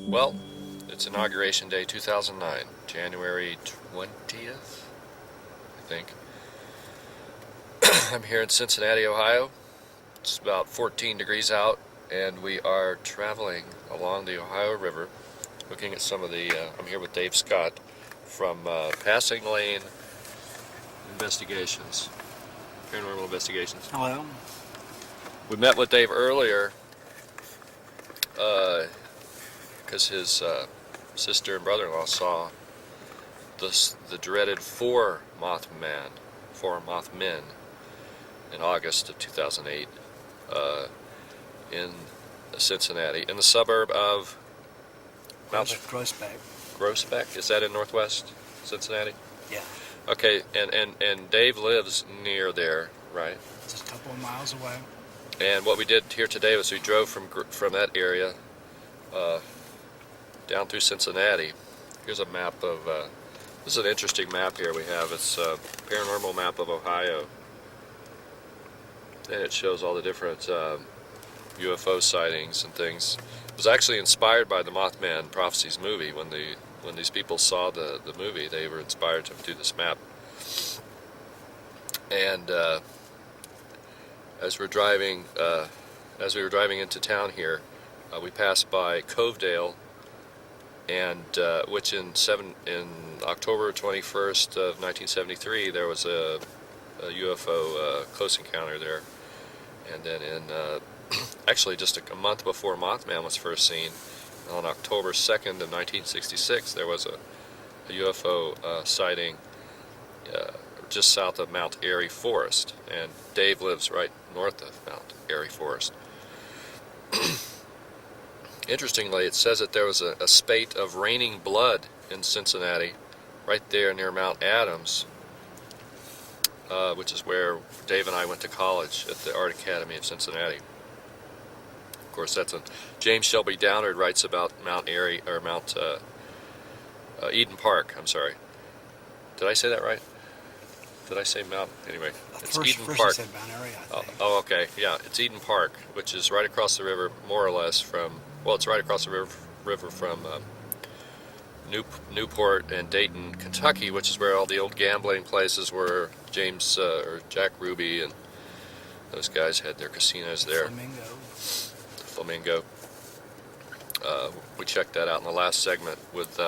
Well, it's Inauguration Day 2009, January 20th, I think. I'm here in Cincinnati, Ohio. It's about 14 degrees out, and we are traveling along the Ohio River, looking at some of the, I'm here with Dave Scott from Passing Lane Investigations, Paranormal Investigations. Hello. We met with Dave earlier, because his sister and brother-in-law saw the dreaded four Mothmen in August of 2008 in Cincinnati, in the suburb of Groesbeck. Is that in northwest Cincinnati? Yeah. Okay, and Dave lives near there, right? Just a couple of miles away. And what we did here today was we drove from that area down through Cincinnati. Here's a map of, this is an interesting map here we have. It's a paranormal map of Ohio. And it shows all the different UFO sightings and things. It was actually inspired by the Mothman Prophecies movie. When these people saw the movie, they were inspired to do this map. And as we were driving into town here, we passed by Covedale, and which in October 21st of 1973 there was a UFO close encounter there, and then in actually just a month before Mothman was first seen, on October 2nd of 1966 there was a UFO sighting just south of Mount Airy Forest, and Dave lives right north of Mount Airy Forest. Interestingly, it says that there was a spate of raining blood in Cincinnati, right there near Mount Adams, which is where Dave and I went to college at the Art Academy of Cincinnati. Of course, that's James Shelby Downard writes about Mount Airy, or Mount Eden Park. I'm sorry. Did I say that right? Did I say Mount? Anyway, it's Eden Park. First you said Mount Airy, I think. Oh, okay. Yeah, it's Eden Park, which is right across the river, more or less from. Well, it's right across the river from Newport and Dayton, Kentucky, which is where all the old gambling places were. James or Jack Ruby and those guys had their casinos there. Flamingo. We checked that out in the last segment with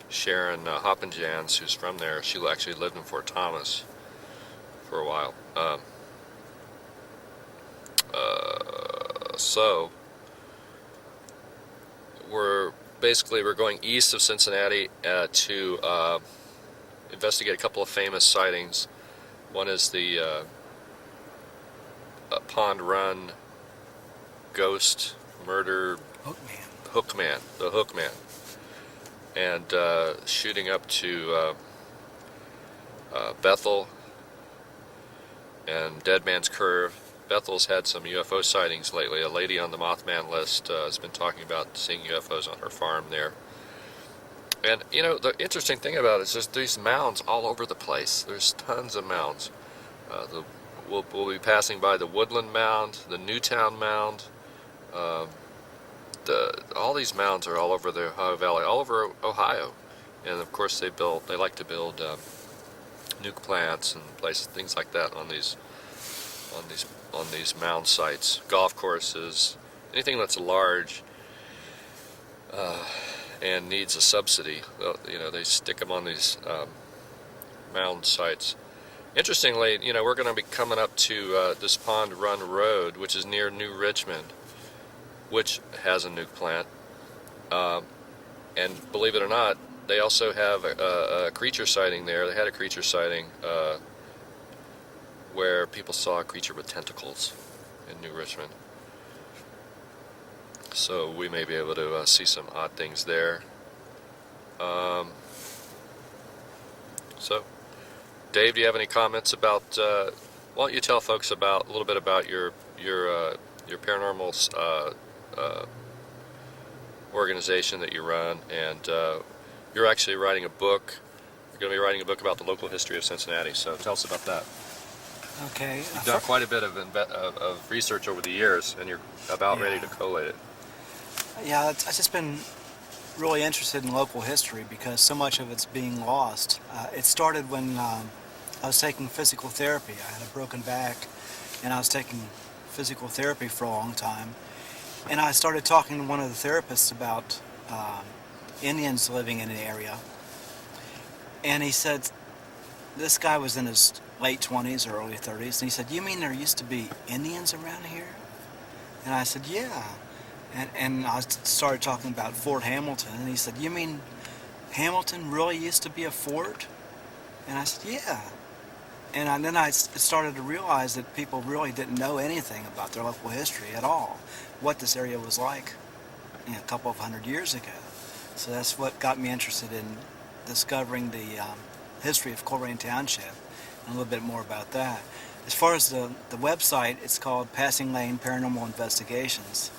Sharon Hoppenjans, who's from there. She actually lived in Fort Thomas for a while. So we're going east of Cincinnati to investigate a couple of famous sightings. One is the Pond Run ghost murder Hookman, the Hookman, and shooting up to Bethel and Deadman's Curve. Bethel's had some UFO sightings lately. A lady on the Mothman list has been talking about seeing UFOs on her farm there. And, you know, the interesting thing about it is there's these mounds all over the place. There's tons of mounds. We'll be passing by the Woodland Mound, the Newtown Mound. All these mounds are all over the Ohio Valley, all over Ohio. And, of course, they like to build nuke plants and places, things like that on these mound sites. Golf courses, anything that's large and needs a subsidy, you know, they stick them on these mound sites. Interestingly, you know, we're going to be coming up to this Pond Run Road, which is near New Richmond, which has a nuke plant. And believe it or not, they also have a creature sighting there. They had a creature sighting where people saw a creature with tentacles in New Richmond. So we may be able to see some odd things there. So, Dave, do you have any comments about? Why don't you tell folks about a little bit about your paranormal organization that you run, and you're actually writing a book. You're going to be writing a book about the local history of Cincinnati. So tell us about that. Okay. You've done quite a bit of research over the years, and you're about ready to collate it. Yeah, I've just been really interested in local history because so much of it's being lost. It started when I was taking physical therapy. I had a broken back, and I was taking physical therapy for a long time. And I started talking to one of the therapists about Indians living in the area. And he said, this guy was in his late 20s or early 30s, and he said, you mean there used to be Indians around here? And I said, yeah. And I started talking about Fort Hamilton, and he said, you mean Hamilton really used to be a fort? And I said, yeah. And then I started to realize that people really didn't know anything about their local history at all, what this area was like a couple of hundred years ago. So that's what got me interested in discovering the history of Coleraine Township and a little bit more about that. As far as the website, it's called Passing Lane Paranormal Investigations.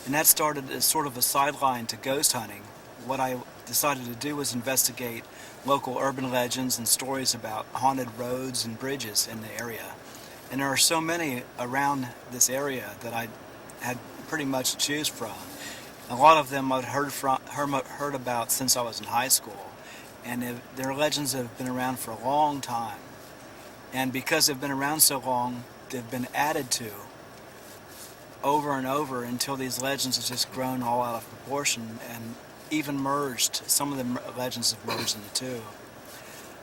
And that started as sort of a sideline to ghost hunting. What I decided to do was investigate local urban legends and stories about haunted roads and bridges in the area. And there are so many around this area that I had pretty much to choose from. A lot of them I'd heard about since I was in high school. And they're legends that have been around for a long time. And because they've been around so long, they've been added to over and over until these legends have just grown all out of proportion and even merged. Some of the legends have merged into two.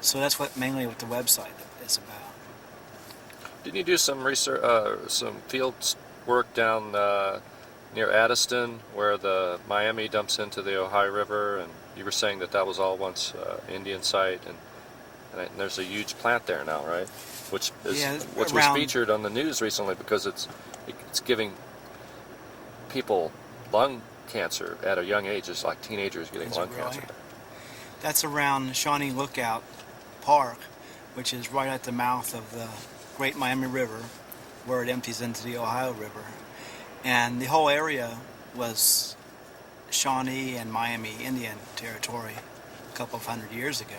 So that's mainly what the website is about. Didn't you do some research, some field work down near Addiston, where the Miami dumps into the Ohio River, and you were saying that was all once Indian site, and there's a huge plant there now, right? Which was featured on the news recently because it's giving people lung cancer at a young age. It's like teenagers getting lung cancer. That's around Shawnee Lookout Park, which is right at the mouth of the Great Miami River, where it empties into the Ohio River. And the whole area was Shawnee and Miami Indian territory a couple of hundred years ago.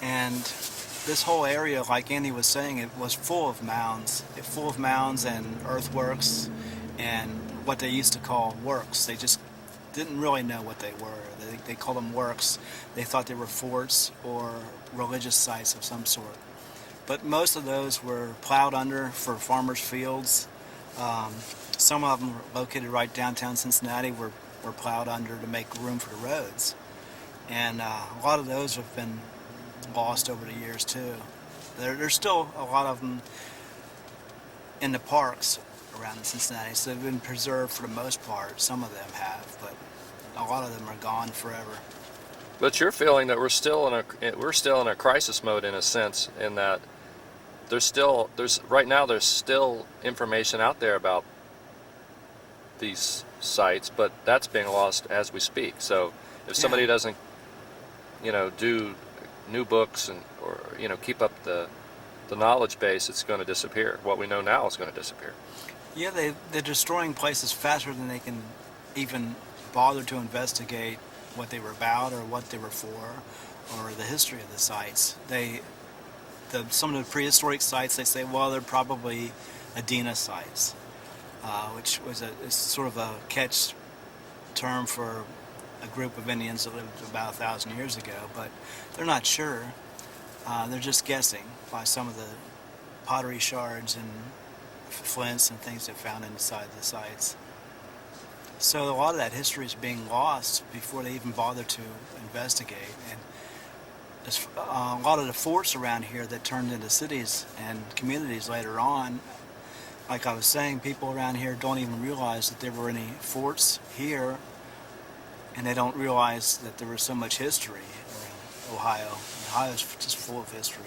And this whole area, like Andy was saying, it was full of mounds. Full of mounds and earthworks and what they used to call works. They just didn't really know what they were. They called them works. They thought they were forts or religious sites of some sort. But most of those were plowed under for farmers' fields. Some of them were located right downtown Cincinnati were plowed under to make room for the roads. And a lot of those have been lost over the years too. There's still a lot of them in the parks around Cincinnati, so they've been preserved for the most part. Some of them have, but a lot of them are gone forever. But you're feeling that we're still in a crisis mode in a sense, in that there's still information out there about these sites, but that's being lost as we speak. So if somebody doesn't, do new books or keep up the knowledge base, it's going to disappear. What we know now is going to disappear. Yeah, they're destroying places faster than they can even bother to investigate what they were about or what they were for or the history of the sites. Some of the prehistoric sites, they say, well, they're probably Adena sites, which was is sort of a catch term for a group of Indians that lived about 1,000 years ago, but they're not sure. They're just guessing by some of the pottery shards and flints and things they found inside the sites. So a lot of that history is being lost before they even bother to investigate. And a lot of the forts around here that turned into cities and communities later on, like I was saying, people around here don't even realize that there were any forts here and they don't realize that there was so much history around Ohio. Ohio's just full of history,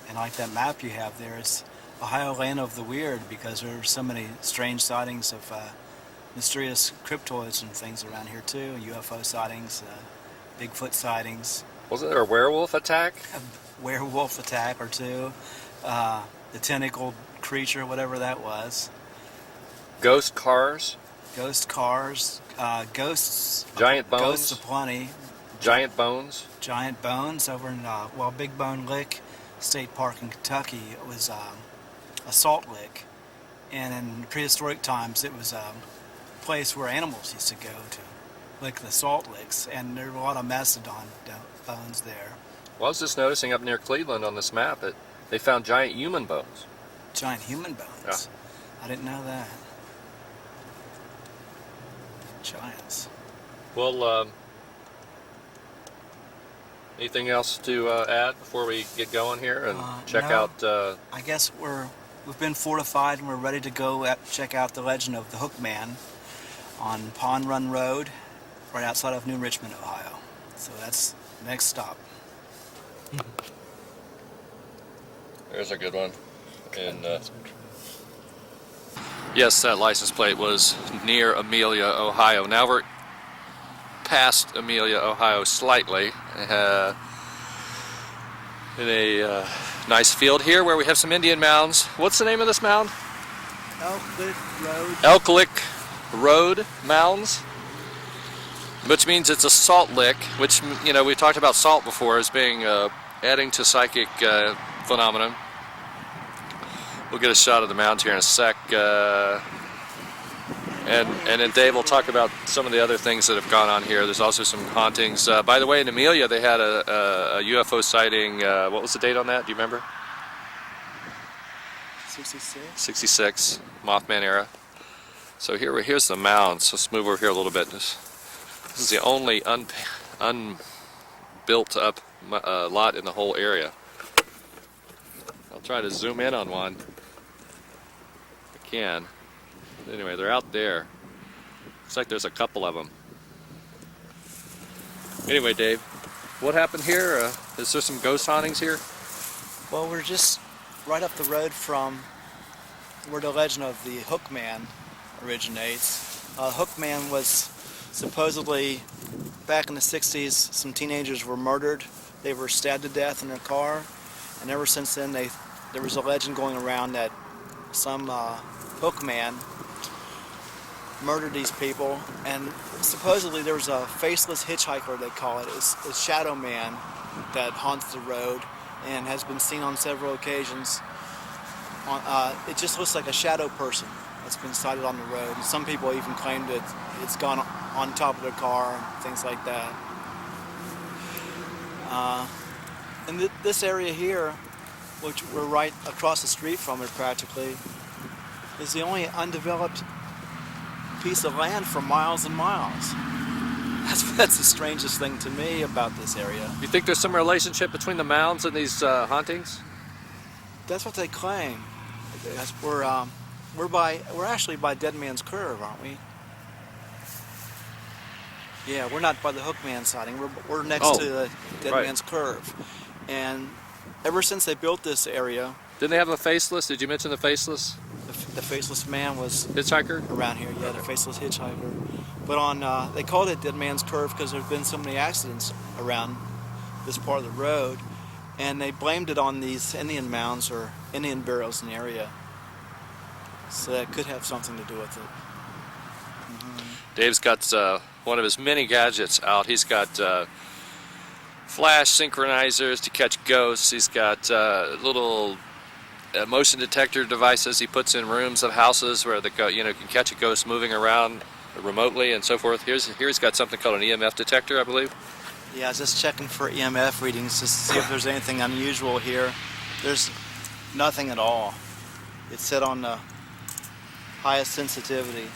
and like that map you have there, it's Ohio land of the weird, because there are so many strange sightings of mysterious cryptoids and things around here too, UFO sightings, Bigfoot sightings. Wasn't there a werewolf attack? A werewolf attack or two, the tentacled creature, whatever that was. Ghost cars? Ghost cars, ghosts. Giant bones? Ghosts aplenty. Giant bones? Giant bones over in, Big Bone Lick State Park in Kentucky, it was a salt lick. And in prehistoric times, it was a place where animals used to go to lick the salt licks. And there were a lot of mastodon bones there. Well, I was just noticing up near Cleveland on this map that they found giant human bones. Giant human bones? Yeah. I didn't know that. Giants. Well, anything else to add before we get going here and check no. out? I guess we've been fortified and we're ready to go check out the legend of the Hookman on Pond Run Road, right outside of New Richmond, Ohio. So that's the next stop. There's a good one. And yes, that license plate was near Amelia, Ohio. Now we're past Amelia, Ohio slightly, in a nice field here where we have some Indian mounds. What's the name of this mound? Elk Lick Road. Elk Lick Road mounds, which means it's a salt lick, which, you know, we talked about salt before as being adding to psychic phenomenon. We'll get a shot of the mounds here in a sec, and then Dave will talk about some of the other things that have gone on here. There's also some hauntings. By the way, in Amelia they had a UFO sighting. What was the date on that? Do you remember? 66. 66, Mothman era. So here's the mounds. Let's move over here a little bit. This is the only unbuilt up lot in the whole area. I'll try to zoom in on one. I can. Anyway, they're out there. Looks like there's a couple of them. Anyway, Dave, what happened here? Is there some ghost hauntings here? Well, we're just right up the road from where the legend of the Hookman originates. Hookman was supposedly, back in the 60s, some teenagers were murdered. They were stabbed to death in their car, and ever since then there was a legend going around that some Hookman murdered these people, and supposedly there was a faceless hitchhiker, they call it. It's a shadow man that haunts the road and has been seen on several occasions. It just looks like a shadow person that's been sighted on the road. And some people even claim that it's gone on top of their car and things like that. And this area here, which we're right across the street from it practically, is the only undeveloped piece of land for miles and miles. That's the strangest thing to me about this area. You think there's some relationship between the mounds and these hauntings? That's what they claim. We're actually by Deadman's Curve, aren't we? Yeah, we're not by the Hookman sighting. We're next to the Deadman's Curve, and ever since they built this area, didn't they have a faceless? Did you mention the faceless? The faceless man was hitchhiker around here. Yeah, the faceless hitchhiker. But they called it Deadman's Curve because there've been so many accidents around this part of the road, and they blamed it on these Indian mounds or Indian burials in the area. So that could have something to do with it. Mm-hmm. Dave's got one of his many gadgets out. He's got flash synchronizers to catch ghosts. He's got little motion detector devices he puts in rooms of houses where can catch a ghost moving around remotely and so forth. Here he's got something called an EMF detector, I believe. Yeah, I was just checking for EMF readings just to see if there's anything unusual here. There's nothing at all. It's set on the highest sensitivity.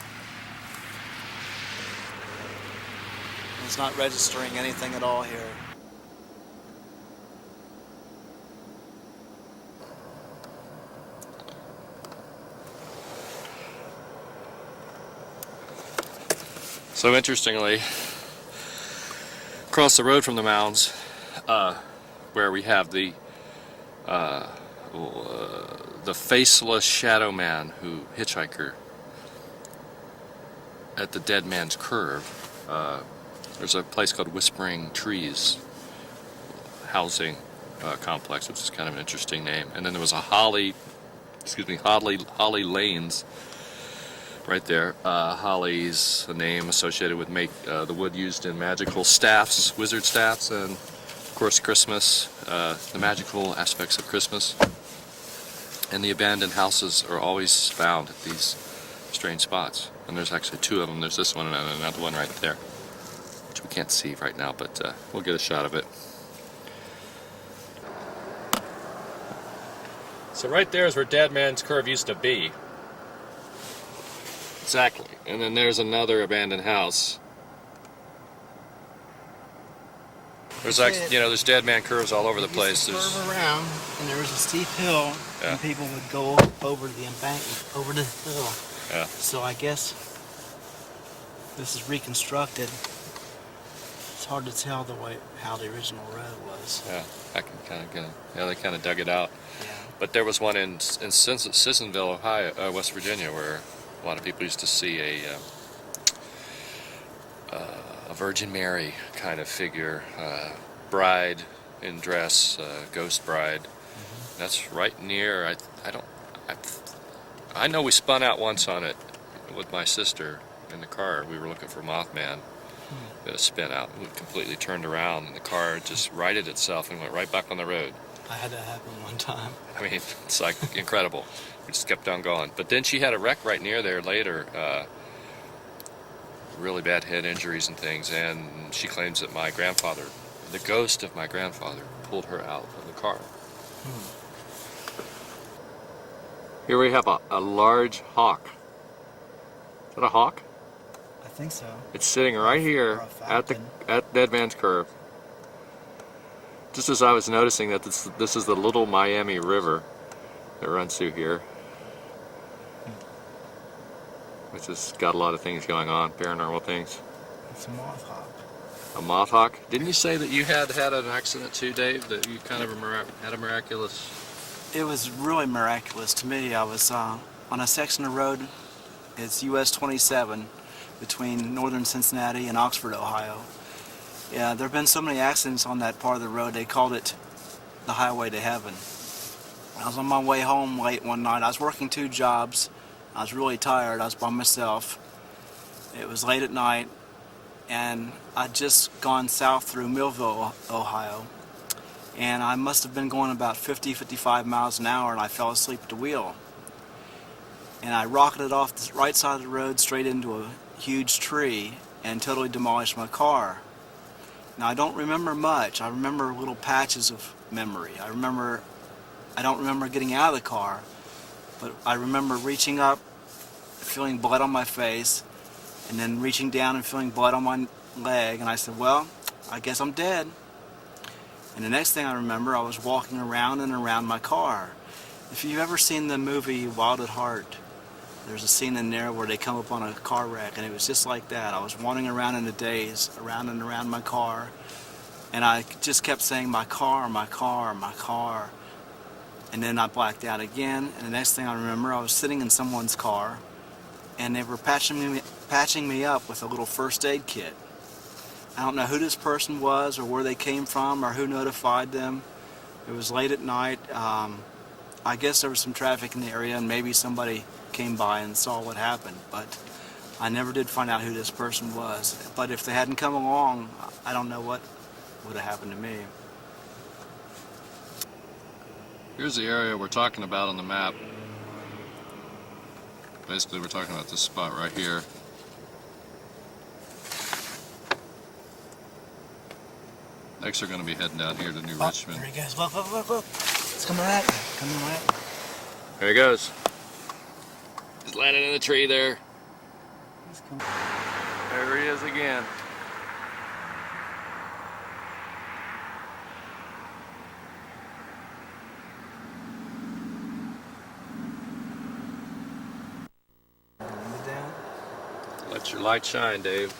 It's not registering anything at all here. So interestingly, across the road from the mounds, where we have the faceless shadow man hitchhiker at the Deadman's Curve. There's a place called Whispering Trees housing complex, which is kind of an interesting name. And then there was a Holly Lanes right there. Holly's a name associated with the wood used in magical staffs, wizard staffs, and of course Christmas, the magical aspects of Christmas. And the abandoned houses are always found at these strange spots. And there's actually two of them. There's this one and another one right there, which we can't see right now, but we'll get a shot of it. So right there is where Deadman's Curve used to be. Exactly. And then there's another abandoned house. There's there's Deadman curves all over the place. There's curve around, and there was a steep hill, and people would go over the embankment, over the hill. Yeah. So I guess this is reconstructed. It's hard to tell how the original road was. Yeah, I can kind of get it. Yeah, they kind of dug it out. Yeah. But there was one in Sissonville, Ohio, West Virginia, where a lot of people used to see a Virgin Mary kind of figure, bride in dress, ghost bride. Mm-hmm. That's right near. I know we spun out once on it with my sister in the car. We were looking for Mothman. Did a spin out. We completely turned around, and the car just righted itself and went right back on the road. I had that happen one time. I mean, it's like incredible. We just kept on going. But then she had a wreck right near there later. Really bad head injuries and things, and she claims that my grandfather, the ghost of my grandfather, pulled her out of the car. Here we have a large hawk. Is that a hawk? I think so. It's sitting right here at Deadman's Curve. Just as I was noticing that this is the Little Miami River that runs through here, which has got a lot of things going on, paranormal things. It's a moth hawk. A moth hawk? Didn't you say that you had an accident too, Dave? That you kind of had a miraculous... It was really miraculous to me. I was on a section of road, it's US 27, between northern Cincinnati and Oxford, Ohio. Yeah, there have been so many accidents on that part of the road, they called it the highway to heaven. I was on my way home late one night. I was working 2 jobs. I was really tired. I was by myself. It was late at night, and I'd just gone south through Millville, Ohio, and I must have been going about 50-55 miles an hour, and I fell asleep at the wheel. And I rocketed off the right side of the road straight into a huge tree and totally demolished my car. Now, I don't remember much. I remember little patches of memory. I don't remember getting out of the car, but I remember reaching up, feeling blood on my face, and then reaching down and feeling blood on my leg, and I said, well, I guess I'm dead. And the next thing I remember, I was walking around and around my car. If you've ever seen the movie Wild at Heart, there's a scene in there where they come up on a car wreck, and it was just like that. I was wandering around in a daze, around and around my car, and I just kept saying, my car, my car, my car. And then I blacked out again, and the next thing I remember, I was sitting in someone's car, and they were patching me up with a little first aid kit. I don't know who this person was, or where they came from, or who notified them. It was late at night. I guess there was some traffic in the area, and maybe somebody came by and saw what happened, but I never did find out who this person was. But if they hadn't come along, I don't know what would have happened to me. Here's the area we're talking about on the map. Basically, we're talking about this spot right here. Next, we're going to be heading down here to New Richmond. There he goes. Look, look, look, look. It's coming at me. Coming at me. There he goes. He's landing in the tree there. He's coming. There he is again. Down. Let your light shine, Dave.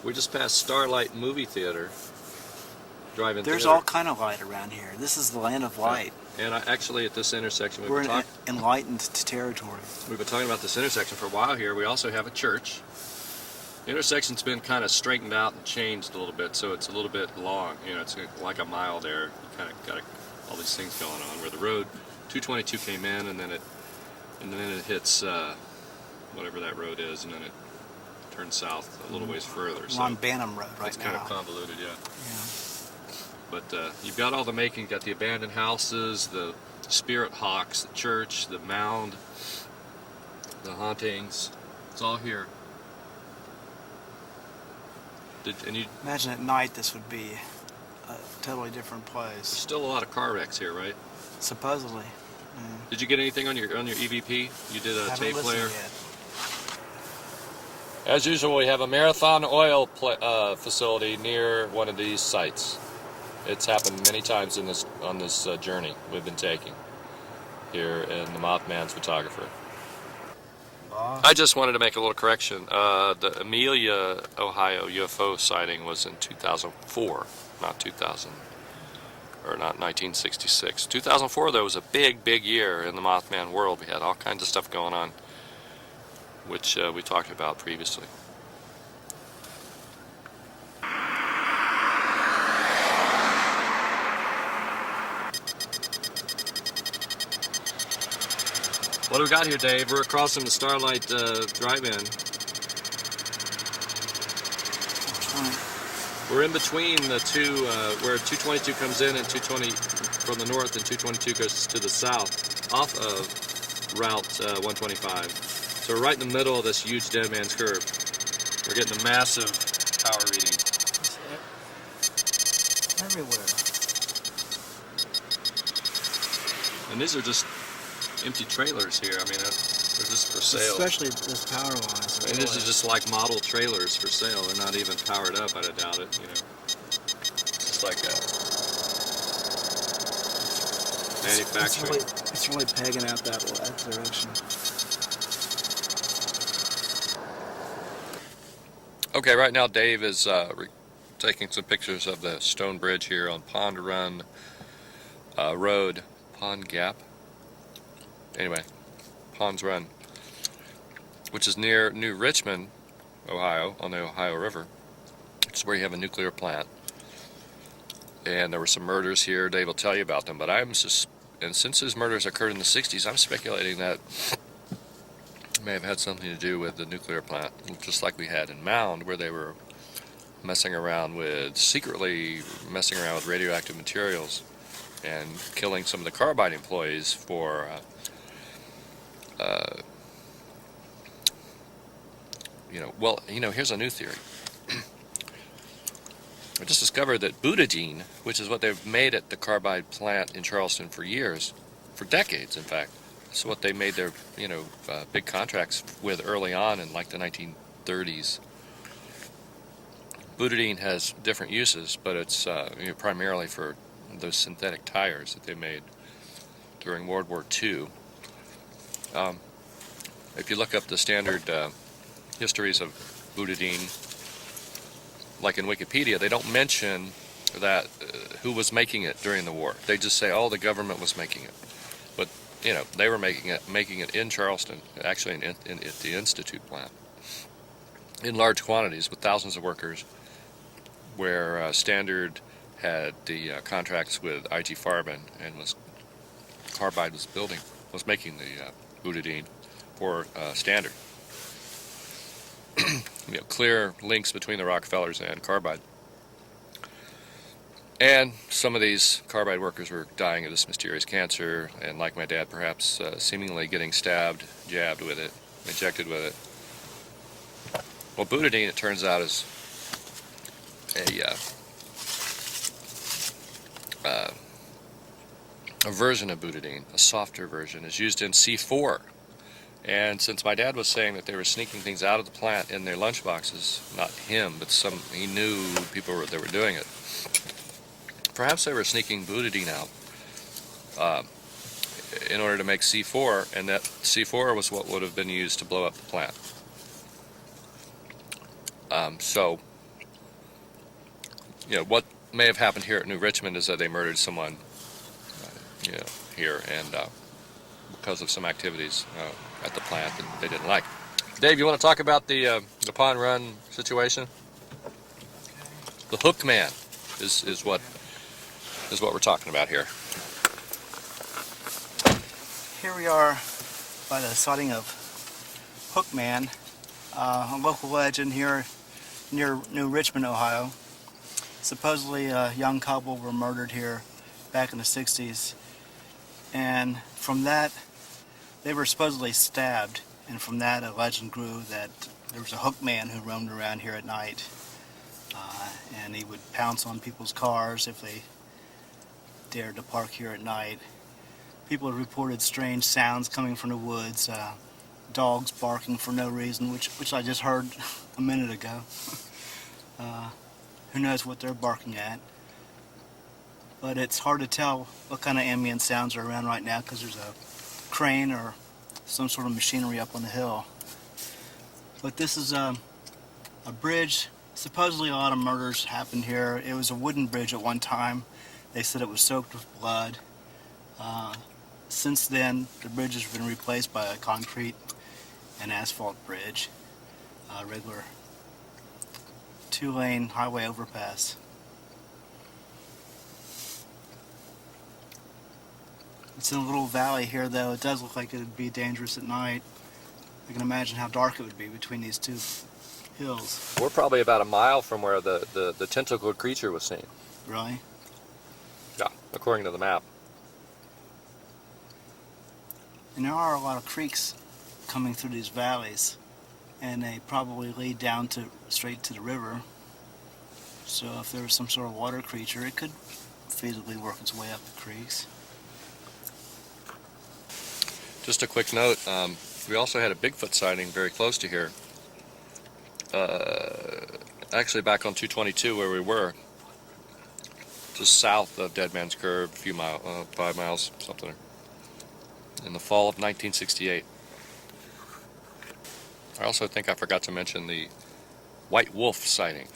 We just passed Starlight Movie Theater. Drive-in There's theater. all kind of light around here. This is the land of light. And actually, at this intersection, We're in enlightened territory. we've been talking about this intersection for a while here. We also have a church. The intersection's been kind of straightened out and changed a little bit, so it's a little bit long. You know, it's like a mile there. You kind of got all these things going on. Where the road 222 came in, and then it hits whatever that road is, and then it turns south a little ways further. We're so on Banham Road right it's now. kind of convoluted, yeah. Yeah. But you've got all the making. You've got the abandoned houses, the spirit hawks, the church, the mound, the hauntings. It's all here. Imagine at night this would be a totally different There's place. still a lot of car wrecks here, right? Supposedly. Yeah. Did you get anything on your EVP? You did a Haven't tape listened player? yet. As usual, we have a Marathon Oil facility near one of these sites. It's happened many times on this journey we've been taking here in the Mothman's photographer. I just wanted to make a little correction. The Amelia, Ohio UFO sighting was in 2004, not 2000, or not 1966. 2004, though, was a big, big year in the Mothman world. We had all kinds of stuff going on, which we talked about previously. What do we got here, Dave? We're across from the Starlight Drive-In. We're in between the two, where 222 comes in and 220 from the north, and 222 goes to the south, off of Route 125. So we're right in the middle of this huge Deadman's Curve. We're getting a massive power reading. Everywhere. And these are just empty trailers here. I mean, they're just for sale. Especially this power lines. And these are just like model trailers for sale. They're not even powered up, I doubt it, you know. Just like a manufacturing. It's really pegging out that direction. Okay, right now Dave is taking some pictures of the stone bridge here on Pond Run Road, Pond Gap. Anyway, Ponds Run, which is near New Richmond, Ohio, on the Ohio River. It's where you have a nuclear plant. And there were some murders here. Dave will tell you about them. But and since these murders occurred in the 60s, I'm speculating that it may have had something to do with the nuclear plant, just like we had in Mound, where they were secretly messing around with radioactive materials and killing some of the carbide employees for here's a new theory. I just discovered that butadiene, which is what they've made at the carbide plant in Charleston for years, for decades in fact, it's what they made their big contracts with early on in like the 1930s. Butadiene has different uses, but it's primarily for those synthetic tires that they made during World War II. If you look up the standard histories of butadiene, like in Wikipedia, they don't mention that who was making it during the war. They just say, oh, the government was making it. But they were making it in Charleston, actually at the Institute plant, in large quantities with thousands of workers, where Standard had the contracts with IG Farben, and Carbide was making the butadiene for Standard. Clear links between the Rockefellers and Carbide. And some of these Carbide workers were dying of this mysterious cancer, and like my dad, perhaps seemingly getting jabbed with it, injected with it. Well, butadiene, it turns out, is a version of butadiene, a softer version, is used in C4. And since my dad was saying that they were sneaking things out of the plant in their lunchboxes, not him, but he knew people that were doing it. Perhaps they were sneaking butadiene out in order to make C4, and that C4 was what would have been used to blow up the plant. So what may have happened here at New Richmond is that they murdered someone, here, and because of some activities at the plant that they didn't like. Dave, you want to talk about the Pond Run situation? The Hookman is what we're talking about here. Here we are by the sighting of Hookman, a local legend here near New Richmond, Ohio. Supposedly a young couple were murdered here back in the 60s, and from that they were supposedly stabbed, and from that a legend grew that there was a Hookman who roamed around here at night, and he would pounce on people's cars if they dared to park here at night. People had reported strange sounds coming from the woods, dogs barking for no reason, which I just heard a minute ago. Who knows what they're barking at? But it's hard to tell what kind of ambient sounds are around right now because there's a crane or some sort of machinery up on the hill. But this is a bridge. Supposedly a lot of murders happened here. It was a wooden bridge at one time. They said it was soaked with blood. Since then, the bridge has been replaced by a concrete and asphalt bridge, a regular 2-lane highway overpass. It's in a little valley here, though. It does look like it would be dangerous at night. I can imagine how dark it would be between these two hills. We're probably about a mile from where the tentacled creature was seen. Really? Yeah, according to the map. And there are a lot of creeks coming through these valleys, and they probably lead down straight to the river. So if there was some sort of water creature, it could feasibly work its way up the creeks. Just a quick note, we also had a Bigfoot sighting very close to here. Actually back on 222 where we were, just south of Deadman's Curve, a few miles, 5 miles, something, in the fall of 1968. I also think I forgot to mention the white wolf sighting.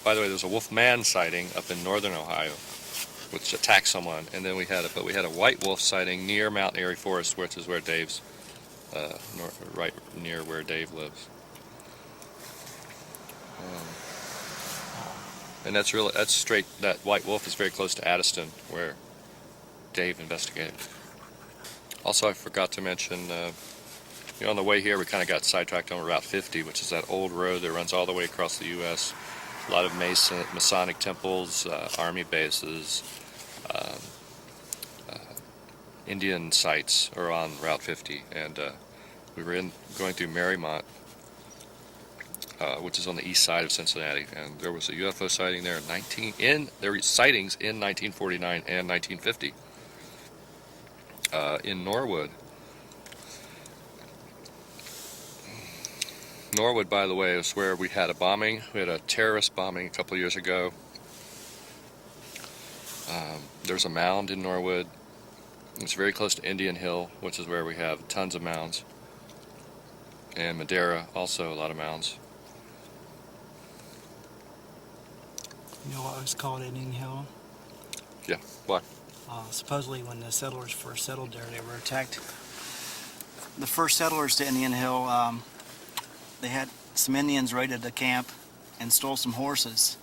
By the way, there's a Wolfman sighting up in northern Ohio, which attacked someone, and then we had a white wolf sighting near Mount Airy Forest, which is where Dave's, right near where Dave lives. And that's straight. That white wolf is very close to Addiston, where Dave investigated. Also, I forgot to mention, on the way here, we kind of got sidetracked on Route 50, which is that old road that runs all the way across the U.S. A lot of Masonic temples, army bases, Indian sites are on Route 50, and we were going through Marymount, which is on the east side of Cincinnati, and there was a UFO sighting there there were sightings in 1949 and 1950 in Norwood. Norwood, by the way, is where we had a bombing. We had a terrorist bombing a couple of years ago. There's a mound in Norwood. It's very close to Indian Hill, which is where we have tons of mounds. And Madera, also a lot of mounds. You know what was called Indian Hill? Yeah, what? Supposedly when the settlers first settled there, they were attacked. The first settlers to Indian Hill, they had some Indians raided the camp and stole some horses.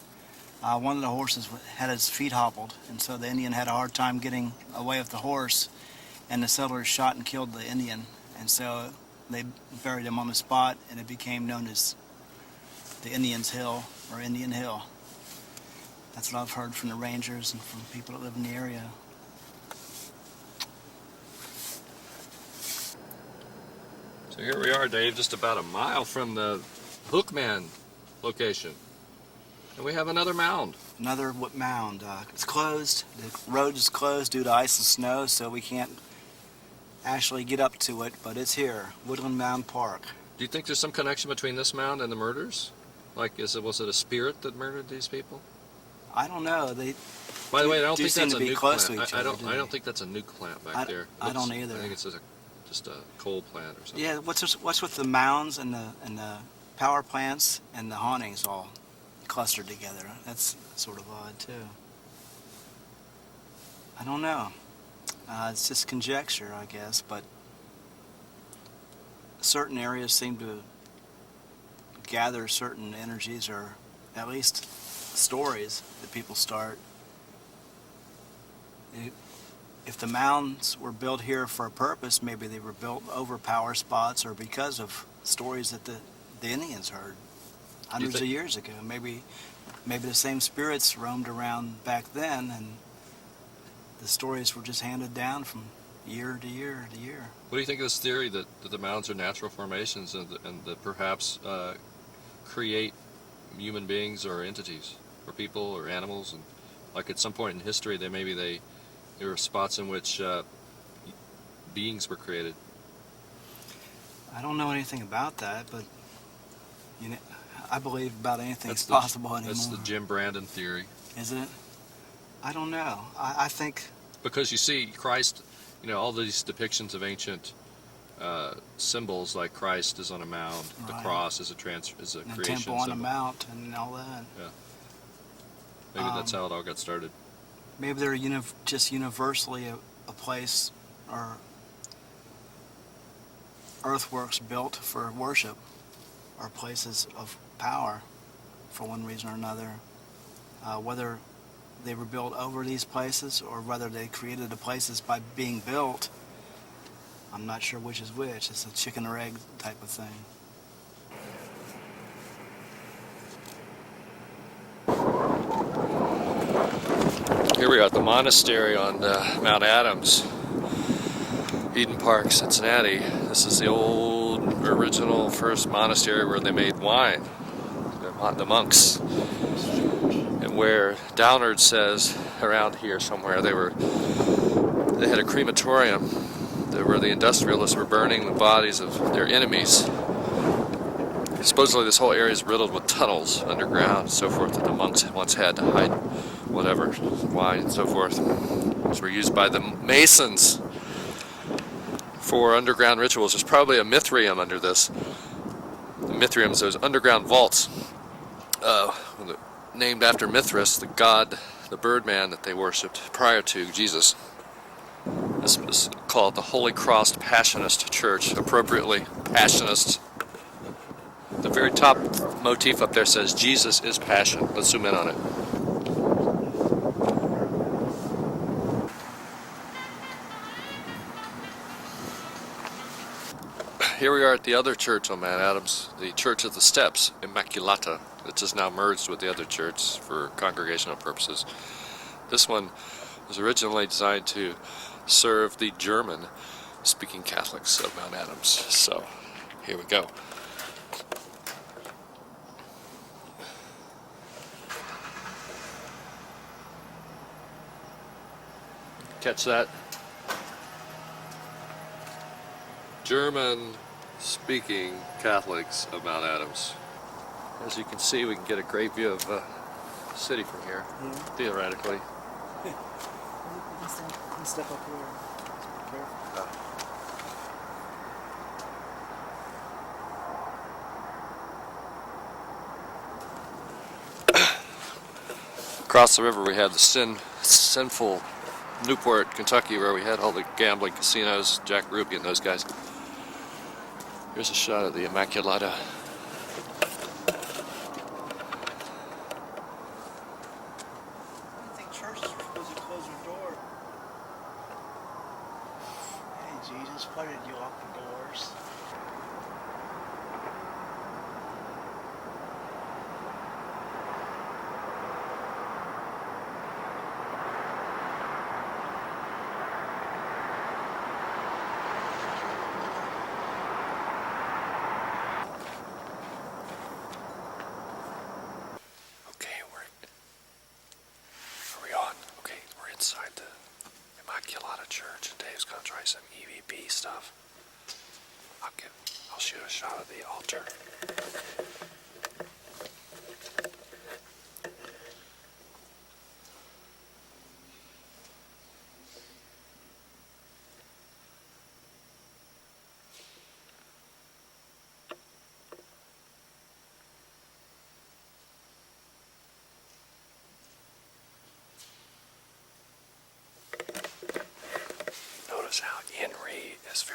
One of the horses had his feet hobbled, and so the Indian had a hard time getting away with the horse, and the settlers shot and killed the Indian, and so they buried him on the spot, and it became known as the Indian's Hill, or Indian Hill. That's what I've heard from the rangers and from people that live in the area. So here we are, Dave, just about a mile from the Hookman location. And we have another mound. Another mound. It's closed. The road is closed due to ice and snow, so we can't actually get up to it, but it's here. Woodland Mound Park. Do you think there's some connection between this mound and the murders? Like, was it a spirit that murdered these people? I don't know. By the way, I don't think seem that's to a be nuke close plant. to each other, I don't think that's a nuke plant back there. I don't either. I think it's just a coal plant or something. Yeah, what's with the mounds and the power plants and the hauntings all clustered together. That's sort of odd too. I don't know. It's just conjecture, I guess, but certain areas seem to gather certain energies, or at least stories that people start. If the mounds were built here for a purpose, maybe they were built over power spots or because of stories that the Indians heard hundreds of years ago. Maybe the same spirits roamed around back then, and the stories were just handed down from year to year to year. What do you think of this theory that the mounds are natural formations and that perhaps create human beings or entities, or people or animals, and like at some point in history there were spots in which beings were created? I don't know anything about that, but I believe about anything is possible anymore. That's the Jim Brandon theory. Is it? I don't know. I think... Because you see Christ, all these depictions of ancient symbols, like Christ is on a mound, right. The cross is a creation temple symbol on a mount and all that. Yeah. Maybe that's how it all got started. Maybe they're just universally a place or earthworks built for worship, or places of power for one reason or another. Whether they were built over these places or whether they created the places by being built, I'm not sure which is which. It's a chicken or egg type of thing. Here we are at the Monastery on Mount Adams, Eden Park, Cincinnati. This is the old, original first monastery where they made wine, the monks. And where Downard says, around here somewhere, they had a crematorium where the industrialists were burning the bodies of their enemies. Supposedly this whole area is riddled with tunnels underground and so forth that the monks once had to hide whatever, wine and so forth, which were used by the Masons for underground rituals. There's probably a Mithrium under this. The Mithriums, those underground vaults, named after Mithras, the god, the birdman that they worshipped prior to Jesus. This was called the Holy Cross Passionist Church, appropriately Passionist. The very top motif up there says, Jesus is passion. Let's zoom in on it. Here we are at the other church on Mount Adams, the Church of the Steps, Immaculata. It's just now merged with the other church for congregational purposes. This one was originally designed to serve the German-speaking Catholics of Mount Adams. So, here we go. Catch that? German-speaking Catholics of Mount Adams. As you can see, we can get a great view of the city from here, theoretically. You can step up here. Across the river we had the sinful Newport, Kentucky, where we had all the gambling casinos, Jack Ruby and those guys. Here's a shot of the Immaculata. I think churches are supposed to close their door. Hey Jesus, why did you lock the doors?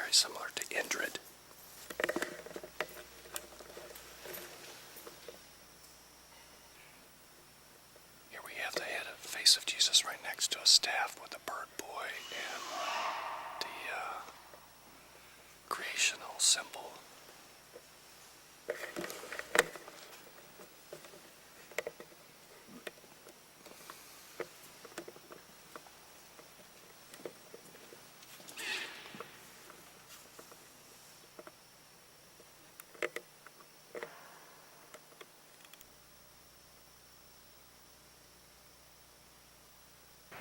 very similar to Indrid. Here we have the head of face of Jesus right next to a staff with a bird boy and the creational symbol.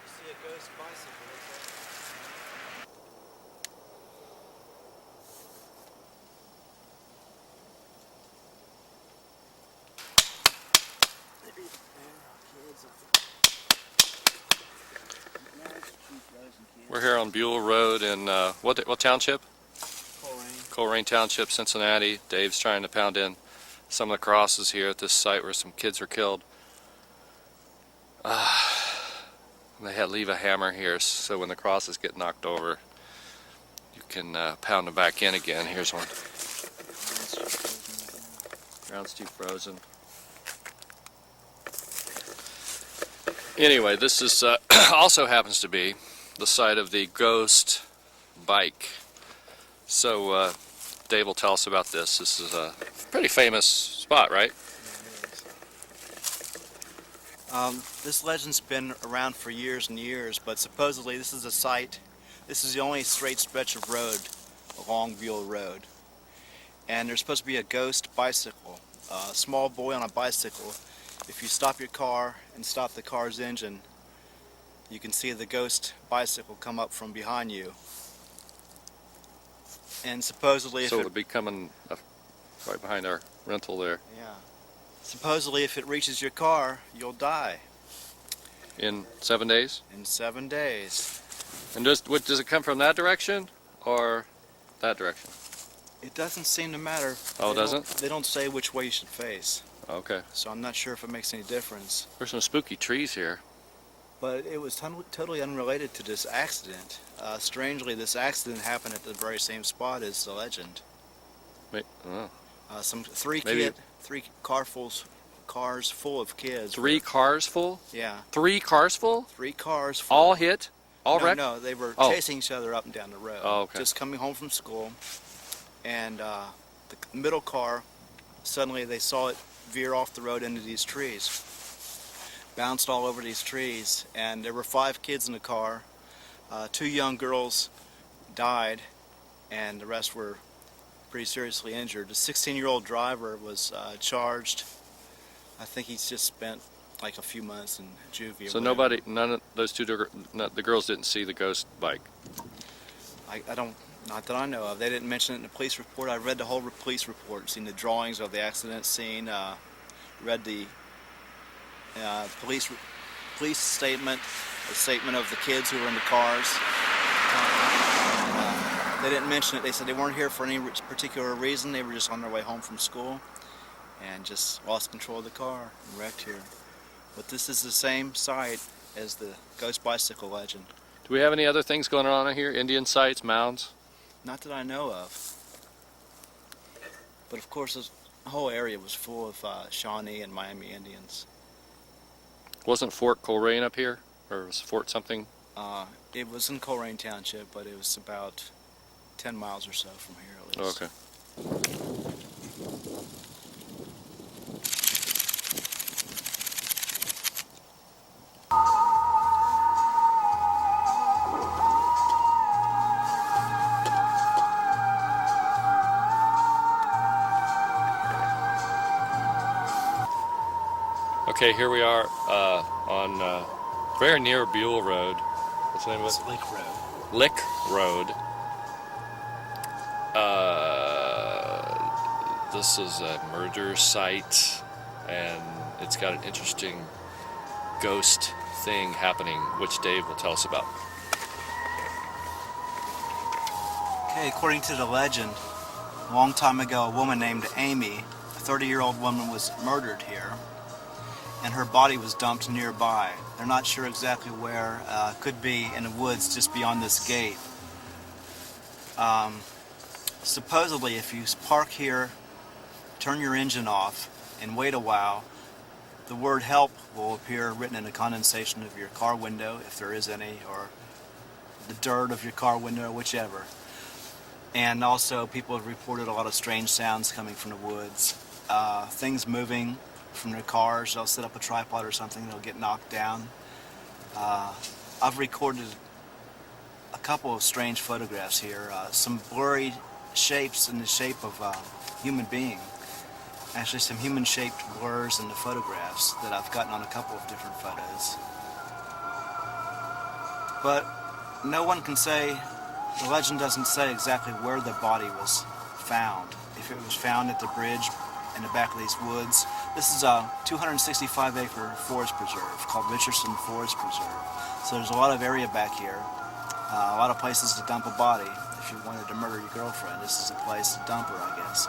See a ghost bicycle. We're here on Buell Road in what township? Coleraine. Coleraine Township, Cincinnati. Dave's trying to pound in some of the crosses here at this site where some kids were killed. They had leave a hammer here so when the crosses get knocked over, you can pound them back in again. Here's one. Ground's too frozen. Anyway, this is also happens to be the site of the ghost bike. So Dave will tell us about this. This is a pretty famous spot, right? This legend's been around for years and years, but supposedly this is a site, this is the only straight stretch of road along Buell Road. And there's supposed to be a ghost bicycle, a small boy on a bicycle. If you stop your car and stop the car's engine, you can see the ghost bicycle come up from behind you. And supposedly if So it'll be coming right behind our rental there. yeah. Supposedly if it reaches your car, you'll die In 7 days? in 7 days. And does it come from that direction or that direction? It doesn't seem to matter. Oh, it doesn't? They don't say which way you should face. Okay. So I'm not sure if it makes any difference. There's some spooky trees here. But it was totally unrelated to this accident. Strangely, this accident happened at the very same spot as the legend. Wait, oh. Three cars full of kids. 3 cars full? Yeah, 3 cars full? 3 cars full. All hit? All wrecked? No, they were Oh. chasing each other up and down the road. Oh, okay. Just coming home from school. And the middle car, suddenly they saw it veer off the road into these trees. Bounced all over these trees, and there were 5 kids in the car. 2 young girls died, and the rest were pretty seriously injured. The 16-year-old driver was charged. I think he's just spent like a few months in juvie. So none of those the girls didn't see the ghost bike? I don't, not that I know of. They didn't mention it in the police report. I read the whole police report, seen the drawings of the accident scene, read the police statement, a statement of the kids who were in the cars. They didn't mention it. They said they weren't here for any particular reason. They were just on their way home from school and just lost control of the car and wrecked here. But this is the same site as the ghost bicycle legend. Do we have any other things going on here? Indian sites, mounds? Not that I know of. But of course, this whole area was full of Shawnee and Miami Indians. Wasn't Fort Coleraine up here? Or was Fort something? It was in Coleraine Township, but it was about 10 miles or so from here at least. Okay. Okay, here we are on very near Buell Road. What's the name of it? It's Lake Road. Lick Road. This is a murder site, and it's got an interesting ghost thing happening, which Dave will tell us about. Okay, according to the legend, a long time ago, a woman named Amy, a 30-year-old woman, was murdered here, and her body was dumped nearby. They're not sure exactly where. Could be in the woods just beyond this gate. supposedly if you park here, turn your engine off, and wait a while, the word help will appear written in the condensation of your car window, if there is any, or the dirt of your car window, whichever. And also people have reported a lot of strange sounds coming from the woods. Things moving from their cars. They'll set up a tripod or something, they'll get knocked down. I've recorded a couple of strange photographs here. Some blurry shapes in the shape of a human being. Actually some human-shaped blurs in the photographs that I've gotten on a couple of different photos. But no one can say, the legend doesn't say exactly where the body was found. If it was found at the bridge in the back of these woods. This is a 265-acre forest preserve called Richardson Forest Preserve. So there's a lot of area back here, a lot of places to dump a body. If you wanted to murder your girlfriend, this is a place to dump her, I guess.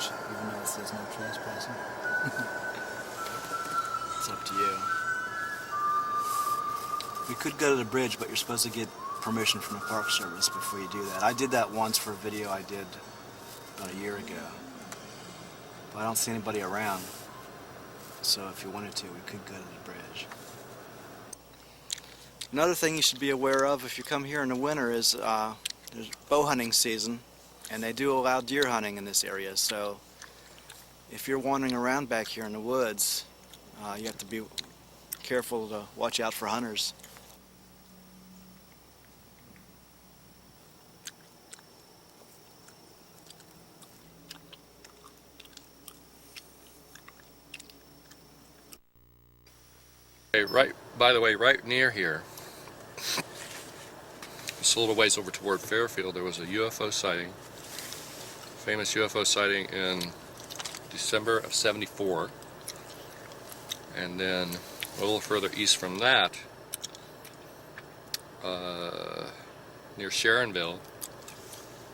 Even though it says no trespassing. It's up to you. We could go to the bridge, but you're supposed to get permission from the Park Service before you do that. I did that once for a video I did about a year ago. But I don't see anybody around. So if you wanted to, we could go to the bridge. Another thing you should be aware of if you come here in the winter is there's bow hunting season. And they do allow deer hunting in this area, so if you're wandering around back here in the woods, you have to be careful to watch out for hunters. Hey, by the way, right near here, just a little ways over toward Fairfield, there was a UFO sighting. Famous UFO sighting in December of '74, and then a little further east from that, near Sharonville,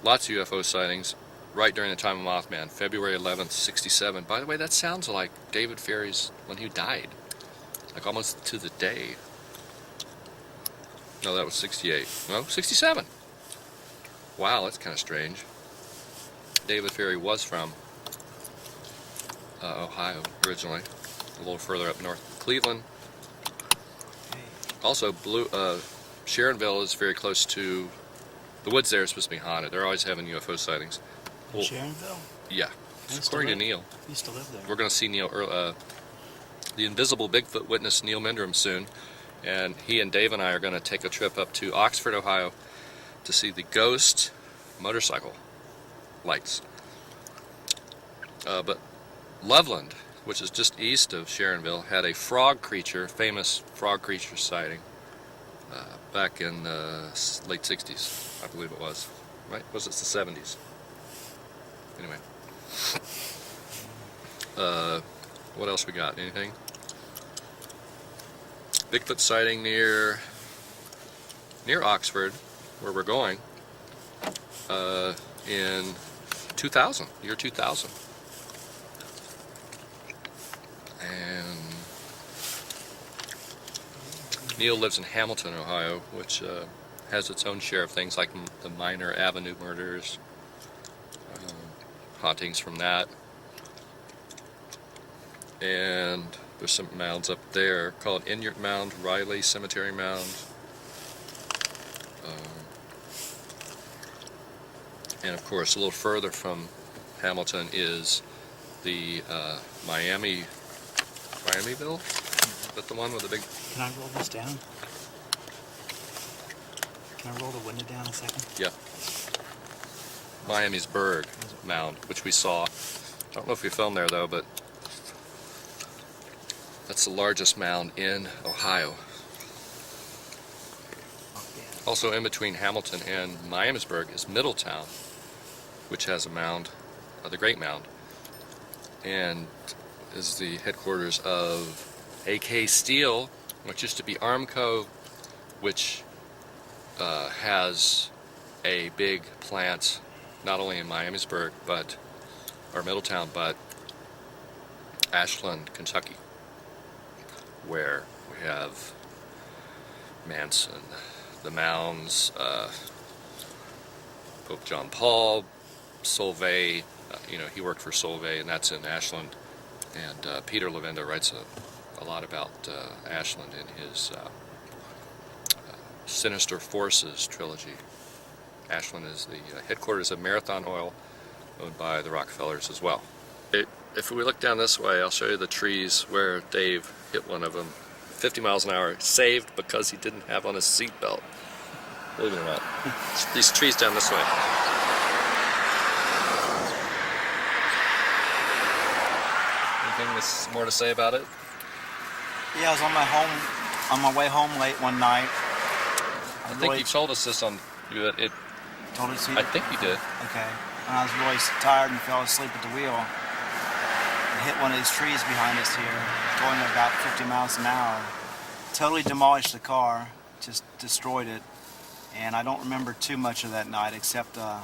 lots of UFO sightings right during the time of Mothman, February 11th, '67. By the way, that sounds like David Ferry's when he died, like almost to the day. No, that was '68. No, '67. Wow, that's kind of strange. David Ferry was from Ohio originally, a little further up north, Cleveland. Also, Sharonville is very close to the woods. There are supposed to be haunted. They're always having UFO sightings. Well, Sharonville? Yeah, according to Neal. I used to live there. We're going to see Neal, the invisible Bigfoot witness Neal Mindrum soon, and he and Dave and I are going to take a trip up to Oxford, Ohio, to see the ghost motorcycle lights. But Loveland, which is just east of Sharonville, had a famous frog creature sighting back in the late 60s, I believe it was. Right? Was it the 70s? Anyway. What else we got? Anything? Bigfoot sighting near Oxford, where we're going, in 2000, year 2000. And Neal lives in Hamilton, Ohio, which has its own share of things like the Minor Avenue murders, hauntings from that. And there's some mounds up there called Inyart Mound, Riley Cemetery Mound. And of course, a little further from Hamilton is the Miamiville? Is that the one with the big... Can I roll this down? Can I roll the window down a second? Yeah. Miamisburg Mound, which we saw. I don't know if we filmed there though, but that's the largest mound in Ohio. Also in between Hamilton and Miamisburg is Middletown, which has a mound, the Great Mound, and is the headquarters of AK Steel, which used to be Armco, which has a big plant not only in Miamisburg, or Middletown, but Ashland, Kentucky, where we have Manson, the Mounds, Pope John Paul, Solvay. He worked for Solvay, and that's in Ashland. And Peter Levenda writes a lot about Ashland in his Sinister Forces trilogy. Ashland is the headquarters of Marathon Oil, owned by the Rockefellers as well. If we look down this way, I'll show you the trees where Dave hit one of them 50 miles an hour, saved because he didn't have on his seatbelt. Believe it or not. These trees down this way. Anything more to say about it? Yeah, I was on my way home late one night. I think you told us this on it. Told us I think you did. Okay. And I was really tired and fell asleep at the wheel. I hit one of these trees behind us here, going at about 50 miles an hour. Totally demolished the car, just destroyed it. And I don't remember too much of that night, except I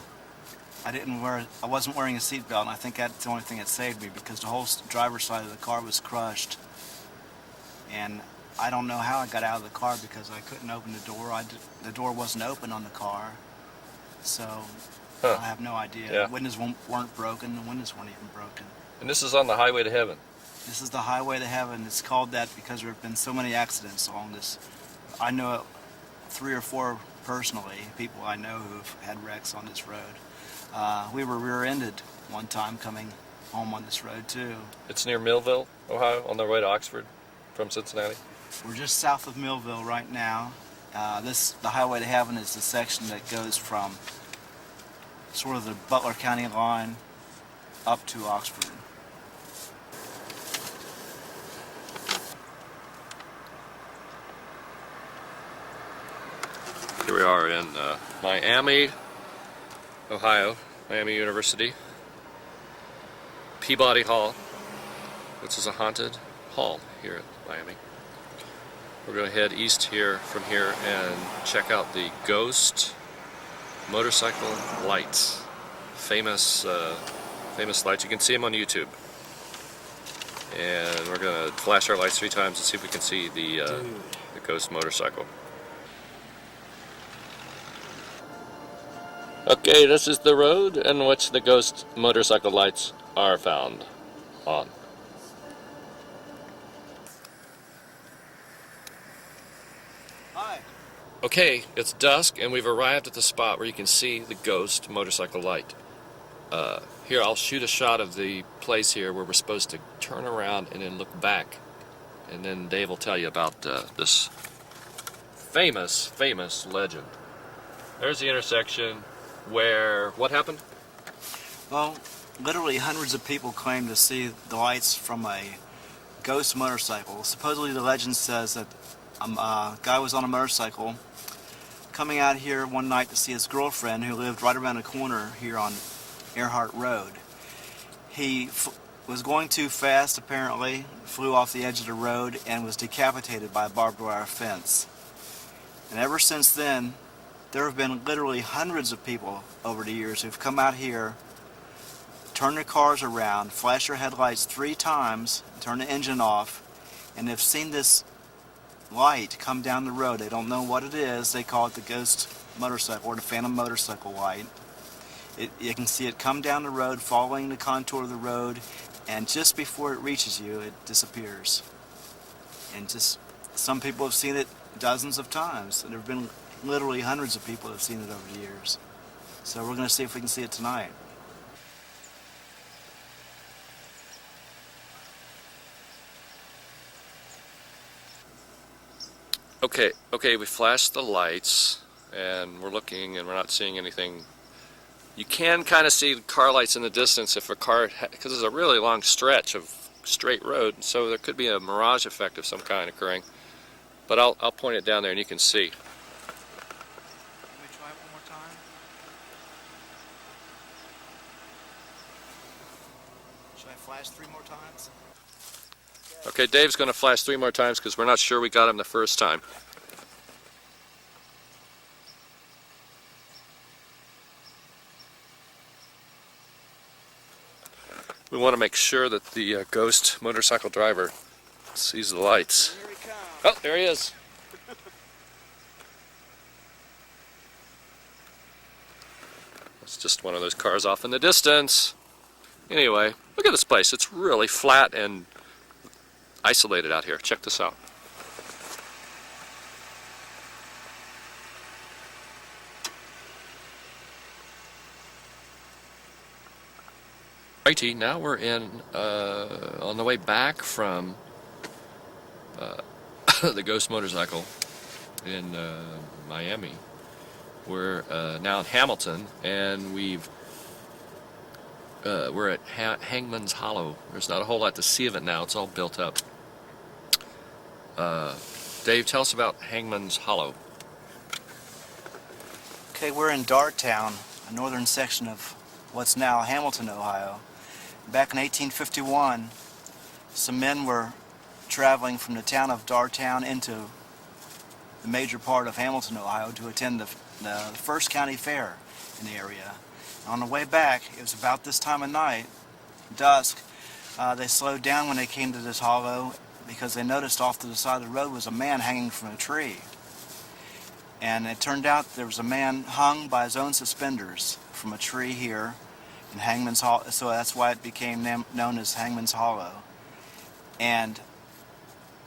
wasn't wearing a seatbelt, and I think that's the only thing that saved me, because the whole driver's side of the car was crushed. And I don't know how I got out of the car because I couldn't open the door. The door wasn't open on the car, so I have no idea. Yeah. The windows weren't broken. The windows weren't even broken. And this is on the highway to heaven. This is the highway to heaven. It's called that because there have been so many accidents along this. I know 3 or 4 personally, people I know who've had wrecks on this road. We were rear-ended one time coming home on this road too. It's near Millville, Ohio, on the way to Oxford from Cincinnati. We're just south of Millville right now. The highway to heaven is the section that goes from sort of the Butler County line up to Oxford. Here we are in Miami, Ohio, Miami University, Peabody Hall, which is a haunted hall here at Miami. We're going to head east from here and check out the Ghost motorcycle lights. Famous lights. You can see them on YouTube. And we're going to flash our lights 3 times and see if we can see the Ghost motorcycle. Okay, this is the road in which the Ghost motorcycle lights are found on. Hi. Okay, it's dusk and we've arrived at the spot where you can see the Ghost motorcycle light. Here, I'll shoot a shot of the place here where we're supposed to turn around and then look back. And then Dave will tell you about this famous legend. There's the intersection where, what happened? Well, literally hundreds of people claim to see the lights from a ghost motorcycle. Supposedly the legend says that a guy was on a motorcycle coming out here one night to see his girlfriend who lived right around the corner here on Earhart Road. He was going too fast apparently, flew off the edge of the road and was decapitated by a barbed wire fence. And ever since then, there have been literally hundreds of people over the years who've come out here, turn their cars around, flash their headlights 3 times, turn the engine off, and they've seen this light come down the road. They don't know what it is. They call it the Ghost motorcycle or the Phantom motorcycle light. You can see it come down the road, following the contour of the road, and just before it reaches you, it disappears. And just some people have seen it dozens of times. There have been literally hundreds of people have seen it over the years. So we're going to see if we can see it tonight. Okay, we flashed the lights and we're looking and we're not seeing anything. You can kind of see the car lights in the distance if a car, because there's a really long stretch of straight road, so there could be a mirage effect of some kind occurring. But I'll point it down there and you can see. Can we try it one more time? Should I flash 3 more times? Okay. Okay, Dave's going to flash 3 more times because we're not sure we got him the first time. We want to make sure that the ghost motorcycle driver sees the lights. Here he comes. Oh, there he is. It's just one of those cars off in the distance. Anyway, look at this place. It's really flat and isolated out here. Check this out. Righty, now we're on the way back from the Ghost motorcycle in Miami. We're now in Hamilton, and we're at Hangman's Hollow. There's not a whole lot to see of it now. It's all built up. Dave, tell us about Hangman's Hollow. Okay, we're in Dartown, a northern section of what's now Hamilton, Ohio. Back in 1851, some men were traveling from the town of Dartown into the major part of Hamilton, Ohio, to attend the first county fair in the area. On the way back, it was about this time of night, dusk, they slowed down when they came to this hollow because they noticed off to the side of the road was a man hanging from a tree. And it turned out there was a man hung by his own suspenders from a tree here in Hangman's Hollow, so that's why it became known as Hangman's Hollow. And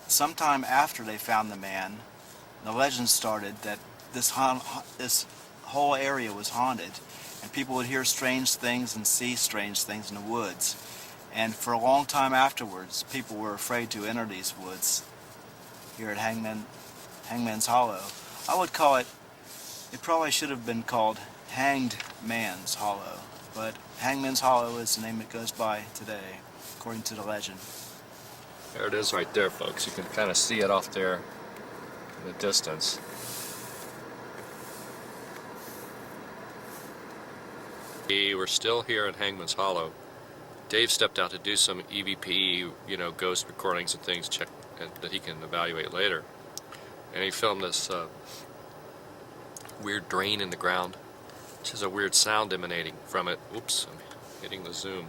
sometime after they found the man, the legend started that this whole area was haunted, and people would hear strange things and see strange things in the woods. And for a long time afterwards, people were afraid to enter these woods here at Hangman's Hollow. I would call it probably should have been called Hanged Man's Hollow, but Hangman's Hollow is the name it goes by today, according to the legend. There it is right there, folks. You can kind of see it off there in the distance. We're still here at Hangman's Hollow. Dave stepped out to do some EVP, ghost recordings and things that he can evaluate later. And he filmed this weird drain in the ground, which has a weird sound emanating from it. Oops, I'm hitting the zoom.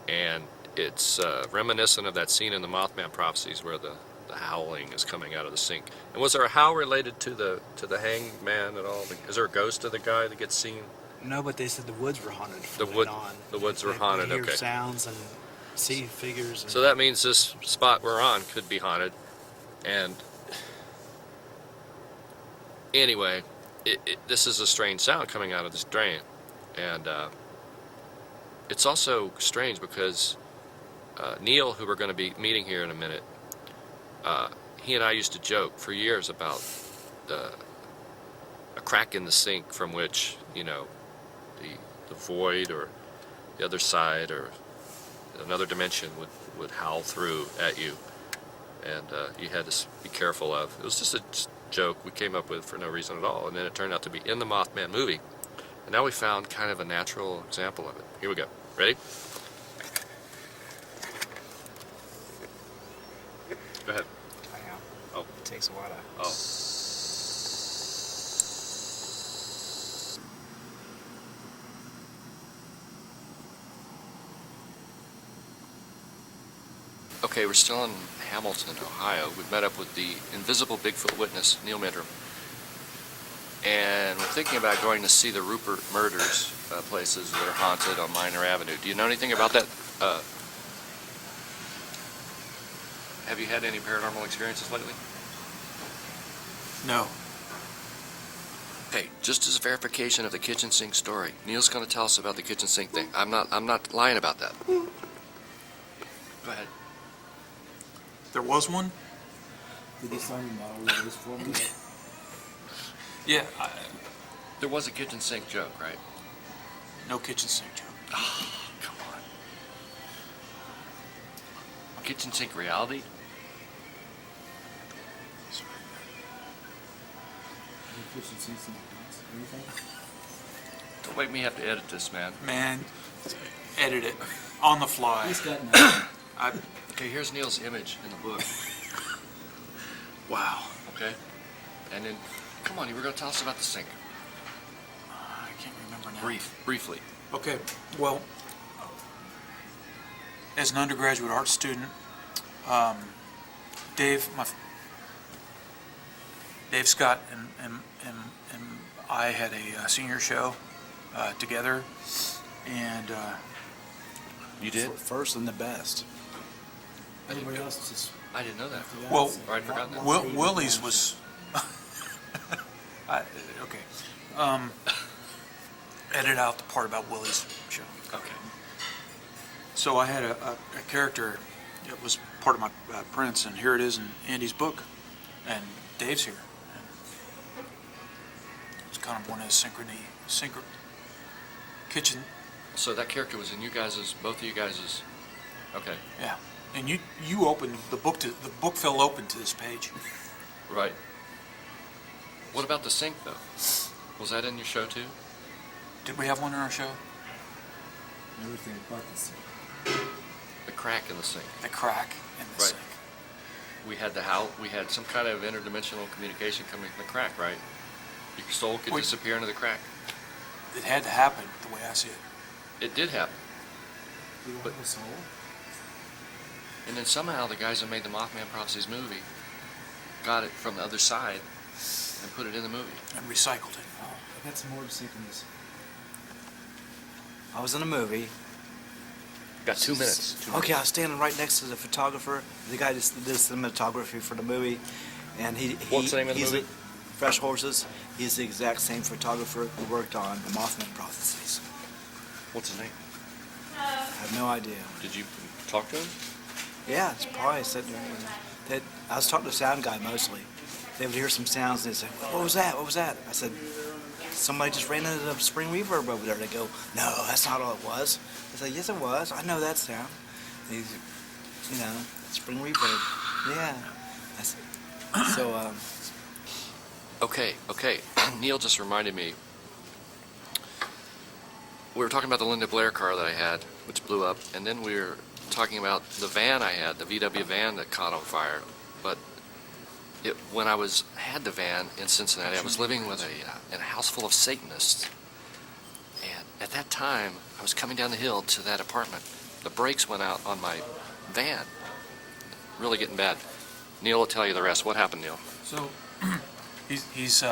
And it's reminiscent of that scene in the Mothman prophecies where the howling is coming out of the sink. And was there a howl related to the hangman at all? Is there a ghost of the guy that gets seen? No, but they said the woods were haunted from The woods were haunted, hear okay. sounds and see figures. And So that means this spot we're on could be haunted. And anyway, this is a strange sound coming out of this drain. And it's also strange because Neal, who we're going to be meeting here in a minute, he and I used to joke for years about a crack in the sink from which, the void or the other side or another dimension would howl through at you. And you had to be careful of. It was just a joke we came up with for no reason at all. And then it turned out to be in the Mothman movie. And now we found kind of a natural example of it. Here we go. Ready? Go ahead. I am. Oh. It takes a while to... Oh. Okay, we're still in Hamilton, Ohio. We've met up with the invisible Bigfoot witness, Neal Mindrum. And we're thinking about going to see the Rupert Murders places that are haunted on Minor Avenue. Do you know anything about that? Have you had any paranormal experiences lately? No. Okay, just as a verification of the kitchen sink story, Neal's going to tell us about the kitchen sink thing. I'm not lying about that. Go ahead. There was one? Did you find a model of this for me? Yeah. There was a kitchen sink joke, right? No kitchen sink joke. Oh, come on. Kitchen sink reality? Kitchen sinks in the house, anything? Don't make me have to edit this, man. Man, edit it on the fly. He's got nothing. Okay, here's Neal's image in the book. Wow. Okay? And then, come on, you were going to tell us about the sink. I can't remember now. Briefly. Okay, well, as an undergraduate art student, Dave Scott and I had a senior show together, and You did? First and the best. Everybody else just... I didn't know that. well, Or I'd forgotten that. Willie's was okay. Edit out the part about Willie's show. Okay. So I had a character that was part of my prints, and here it is in Andy's book, and Dave's here. And it's kind of one of his kitchen, So that character was in you guys', both of you guys', okay. yeah. And you opened the book fell open to this page. Right. What about the sink, though? Was that in your show, too? Did we have one in our show? Everything but the sink. The crack in the sink. The crack in the Right. sink. We had we had some kind of interdimensional communication coming from the crack, right? Your soul could disappear into the crack. It had to happen the way I see it. It did happen. You But- want the soul? And then somehow the guys that made the Mothman Prophecies movie got it from the other side and put it in the movie. And recycled it. Oh, I got some more to see from this. I was in a movie. Got 2 minutes. Okay, I was standing right next to the photographer. The guy just did cinematography for the movie, and he What's the name of the he's movie? Fresh Horses. He's the exact same photographer who worked on the Mothman Prophecies. What's his name? I have no idea. Did you talk to him? Yeah, it's probably sitting there. I was talking to the sound guy mostly. They would hear some sounds and they'd say, "What was that? What was that?" I said, "Somebody just ran into the spring reverb over there." They go, "No, that's not all it was." I said, "Yes, it was. I know that sound." He's, spring reverb. Yeah. I said, so, Okay. Neal just reminded me. We were talking about the Linda Blair car that I had, which blew up, and then we were talking about the van I had, the VW van that caught on fire. But when I had the van in Cincinnati, I was living with in a house full of Satanists. And at that time, I was coming down the hill to that apartment. The brakes went out on my van. Really getting bad. Neal will tell you the rest. What happened, Neal? So he's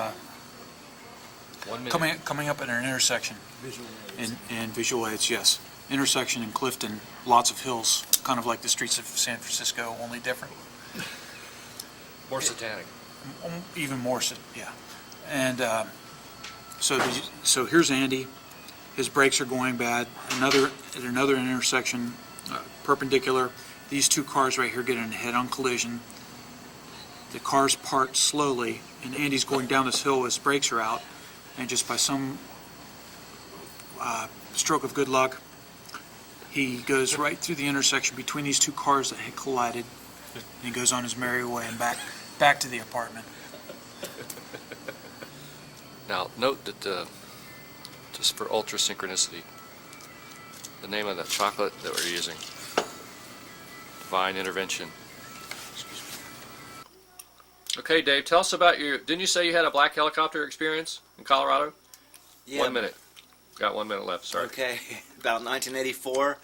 1 minute. coming up at an intersection visual aids. in visual aids, yes. Intersection in Clifton, lots of hills, kind of like the streets of San Francisco, only different. More satanic. Even more, yeah. And so here's Andy. His brakes are going bad. At another intersection, perpendicular. These two cars right here get in a head-on collision. The cars part slowly, and Andy's going down this hill. His brakes are out, and just by some stroke of good luck, he goes right through the intersection between these two cars that had collided, and he goes on his merry way and back to the apartment. Now, note that, just for ultra synchronicity, the name of the chocolate that we're using, Divine Intervention. Okay, Dave, tell us about didn't you say you had a black helicopter experience in Colorado? Yeah. 1 minute. Got 1 minute left, sorry. Okay, about 1984,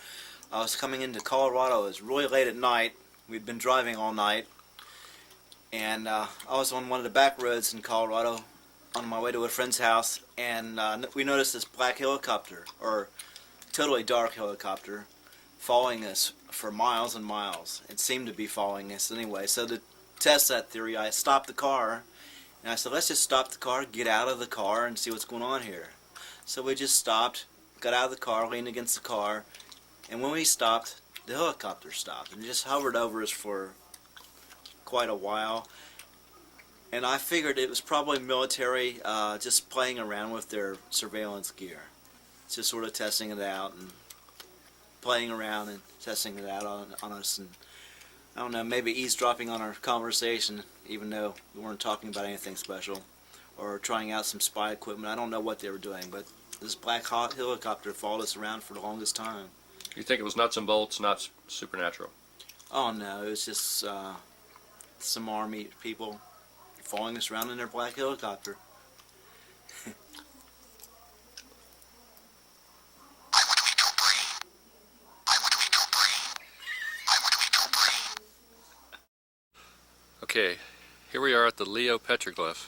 I was coming into Colorado. It was really late at night. We'd been driving all night, and I was on one of the back roads in Colorado on my way to a friend's house, and we noticed this black helicopter, or totally dark helicopter, following us for miles and miles. It seemed to be following us anyway. So to test that theory, I stopped the car, and I said, let's just stop the car, get out of the car, and see what's going on here. So we just stopped, got out of the car, leaned against the car, and when we stopped, the helicopter stopped and just hovered over us for quite a while. And I figured it was probably military just playing around with their surveillance gear. Just sort of testing it out and playing around and testing it out on us. And I don't know, maybe eavesdropping on our conversation, even though we weren't talking about anything special, or trying out some spy equipment. I don't know what they were doing, but this black hot helicopter followed us around for the longest time. You think it was nuts and bolts, not supernatural? Oh no, it was just some army people following us around in their black helicopter. Okay, here we are at the Leo Petroglyph,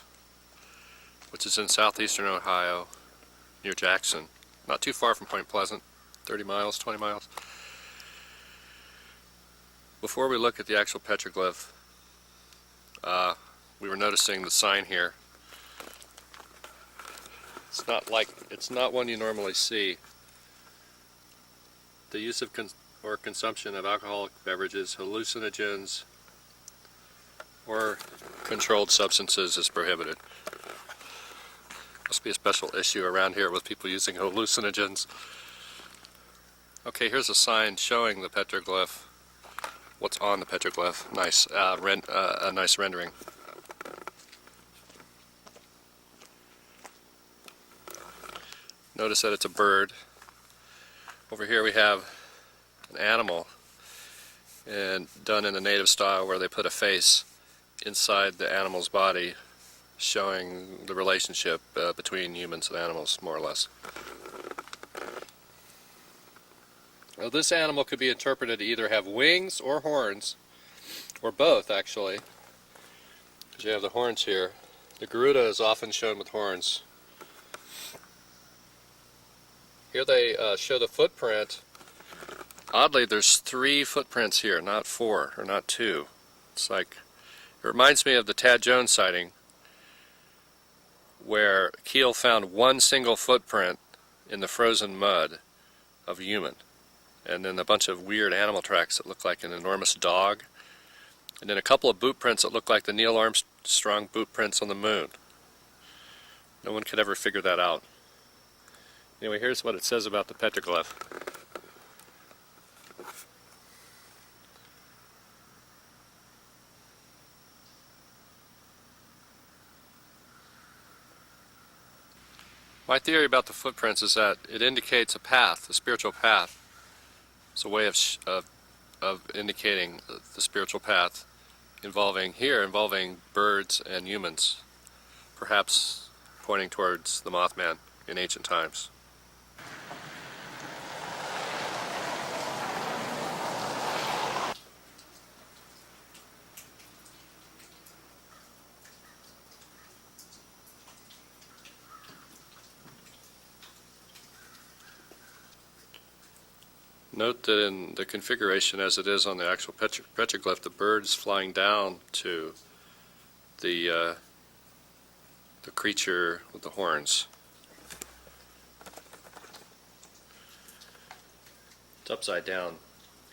which is in southeastern Ohio, near Jackson. Not too far from Point Pleasant, 30 miles, 20 miles. Before we look at the actual petroglyph, we were noticing the sign here. It's not one you normally see. The use of or consumption of alcoholic beverages, hallucinogens, or controlled substances is prohibited. Must be a special issue around here with people using hallucinogens. Okay, here's a sign showing the petroglyph. What's on the petroglyph? Nice, a nice rendering. Notice that it's a bird. Over here we have an animal, and done in the native style where they put a face inside the animal's body, showing the relationship between humans and animals, more or less. Now, this animal could be interpreted to either have wings or horns, or both, actually, because you have the horns here. The Garuda is often shown with horns. Here they show the footprint. Oddly, there's 3 footprints here, not 4, or not 2. It's like, it reminds me of the Tad Jones sighting, where Keel found one single footprint in the frozen mud of a human, and then a bunch of weird animal tracks that look like an enormous dog, and then a couple of boot prints that look like the Neil Armstrong boot prints on the moon. No one could ever figure that out. Anyway, here's what it says about the petroglyph. My theory about the footprints is that it indicates a path, a spiritual path. It's a way of indicating the spiritual path involving birds and humans, perhaps pointing towards the Mothman in ancient times. Note that in the configuration as it is on the actual petroglyph, the bird's flying down to the creature with the horns. It's upside down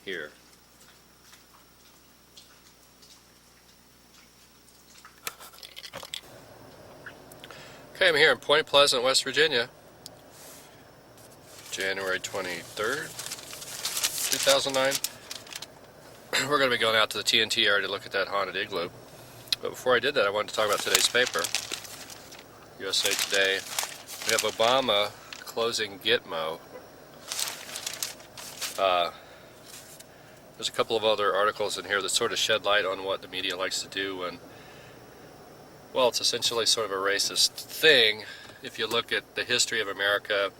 here. Okay, I'm here in Point Pleasant, West Virginia, January 23rd. 2009. We're going to be going out to the TNT area to look at that haunted igloo. But before I did that, I wanted to talk about today's paper, USA Today. We have Obama closing Gitmo. There's a couple of other articles in here that sort of shed light on what the media likes to do when, well, it's essentially sort of a racist thing. If you look at the history of America,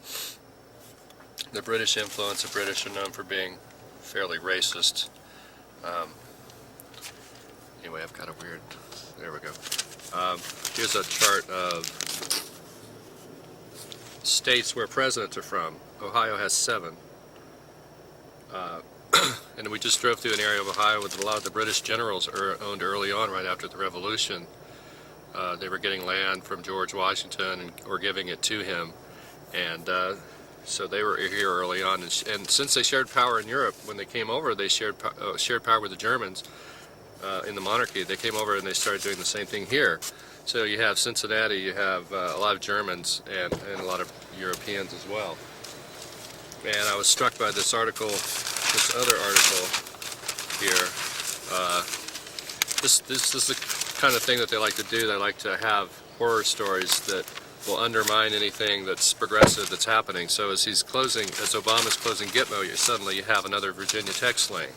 the British influence, the British are known for being fairly racist. Anyway, I've got a weird, there we go. Here's a chart of states where presidents are from. Ohio has 7. And we just drove through an area of Ohio with a lot of the British generals owned early on, right after the Revolution. They were getting land from George Washington or giving it to him. And so they were here early on, and since they shared power in Europe, when they came over, they shared power with the Germans in the monarchy. They came over and they started doing the same thing here. So you have Cincinnati, you have a lot of Germans and a lot of Europeans as well. And I was struck by this article, this other article here. This is the kind of thing that they like to do. They like to have horror stories that will undermine anything that's progressive that's happening. So as Obama's closing Gitmo, suddenly you have another Virginia Tech slaying,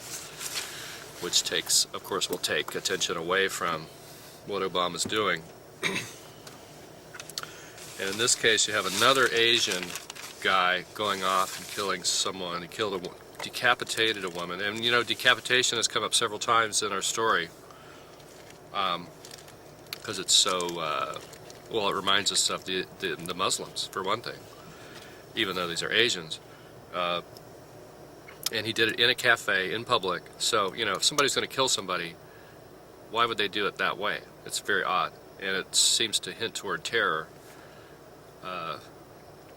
which takes, of course, will take attention away from what Obama's doing. And in this case, you have another Asian guy going off and killing someone. He decapitated a woman. And, you know, decapitation has come up several times in our story because it's so, well, it reminds us of the Muslims, for one thing, even though these are Asians. And he did it in a cafe, in public. So, you know, if somebody's going to kill somebody, why would they do it that way? It's very odd. And it seems to hint toward terror.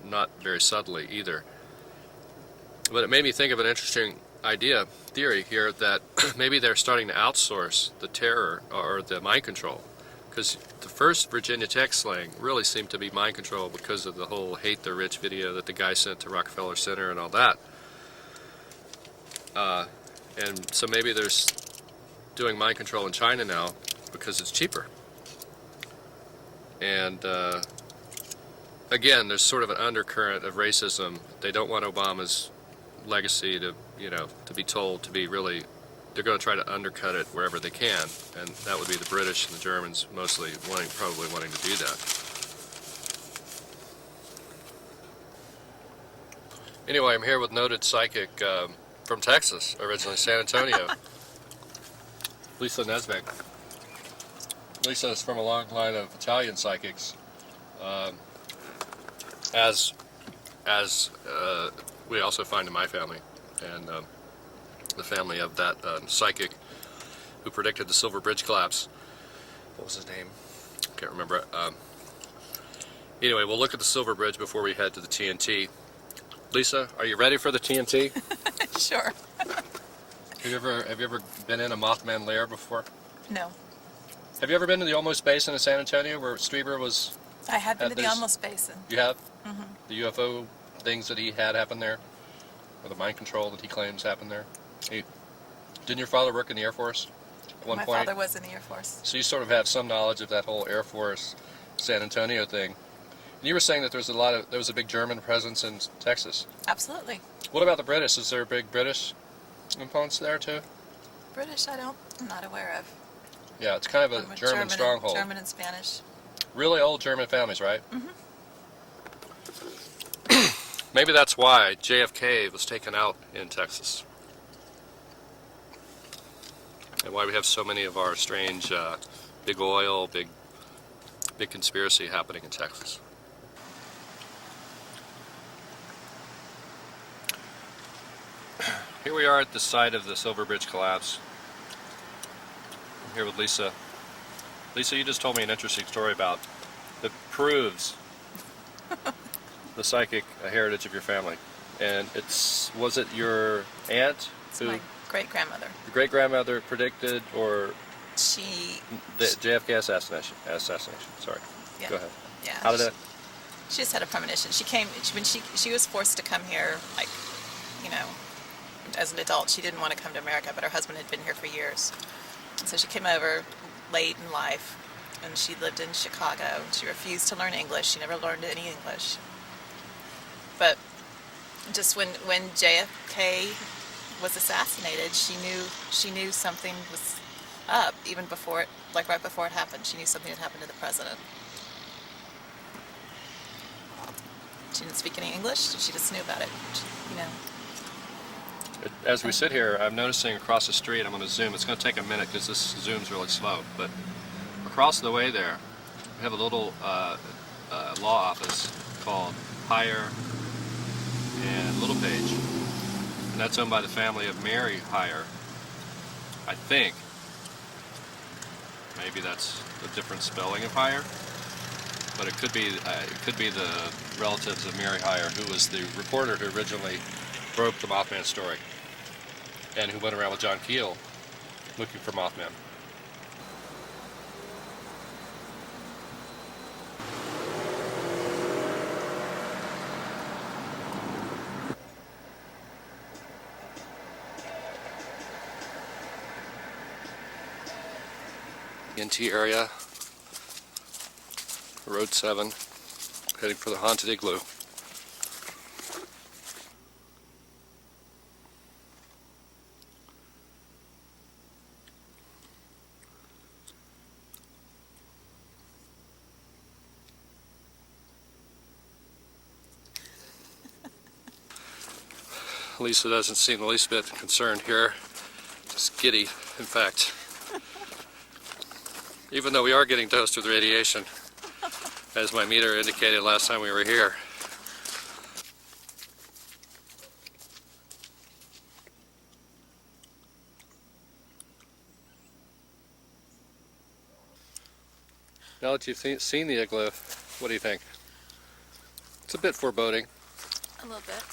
Not very subtly either. But it made me think of an interesting theory here, that maybe they're starting to outsource the terror or the mind control. Because the first Virginia Tech slaying really seemed to be mind control because of the whole Hate the Rich video that the guy sent to Rockefeller Center and all that. And so maybe they're doing mind control in China now because it's cheaper. And again, there's sort of an undercurrent of racism. They don't want Obama's legacy to, you know, to be told to be really, they're going to try to undercut it wherever they can, and that would be the British and the Germans mostly probably wanting to do that. Anyway, I'm here with noted psychic from Texas, originally San Antonio, Lisa Nesbeck. Lisa is from a long line of Italian psychics. As we also find in my family, and the family of that psychic who predicted the Silver Bridge collapse. What was his name? Can't remember it. Anyway, we'll look at the Silver Bridge before we head to the TNT. Lisa, are you ready for the TNT? Sure. Have you ever been in a Mothman lair before? No. Have you ever been to the Almost Basin in San Antonio where Strieber was? I have been to the Almost Basin. You have? Mm-hmm. The UFO things that he had happen there? Or the mind control that he claims happened there? Didn't your father work in the Air Force at one point? My father was in the Air Force. So you sort of have some knowledge of that whole Air Force San Antonio thing. And you were saying that there was a big German presence in Texas. Absolutely. What about the British? Is there a big British influence there too? British, I'm not aware of. Yeah, it's kind of a German stronghold. German and Spanish. Really old German families, right? Mm-hmm. Maybe that's why JFK was taken out in Texas. And why we have so many of our strange big oil, big conspiracy happening in Texas. Here we are at the site of the Silver Bridge collapse. I'm here with Lisa. Lisa, you just told me an interesting story that proves the psychic heritage of your family. And was it your aunt who? My great-grandmother. Your great-grandmother predicted, or the JFK assassination? Sorry. Yeah. Go ahead. Yeah. How did it? She just had a premonition. She came when she was forced to come here, like, you know, as an adult. She didn't want to come to America, but her husband had been here for years. And so she came over late in life, and she lived in Chicago. She refused to learn English. She never learned any English. But just when JFK was assassinated, she knew something was up, even before it, like right before it happened. She knew something had happened to the president. She didn't speak any English. She just knew about it. You know. As we sit here, I'm noticing across the street, I'm going to zoom. It's going to take a minute because this zoom's really slow. But across the way there, we have a little law office called Hire and Littlepage. And that's owned by the family of Mary Hire, I think. Maybe that's a different spelling of Hire. But it could be the relatives of Mary Hire, who was the reporter who originally broke the Mothman story, and who went around with John Keel looking for Mothman. TNT Area, Road 7. heading for the haunted igloo. Lisa doesn't seem the least bit concerned here. Just giddy, in fact. Even though we are getting dosed with radiation, as my meter indicated last time we were here. Now that you've seen the igloo, what do you think? It's a bit foreboding. A little bit.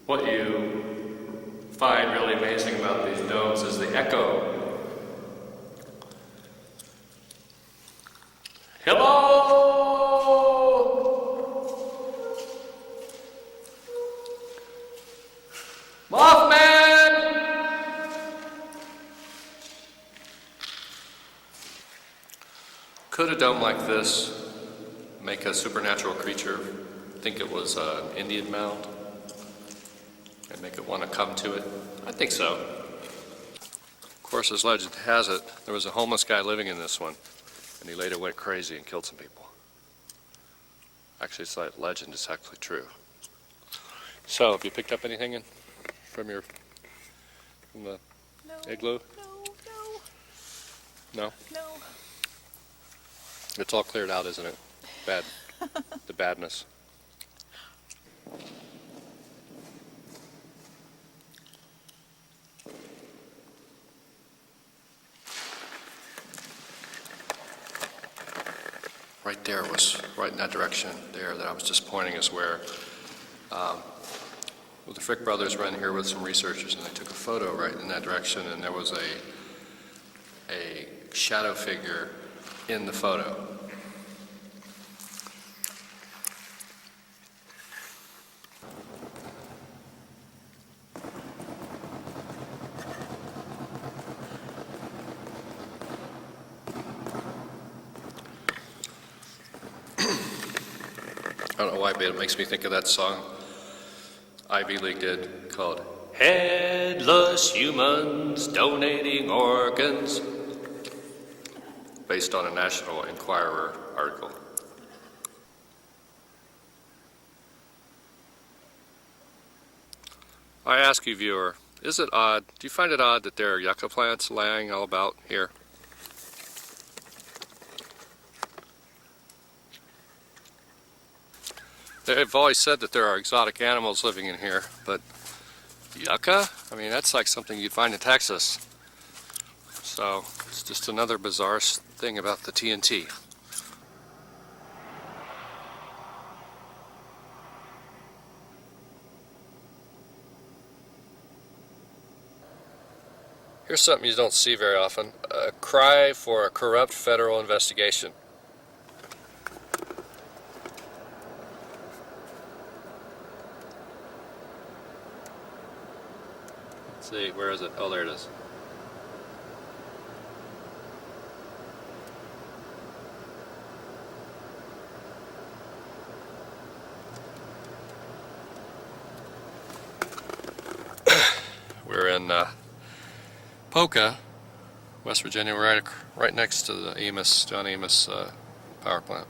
What you find really amazing about these domes is the echo. Hello! Mothman! Could a dome like this make a supernatural creature think it was an Indian mound? And make it want to come to it? I think so. Of course, as legend has it, there was a homeless guy living in this one, and he later went crazy and killed some people. Actually, it's like legend, it's actually true. So, have you picked up anything from the igloo? No? No. It's all cleared out, isn't it? Bad. The badness. Right there was, right in that direction there that I was just pointing is where the Frick brothers were in here with some researchers and they took a photo right in that direction, and there was a shadow figure in the photo. I don't know why, but it makes me think of that song Ivy League did called Headless Humans Donating Organs, based on a National Enquirer article. I ask you, viewer, is it odd, do you find it odd that there are yucca plants laying all about here? They've always said that there are exotic animals living in here, but yucca? I mean, that's like something you'd find in Texas. So, it's just another bizarre thing about the TNT. Here's something you don't see very often. A cry for a corrupt federal investigation. Let's see, where is it? Oh, there it is. We're in Poca, West Virginia, right next to the John Amos power plant.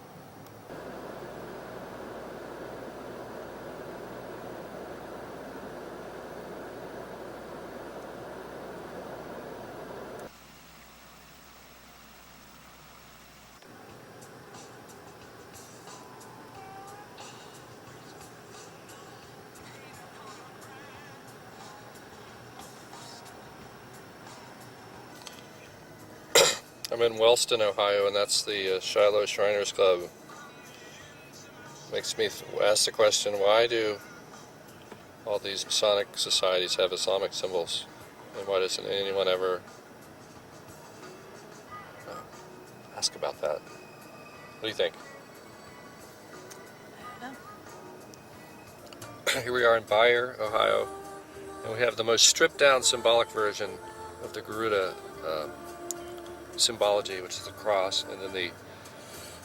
I'm in Wellston, Ohio, and that's the Shiloh Shriners Club. Makes me ask the question, why do all these Masonic societies have Islamic symbols? And why doesn't anyone ever ask about that? What do you think? Here we are in Byers, Ohio, and we have the most stripped down symbolic version of the Garuda symbology, which is the cross, and then the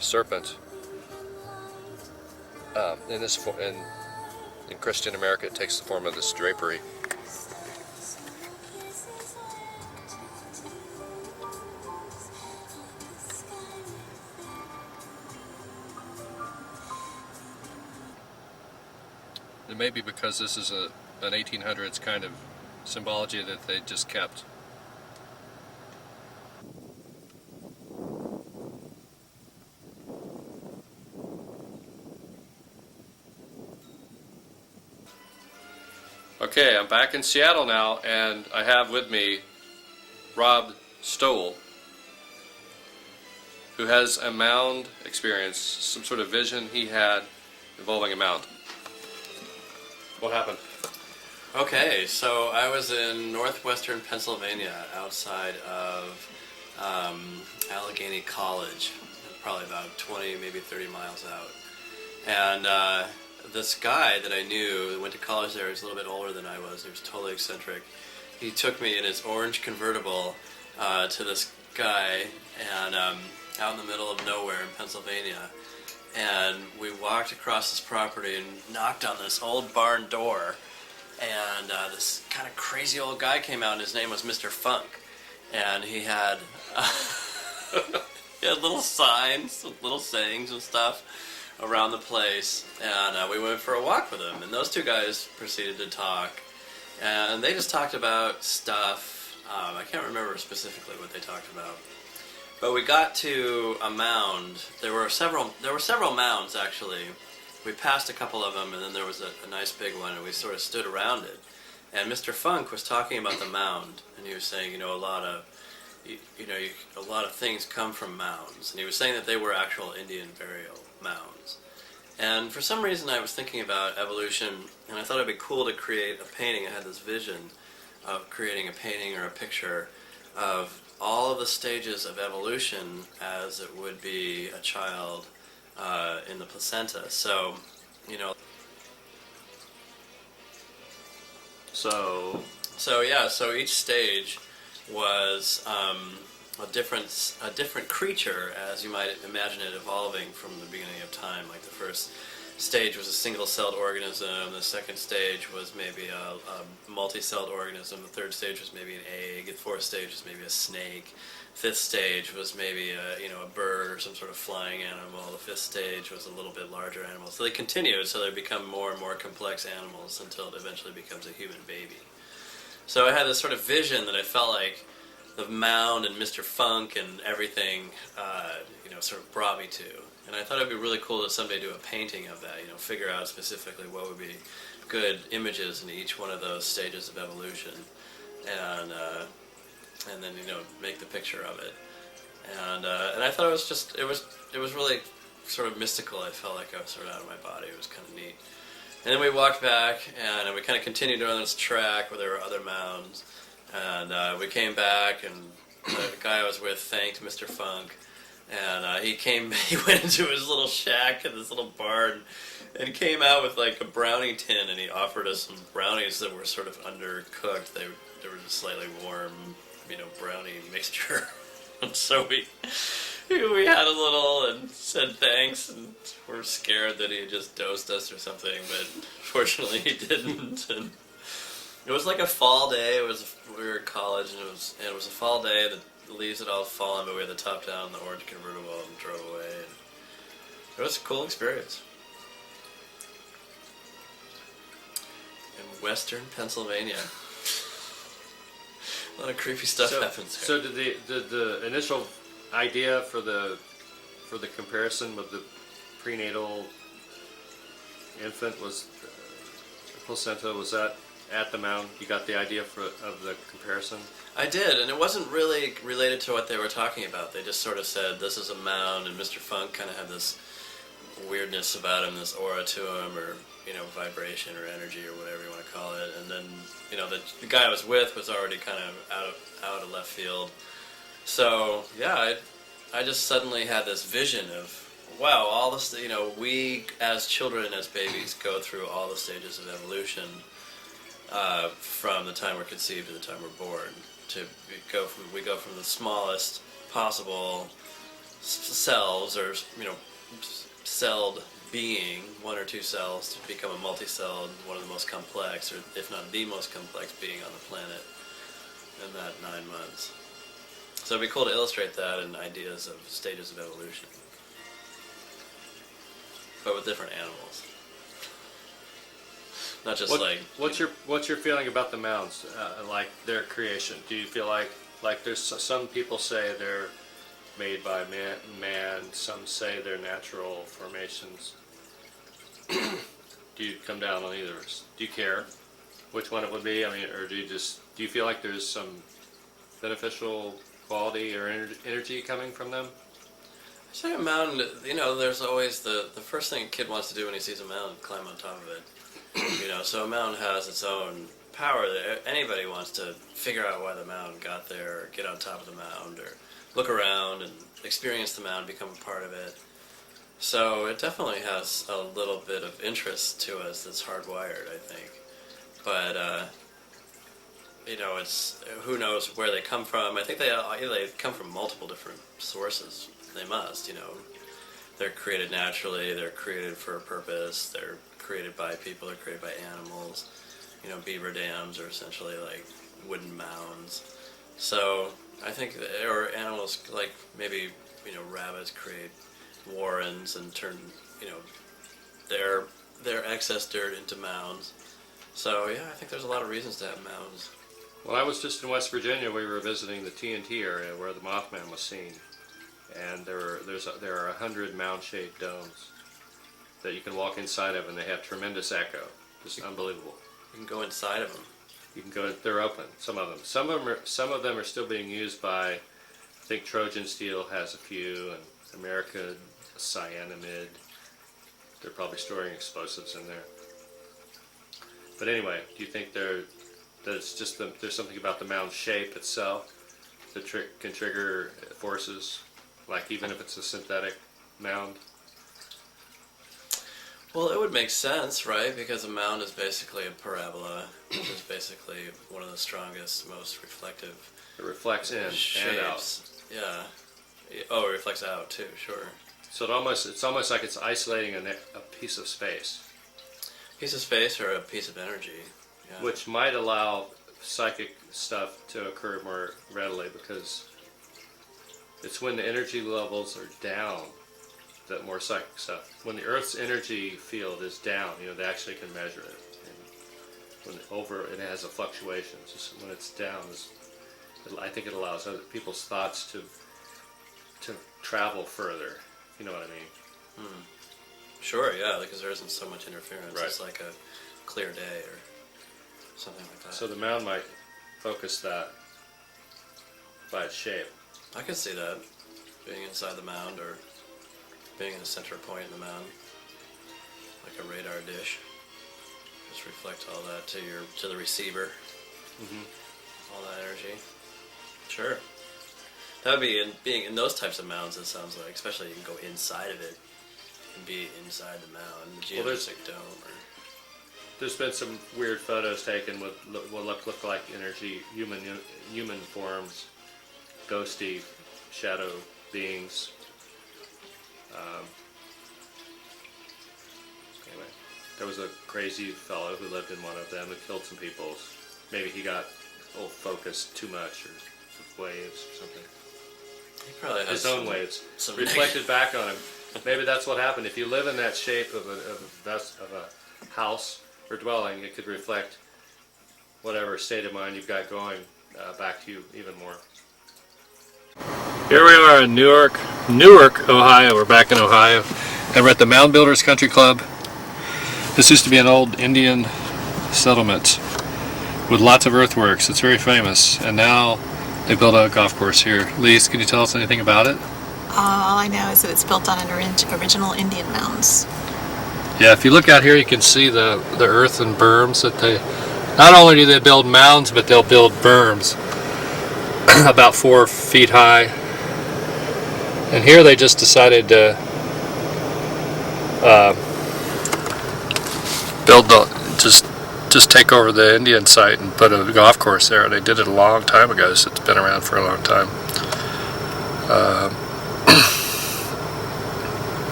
serpent. In Christian America, it takes the form of this drapery. It may be because this is an 1800s kind of symbology that they just kept. Okay, I'm back in Seattle now, and I have with me Rob Stowell, who has a mound experience, some sort of vision he had involving a mound. What happened? Okay, so I was in northwestern Pennsylvania, outside of Allegheny College, probably about 20, maybe 30 miles out. And this guy that I knew, went to college there, he was a little bit older than I was, he was totally eccentric. He took me in his orange convertible to this guy, and out in the middle of nowhere in Pennsylvania. And we walked across this property and knocked on this old barn door, and this kind of crazy old guy came out, and his name was Mr. Funk, and he had he had little signs, little sayings and stuff around the place, and we went for a walk with him, and those two guys proceeded to talk, and they just talked about stuff. I can't remember specifically what they talked about. But we got to a mound. There were several mounds, actually. We passed a couple of them, and then there was a nice big one, and we sort of stood around it. And Mr. Funk was talking about the mound, and he was saying, a lot of things come from mounds. And he was saying that they were actual Indian burial mounds. And for some reason, I was thinking about evolution, and I thought it'd be cool to create a painting. I had this vision of creating a painting or a picture of all of the stages of evolution as it would be a child in the placenta. So, So each stage was a different creature, as you might imagine it evolving from the beginning of time. Like the first stage was a single-celled organism, the second stage was maybe a multi-celled organism, the third stage was maybe an egg, the fourth stage was maybe a snake, fifth stage was maybe a bird or some sort of flying animal, the fifth stage was a little bit larger animal. So they continued, so they become more and more complex animals until it eventually becomes a human baby. So I had this sort of vision that I felt like the mound and Mr. Funk and everything, sort of brought me to. And I thought it'd be really cool to someday do a painting of that, figure out specifically what would be good images in each one of those stages of evolution, and then make the picture of it. And I thought it was really sort of mystical. I felt like I was sort of out of my body. It was kind of neat. And then we walked back, and we kind of continued on this track where there were other mounds. And we came back, and the guy I was with thanked Mr. Funk. And he went into his little shack in this little barn and came out with like a brownie tin, and he offered us some brownies that were sort of undercooked. They were just slightly warm, brownie mixture. And so we had a little and said thanks, and we're scared that he had just dosed us or something, but fortunately he didn't. And it was like a fall day. We were in college, and it was a fall day. The leaves had all fallen, but we had the top down, the orange convertible, and drove away. And it was a cool experience. In western Pennsylvania. A lot of creepy stuff happens there. So did the initial idea for the comparison with the prenatal infant was placenta, was that at the mound? You got the idea of the comparison? I did, and it wasn't really related to what they were talking about. They just sort of said, this is a mound, and Mr. Funk kind of had this weirdness about him, this aura to him, or, vibration or energy or whatever you want to call it. And then, the guy I was with was already kind of out of left field. So, yeah, I just suddenly had this vision of wow, all this, we as children, as babies, go through all the stages of evolution from the time we're conceived to the time we're born. We go from the smallest possible cells, or celled being, one or two cells, to become a multi-celled, one of the most complex, or if not the most complex being on the planet in that 9 months. So it'd be cool to illustrate that in ideas of stages of evolution, but with different animals. Not just What's your feeling about the mounds, like their creation? Do you feel like there's some people say they're made by man, some say they're natural formations? Do you come down on either? Do you care which one it would be? I mean, or do you feel like there's some beneficial quality or energy coming from them? I say a mountain, there's always the first thing a kid wants to do when he sees a mountain, climb on top of it. So a mountain has its own power that anybody wants to figure out why the mountain got there, or get on top of the mound, or look around and experience the mound, become a part of it. So it definitely has a little bit of interest to us that's hardwired, I think. But, it's who knows where they come from. I think they come from multiple different sources. They must, They're created naturally, they're created for a purpose, they're created by people, they're created by animals. Beaver dams are essentially like wooden mounds. So I think, or animals like maybe, rabbits create warrens and turn, their excess dirt into mounds. So yeah, I think there's a lot of reasons to have mounds. Well, I was just in West Virginia. We were visiting the TNT area where the Mothman was seen, and there are 100 mound-shaped domes that you can walk inside of, and they have tremendous echo. Just unbelievable. You can go inside of them. You can go. They're open. Some of them. Some of them are still being used by. I think Trojan Steel has a few, and America Cyanamid. They're probably storing explosives in there. But anyway, do you think there's something about the mound shape itself that can trigger forces, like even if it's a synthetic mound? Well, it would make sense, right? Because a mound is basically a parabola. It's basically one of the strongest, most reflective. It reflects in and out. Shapes. Yeah. Oh, it reflects out too. Sure. So it's almost like it's isolating a piece of space. Piece of space or a piece of energy. Yeah. Which might allow psychic stuff to occur more readily, because it's when the energy levels are down that more psychic stuff. When the Earth's energy field is down, they actually can measure it. And when it has a fluctuation. Just when it's down, I think it allows other people's thoughts to travel further. You know what I mean? Sure, yeah, because there isn't so much interference. Right. It's like a clear day or something like that. So the mound might focus that by its shape. I could see that, being inside the mound or being in the center point in the mound, like a radar dish. Just reflect all that to the receiver. All that energy. Sure. That would be being in those types of mounds. It sounds like, especially you can go inside of it and be inside the mound, the geodesic dome. There's been some weird photos taken with what look like energy, human forms, ghosty shadow beings. Anyway, there was a crazy fellow who lived in one of them and killed some people. Maybe he got focused too much, or with waves or something. He probably has his own waves reflected back on him. Maybe that's what happened. If you live in that shape of a house or dwelling, it could reflect whatever state of mind you've got going back to you even more. Here we are in Newark, Ohio. We're back in Ohio, and we're at the Mound Builders Country Club. This used to be an old Indian settlement with lots of earthworks. It's very famous, and now they built a golf course here. Lise, can you tell us anything about it? All I know is that it's built on original Indian mounds. Yeah, if you look out here, you can see the earthen berms that they. Not only do they build mounds, but they'll build berms about 4 feet high. And here they just decided to build just take over the Indian site and put a golf course there. They did it a long time ago, so it's been around for a long time.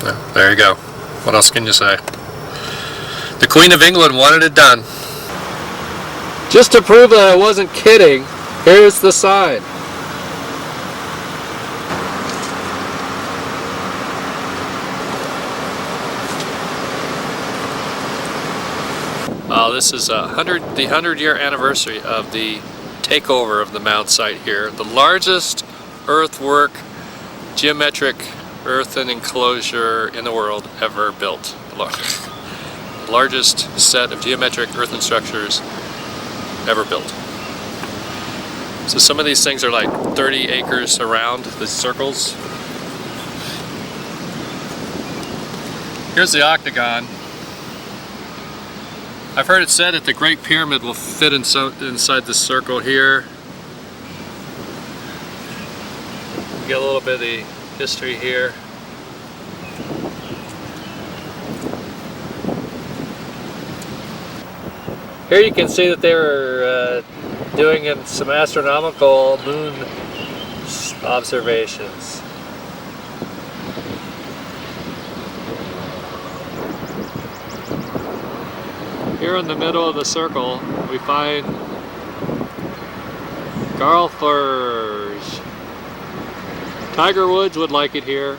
Yeah, there you go. What else can you say? The Queen of England wanted it done. Just to prove that I wasn't kidding, here's the sign. This is the 100-year anniversary of the takeover of the Mound site here. The largest earthwork, geometric earthen enclosure in the world ever built. The largest set of geometric earthen structures ever built. So some of these things are like 30 acres around the circles. Here's the octagon. I've heard it said that the Great Pyramid will fit inside this circle here. Get a little bit of the history here. Here you can see that they were doing some astronomical moon observations. Here in the middle of the circle, we find Garlfurge. Tiger Woods would like it here.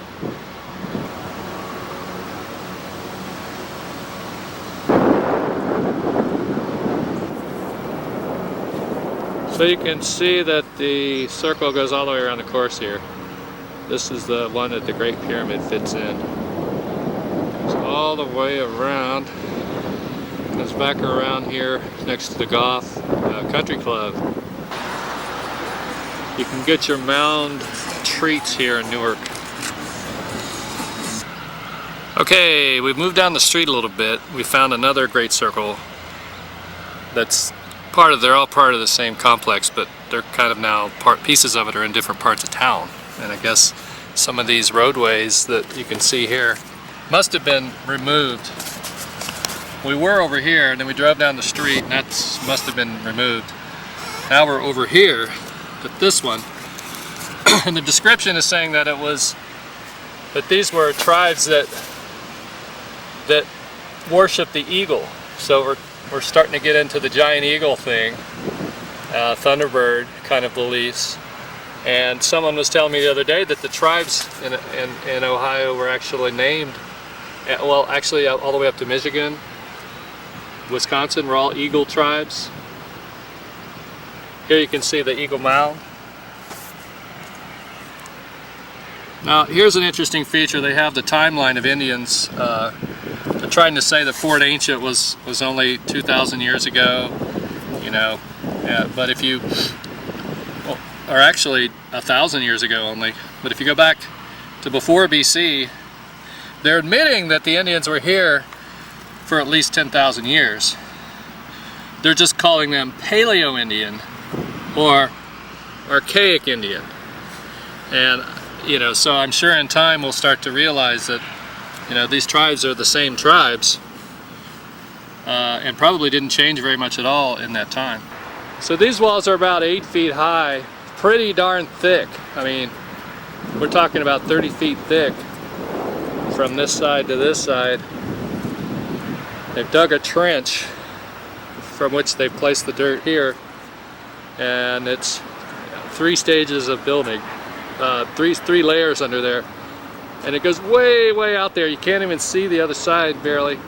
So you can see that the circle goes all the way around the course here. This is the one that the Great Pyramid fits in. It's all the way around. Comes back around here next to the Goth Country Club. You can get your Mound treats here in Newark. Okay, we've moved down the street a little bit. We found another great circle that's they're all part of the same complex, but they're kind of now pieces of it are in different parts of town. And I guess some of these roadways that you can see here must have been removed. We were over here, and then we drove down the street, and that must have been removed. Now we're over here at this one, and the description is saying that these were tribes that worship the eagle. So we're starting to get into the giant eagle thing, Thunderbird kind of beliefs. And someone was telling me the other day that the tribes in Ohio were actually named, well, actually all the way up to Michigan, Wisconsin, were all eagle tribes. Here you can see the Eagle Mound. Now here's an interesting feature. They have the timeline of Indians. They're trying to say that Fort Ancient was only 2,000 years ago, you know, but if you, or actually 1,000 years ago only, but if you go back to before BC, they're admitting that the Indians were here for at least 10,000 years. They're just calling them Paleo-Indian or Archaic Indian. And, you know, so I'm sure in time we'll start to realize that, you know, these tribes are the same tribes and probably didn't change very much at all in that time. So these walls are about 8 feet high, pretty darn thick. I mean, we're talking about 30 feet thick from this side to this side. They've dug a trench from which they've placed the dirt here, and it's 3 stages of building, three layers under there, and it goes way out there. You can't even see the other side barely.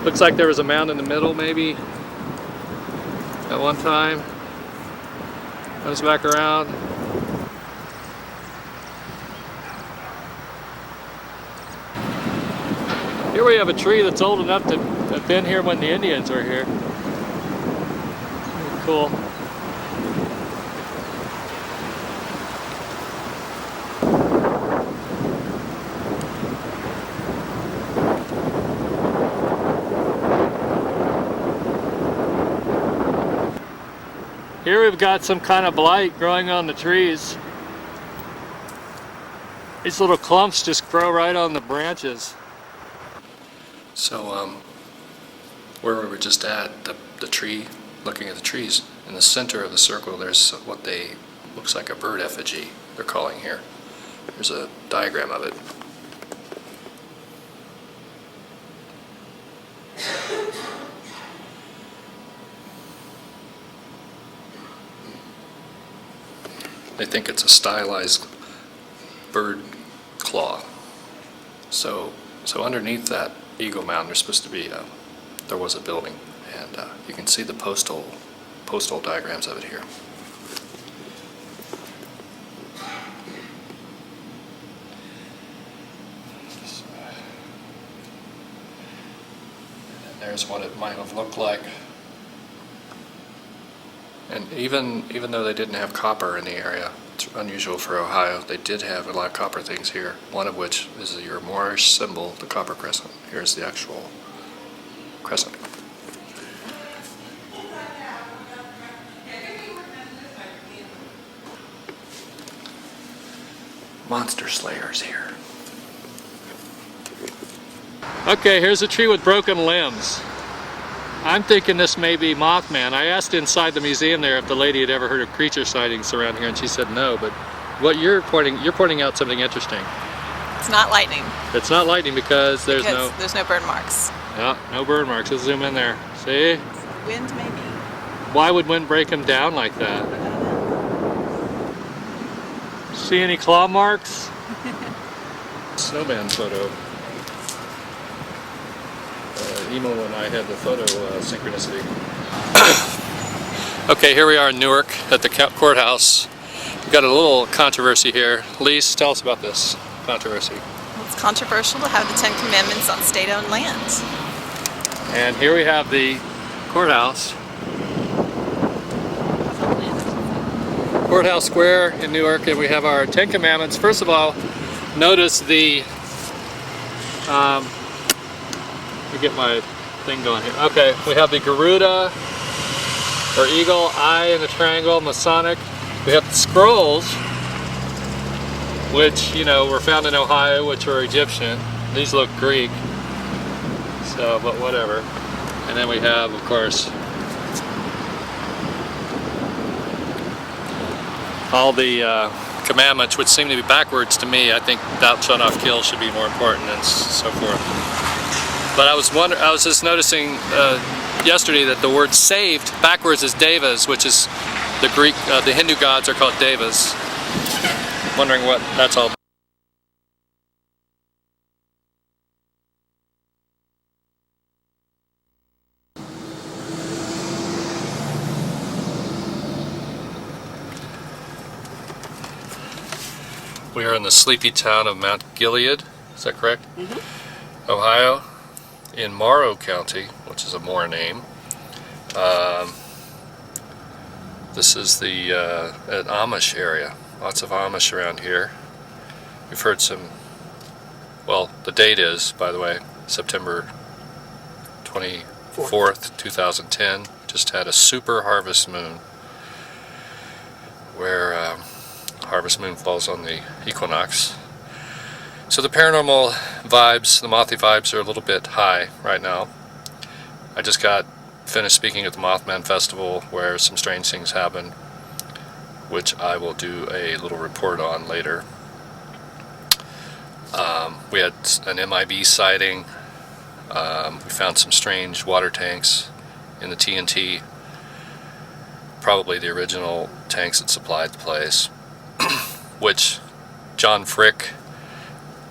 Looks like there was a mound in the middle maybe at one time. Comes back around. Here we have a tree that's old enough to have been here when the Indians were here. Cool. Here we've got some kind of blight growing on the trees. These little clumps just grow right on the branches. So, where we were just at, the tree, looking at the trees, in the center of the circle, there's what looks like a bird effigy, they're calling here. There's a diagram of it. They think it's a stylized bird claw. So underneath that Eagle Mound, there's supposed to be there was a building, and you can see the postal diagrams of it here. And there's what it might have looked like. And even though they didn't have copper in the area, it's unusual for Ohio, they did have a lot of copper things here, one of which is your Moorish symbol, the copper crescent. Here's the actual crescent. Monster Slayers here. Okay, here's a tree with broken limbs. I'm thinking this may be Mothman. I asked inside the museum there if the lady had ever heard of creature sightings around here, and she said no, but what you're pointing out something interesting. It's not lightning. It's not lightning because there's no burn marks. Yeah, no burn marks. Let's zoom in there. See? Wind maybe. Why would wind break them down like that? See any claw marks? Snowman photo. Emo and I had the photo synchronicity. Okay, here we are in Newark at the courthouse. We've got a little controversy here. Lise, tell us about this controversy. Well, it's controversial to have the 10 Commandments on state-owned land. And here we have the courthouse. Courthouse Square in Newark, and we have our 10 Commandments. First of all, notice the let me get my thing going here. Okay, we have the Garuda, or eagle, eye in the triangle, Masonic. We have the scrolls, which, you know, were found in Ohio, which are Egyptian. These look Greek, so, but whatever. And then we have, of course, all the commandments, which seem to be backwards to me. I think thou shalt not kill should be more important, and so forth. But I was just noticing yesterday that the word saved backwards is devas, which is the Greek, the Hindu gods are called devas. Wondering what that's all about. We are in the sleepy town of Mount Gilead, is that correct? Mm-hmm. Ohio, in Morrow County, which is a Moore name. This is the an Amish area. Lots of Amish around here. We've heard some, well, the date is, by the way, September 24th, 2010. Just had a super harvest moon, where harvest moon falls on the equinox. So the paranormal vibes, the mothy vibes are a little bit high right now. I just got finished speaking at the Mothman Festival where some strange things happened, which I will do a little report on later. We had an MIB sighting. We found some strange water tanks in the TNT, probably the original tanks that supplied the place, which John Frick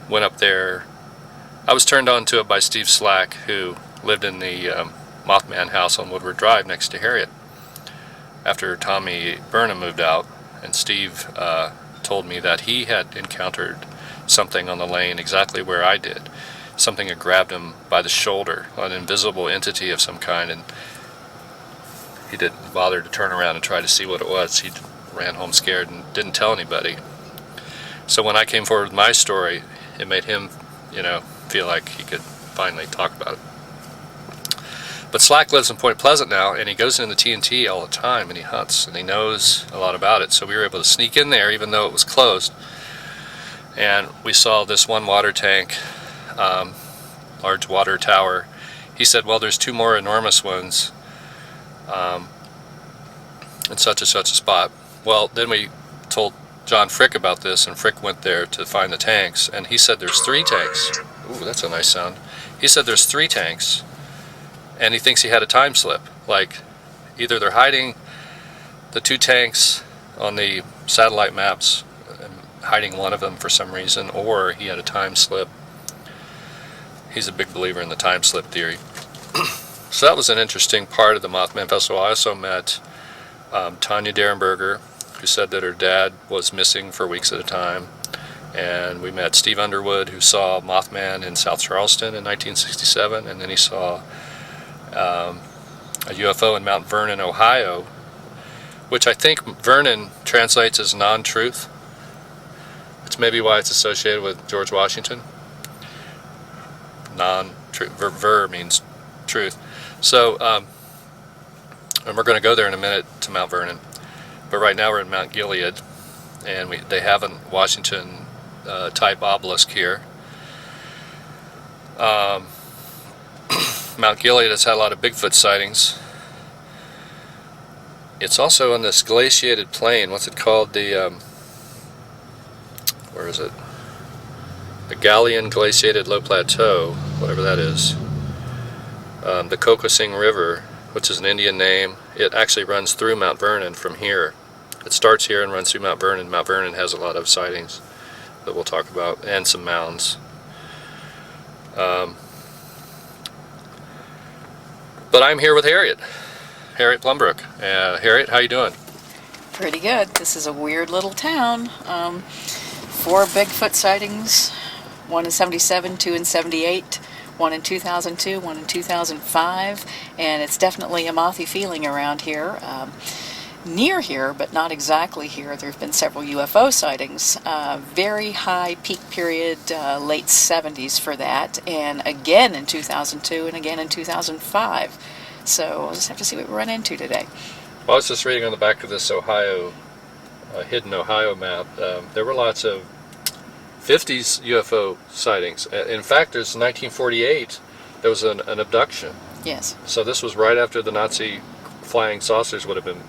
went up there. I was turned on to it by Steve Slack, who lived in the Mothman house on Woodward Drive next to Harriet after Tommy Vernon moved out, and Steve told me that he had encountered something on the lane exactly where I did. Something had grabbed him by the shoulder, an invisible entity of some kind, and he didn't bother to turn around and try to see what it was. He ran home scared and didn't tell anybody. So when I came forward with my story, it made him, feel like he could finally talk about it. But Slack lives in Point Pleasant now, and he goes into the TNT all the time, and he hunts, and he knows a lot about it. So we were able to sneak in there, even though it was closed. and we saw this one water tank, large water tower. He said, well, there's 2 more enormous ones in such and such a spot. Well, then we told John Frick about this, and Frick went there to find the tanks, and he said there's 3 tanks. Ooh, that's a nice sound. He said there's 3 tanks, and he thinks he had a time slip. Like, either they're hiding the 2 tanks on the satellite maps, hiding one of them for some reason, or he had a time slip. He's a big believer in the time slip theory. So that was an interesting part of the Mothman Festival. I also met Tanya Derenberger, who said that her dad was missing for weeks at a time. And we met Steve Underwood, who saw Mothman in South Charleston in 1967, and then he saw a UFO in Mount Vernon, Ohio, which I think Vernon translates as non-truth. It's maybe why it's associated with George Washington. Non-truth, ver means truth. So, and we're going to go there in a minute to Mount Vernon, but right now we're in Mount Gilead, and they have a Washington type obelisk here. Mount Gilead has had a lot of Bigfoot sightings. It's also on this glaciated plain. What's it called? The where is it? The Galian Glaciated Low Plateau, whatever that is. The Kokosing River, which is an Indian name, it actually runs through Mount Vernon from here. It starts here and runs through Mount Vernon. Mount Vernon has a lot of sightings that we'll talk about, and some mounds. But I'm here with Harriet Plumbrook. Harriet, how you doing? Pretty good. This is a weird little town. 4 Bigfoot sightings, 1 in 77, 2 in 78, 1 in 2002, 1 in 2005, and it's definitely a mothy feeling around here. Near here, but not exactly here, there have been several UFO sightings. Very high peak period, late 70s for that, and again in 2002 and again in 2005. So we'll just have to see what we run into today. Well, I was just reading on the back of this hidden Ohio map. There were lots of 50s UFO sightings. In fact, there's 1948, there was an abduction. Yes. So this was right after the Nazi flying saucers would have been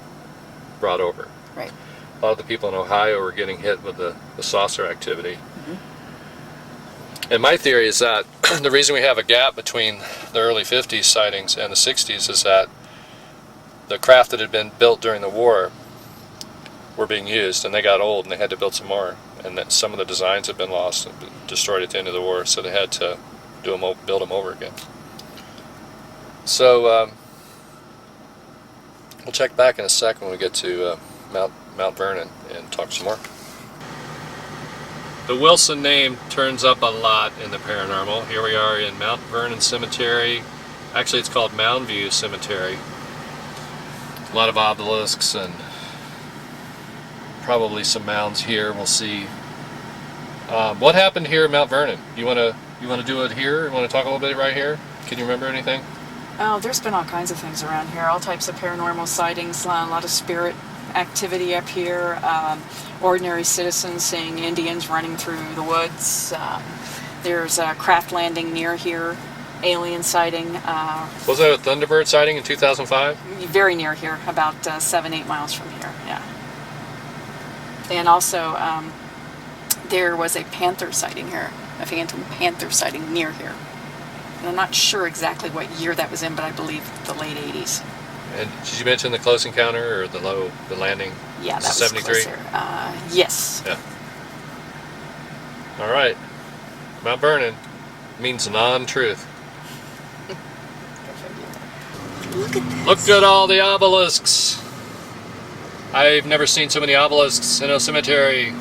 brought over. Right. A lot of the people in Ohio were getting hit with the saucer activity. Mm-hmm. And my theory is that the reason we have a gap between the early 50s sightings and the 60s is that the craft that had been built during the war were being used, and they got old and they had to build some more, and that some of the designs had been lost and destroyed at the end of the war, so they had to build them over again. So we'll check back in a second when we get to Mount Vernon and talk some more. The Wilson name turns up a lot in the paranormal. Here we are in Mount Vernon Cemetery. Actually, it's called Mound View Cemetery. A lot of obelisks and probably some mounds here. We'll see. What happened here at Mount Vernon? You want to do it here? You want to talk a little bit right here? Can you remember anything? Oh, there's been all kinds of things around here. All types of paranormal sightings, a lot of spirit activity up here. Ordinary citizens seeing Indians running through the woods. There's a craft landing near here. Alien sighting. Was that a Thunderbird sighting in 2005? Very near here, about 7-8 miles from here, yeah. And also, there was a panther sighting here, a phantom panther sighting near here. And I'm not sure exactly what year that was in, but I believe the late 80s. And did you mention the close encounter or the landing? Yeah, that was 73? closer. Yes. Yeah. All right. Mount Vernon means non-truth. Look at this. Look at all the obelisks. I've never seen so many obelisks in a cemetery.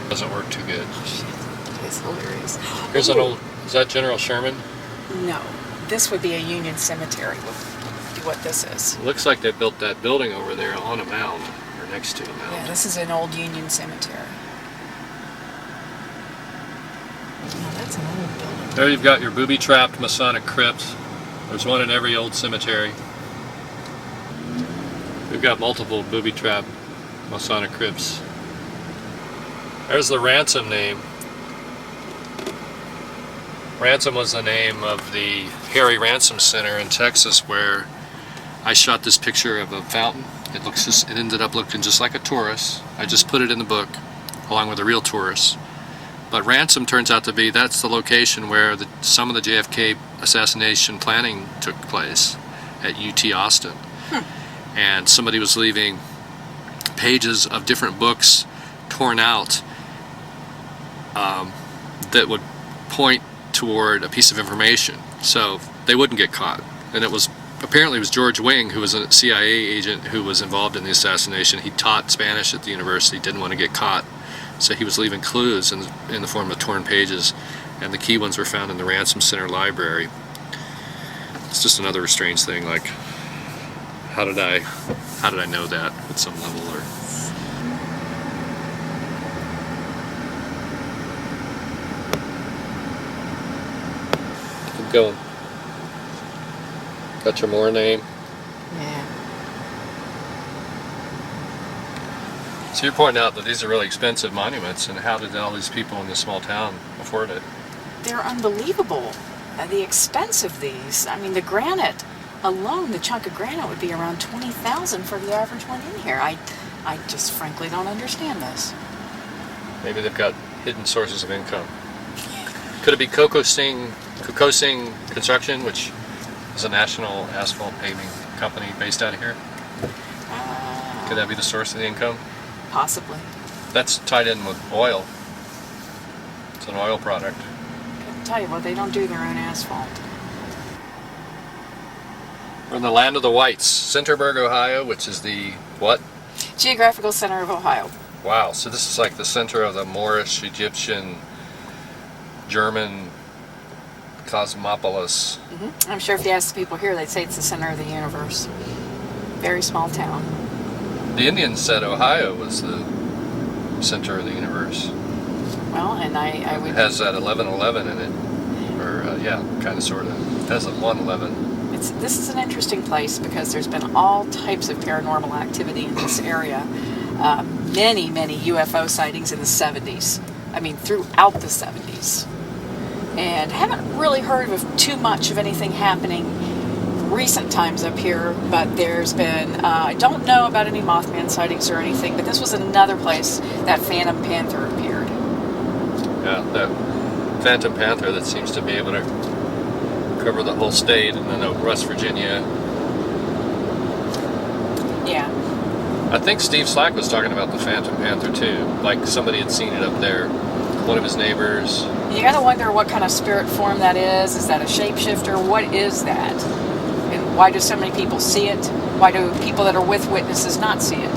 Doesn't work too good. It's hilarious. Here's an old, is that General Sherman? No, this would be a Union cemetery, what this is. It looks like they built that building over there on a mound, or next to a mound. Yeah, this is an old Union cemetery. Oh, that's an old building. There you've got your booby-trapped Masonic crypt. There's one in every old cemetery. We've got multiple booby trap Masonic crypts. There's the Ransom name. Ransom was the name of the Harry Ransom Center in Texas, where I shot this picture of a fountain. It ended up looking just like a Taurus. I just put it in the book along with a real Taurus. But Ransom turns out to be, that's the location where some of the JFK assassination planning took place at UT Austin. And somebody was leaving pages of different books torn out that would point toward a piece of information, so they wouldn't get caught. And apparently it was George Wing, who was a CIA agent who was involved in the assassination. He taught Spanish at the university, didn't want to get caught, so he was leaving clues in the form of torn pages, and the key ones were found in the Ransom Center library. It's just another strange thing, like, how did I know that at some level? Or keep going. Got your more name. Yeah. So you're pointing out that these are really expensive monuments, and how did all these people in this small town afford it? They're unbelievable. The expense of these. I mean, the granite alone, the chunk of granite would be around $20,000 for the average one in here. I just frankly don't understand this. Maybe they've got hidden sources of income. Could it be Coco Singh Construction, which is a national asphalt paving company based out of here? Could that be the source of the income? Possibly. That's tied in with oil. It's an oil product. I tell you what, they don't do their own asphalt. We're in the land of the whites, Centerburg, Ohio, which is the what? Geographical Center of Ohio. Wow, so this is like the center of the Moorish, Egyptian, German cosmopolis. I'm sure if you ask the people here, they'd say it's the center of the universe. Very small town. The Indians said Ohio was the center of the universe. Well, and I would... It has that 1111 in it. Or, yeah, kind of, sort of. It has a 111. This is an interesting place because there's been all types of paranormal activity in this area. Many UFO sightings in the 70s. I mean, throughout the 70s. And haven't really heard of too much of anything happening recent times up here, but there's been, I don't know about any Mothman sightings or anything, but this was another place that Phantom Panther appeared. Yeah, that Phantom Panther that seems to be able to cover the whole state, and then West Virginia. Yeah. I think Steve Slack was talking about the Phantom Panther too. Like somebody had seen it up there. One of his neighbors. You gotta wonder what kind of spirit form that is. Is that a shapeshifter? What is that? And why do so many people see it? Why do people that are with witnesses not see it?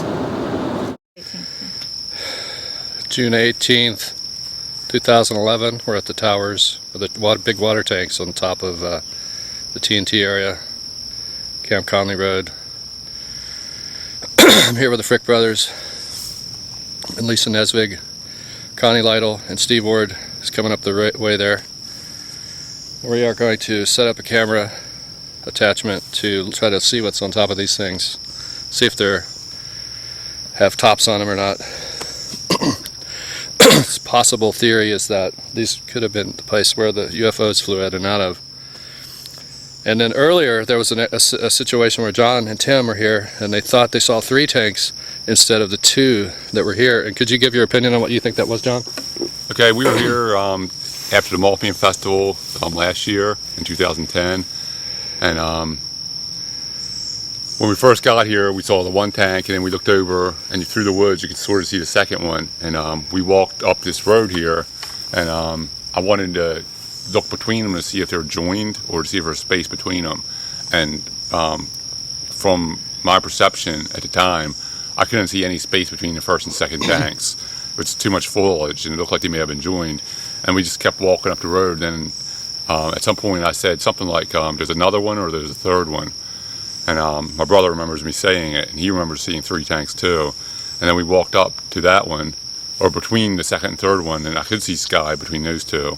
June 18th, 2011. We're at the towers with the big water tanks on top of the TNT area, Camp Conley Road. I'm here with the Frick brothers and Lisa Nesvig. Connie Lytle and Steve Ward is coming up the right way there. We are going to set up a camera attachment to try to see what's on top of these things. See if they have tops on them or not. It's possible theory is that these could have been the place where the UFOs flew in and out of. And then earlier there was a situation where John and Tim were here and they thought they saw 3 tanks instead of the 2 that were here. And could you give your opinion on what you think that was, John? Okay, we were here after the Mothman Festival last year in 2010. And when we first got here, we saw the 1 tank, and then we looked over, and through the woods, you could sort of see the second one. And we walked up this road here, and I wanted to look between them to see if they were joined or to see if there was space between them. And from my perception at the time, I couldn't see any space between the first and second tanks. It's too much foliage, and it looked like they may have been joined. And we just kept walking up the road. And at some point, I said something like, "There's another one, or there's a third one." And my brother remembers me saying it, and he remembers seeing 3 tanks too. And then we walked up to that one, or between the second and third one, and I could see sky between those 2.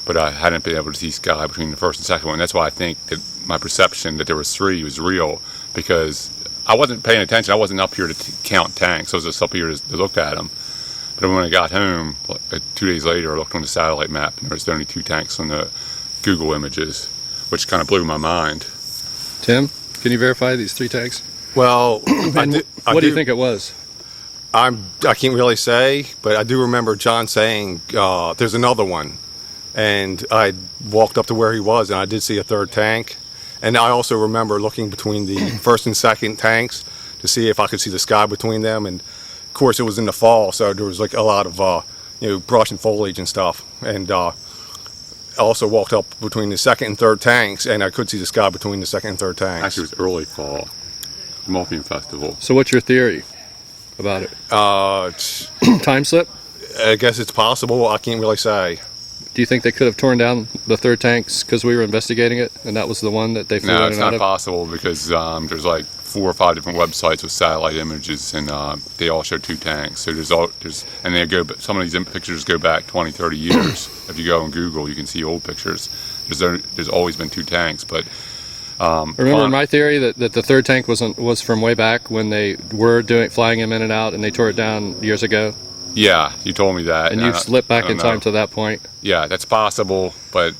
But I hadn't been able to see sky between the first and second one. That's why I think that my perception that there was 3 was real, because I wasn't paying attention. I wasn't up here to count tanks. I was just up here to look at them. But when I got home, 2 days later, I looked on the satellite map, and there was only 2 tanks on the Google images, which kind of blew my mind. Tim, can you verify these 3 tanks? Well, What do you think it was? I can't really say, but I do remember John saying there's another one, and I walked up to where he was, and I did see a 3rd tank. And I also remember looking between the 1st and 2nd tanks to see if I could see the sky between them. And of course, it was in the fall, so there was like a lot of brush and foliage and stuff. And I also walked up between the 2nd and 3rd tanks, and I could see the sky between the 2nd and 3rd tanks. Actually, it was early fall, Mothman Festival. So what's your theory about it? Time slip? I guess it's possible. I can't really say. Do you think they could have torn down the 3rd tanks because we were investigating it, and that was the one that they flew No, in it's and out not of? possible because there's like 4 or 5 different websites with satellite images, and they all show 2 tanks. So and they go. Some of these pictures go back 20, 30 years. If you go on Google, you can see old pictures. There's always been 2 tanks, but Remember my theory that the 3rd tank was from way back when they were flying him in and out, and they tore it down years ago. Yeah, you told me that. And you've slipped back in time to that point. Yeah, that's possible, but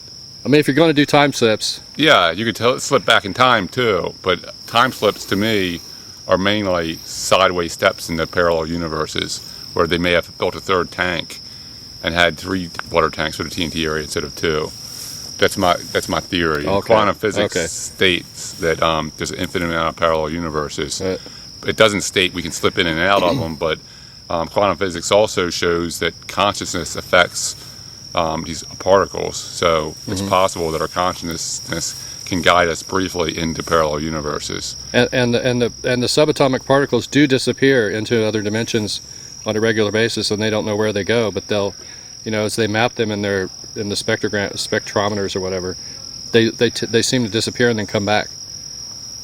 I mean, if you're going to do time slips, yeah, you could slip back in time too. But time slips to me are mainly sideways steps in the parallel universes, where they may have built a 3rd tank and had 3 water tanks for the TNT area instead of 2. That's my theory. Okay. Quantum physics states that there's an infinite amount of parallel universes. It doesn't state we can slip in and out of them, but quantum physics also shows that consciousness affects these particles. So it's possible that our consciousness can guide us briefly into parallel universes. and the subatomic particles do disappear into other dimensions on a regular basis, and they don't know where they go. But they'll, as they map them in the spectrometers or whatever, they seem to disappear and then come back.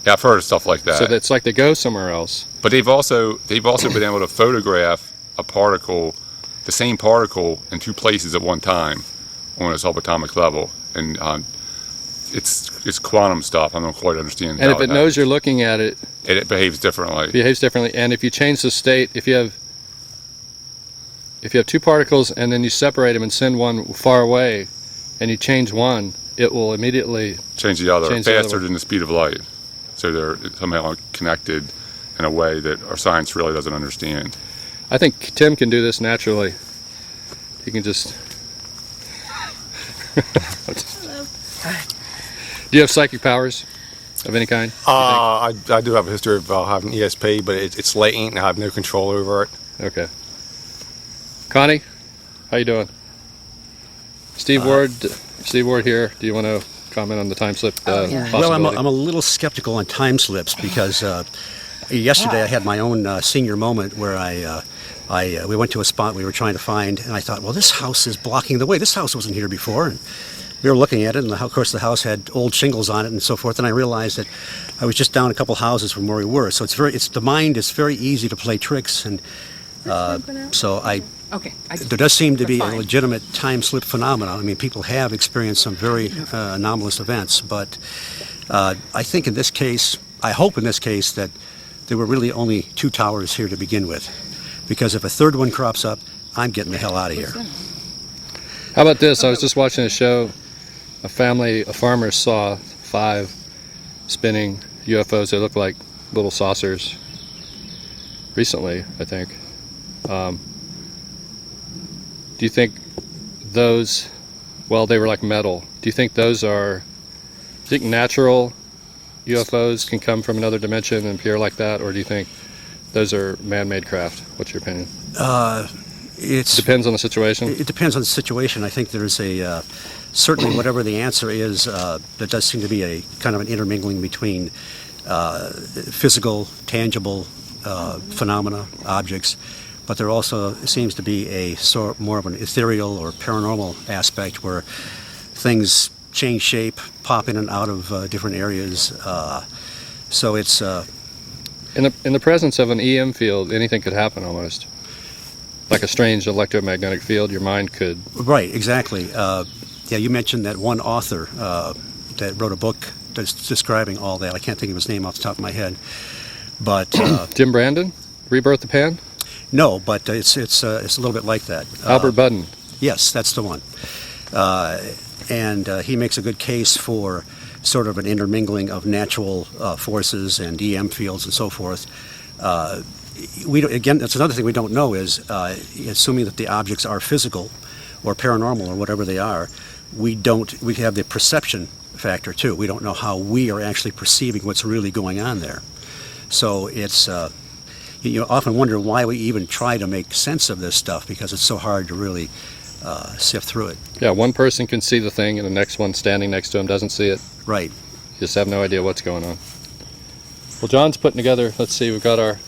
Yeah, I've heard of stuff like that. So it's like they go somewhere else. But they've also been able to photograph a particle, the same particle, in 2 places at one time on a subatomic level, and it's quantum stuff. I don't quite understand. And if it knows you're looking at it, it behaves differently. And if you change the state, if you have 2 particles and then you separate them and send one far away, and you change one, it will immediately change the other change the faster other than the speed of light. So they're somehow connected in a way that our science really doesn't understand. I think Tim can do this naturally. He can just. Do you have psychic powers of any kind? I do have a history of having ESP, but it's latent, and I have no control over it. Okay. Connie, how you doing? Steve Ward here. Do you want to comment on the time slip possibility? Well, I'm a little skeptical on time slips because yesterday I had my own senior moment where we went to a spot we were trying to find, and I thought, well, this house is blocking the way. This house wasn't here before. And we were looking at it, and of course the house had old shingles on it and so forth. And I realized that I was just down a couple houses from where we were. So the mind is very easy to play tricks, and there does seem to be a legitimate time slip phenomenon. I mean, people have experienced some very anomalous events, but I think in this case, I hope in this case that there were really only 2 towers here to begin with, because if a 3rd one crops up, I'm getting the hell out of here. How about this? I was just watching a show. A farmer saw 5 spinning UFOs. They look like little saucers. Recently, I think. Do you think those, they were like metal. Do you think natural UFOs can come from another dimension and appear like that, or do you think those are man-made craft? What's your opinion? It depends on the situation. It depends on the situation. I think there's certainly whatever the answer is, there does seem to be a kind of an intermingling between physical, tangible phenomena, objects, but there also seems to be more of an ethereal or paranormal aspect where things change shape, pop in and out of different areas. So it's in the presence of an EM field, anything could happen almost. Like a strange electromagnetic field, your mind could. Right, exactly. You mentioned that one author that wrote a book that's describing all that. I can't think of his name off the top of my head. But Jim Brandon, Rebirth the Pan? no, but it's a little bit like that. Albert Budden. Yes, that's the one. And he makes a good case for sort of an intermingling of natural forces and EM fields and so forth. Again, that's another thing we don't know is, assuming that the objects are physical or paranormal or whatever they are, we have the perception factor too. We don't know how we are actually perceiving what's really going on there. So it's, you often wonder why we even try to make sense of this stuff, because it's so hard to really sift through it. Yeah, one person can see the thing and the next one standing next to him doesn't see it. Right. You just have no idea what's going on. Well, John's putting together, let's see, we've got our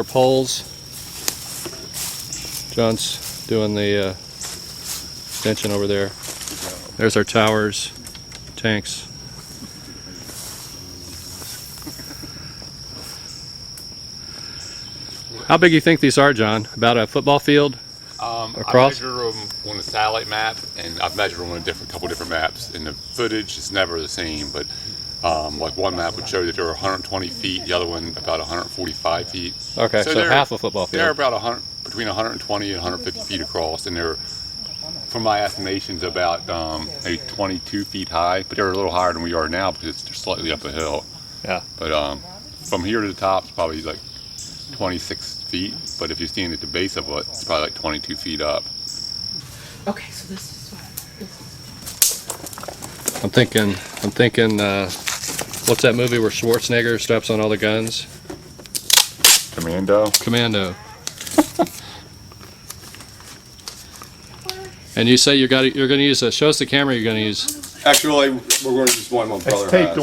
poles. John's doing the extension over there. There's our towers, tanks. How big do you think these are, John? About a football field? Across? I measured them on a satellite map, and I've measured them on a couple different maps. And the footage is never the same, but like one map would show that they're 120 feet, the other one about 145 feet. Okay, so half a football field. They're about between 120 and 150 feet across, and they're, from my estimations, about maybe 22 feet high, but they're a little higher than we are now because they're slightly up a hill. Yeah. But from here to the top, it's probably like 26 feet, but if you're standing at the base of it, it's probably like 22 feet up. Okay, so this is what. I'm thinking, what's that movie where Schwarzenegger straps on all the guns? Commando. And you say you're going to use show us the camera you're going to use. Actually, we're going to use one my brother has.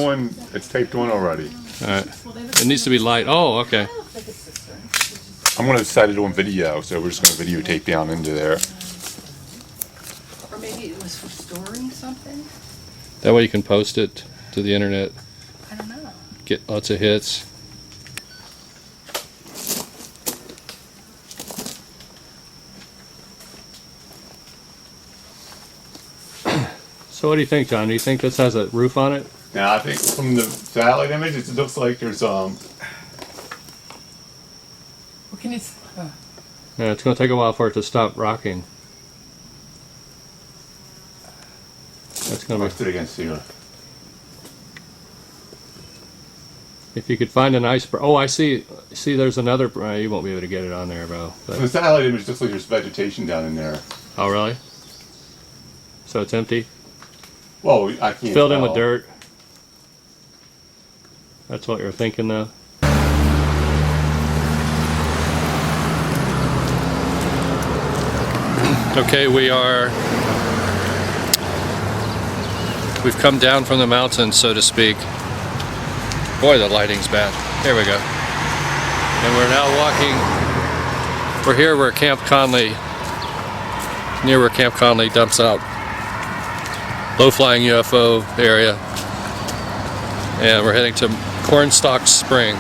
It's taped on already. All right. It needs to be light. Oh, okay. I'm going to set it on video, so we're just going to videotape down into there. Or maybe it was for storing something? That way you can post it to the internet. I don't know. Get lots of hits. So what do you think, John? Do you think this has a roof on it? Now, I think from the satellite image, it looks like there's Well, can you? Yeah, it's going to take a while for it to stop rocking. That's going to It against here. If you could find an iceberg. Oh, I see. See, there's another. You won't be able to get it on there, bro. From the satellite image, it looks like there's vegetation down in there. Oh, really? So it's empty? Well, I can't Filled in tell. with dirt. That's what you're thinking, though. Okay, we've come down from the mountain, so to speak. Boy, the lighting's bad. Here we go. And we're now walking, we're here where Camp Conley, near where Camp Conley dumps out. Low-flying UFO area. And we're heading to Cornstalk Spring,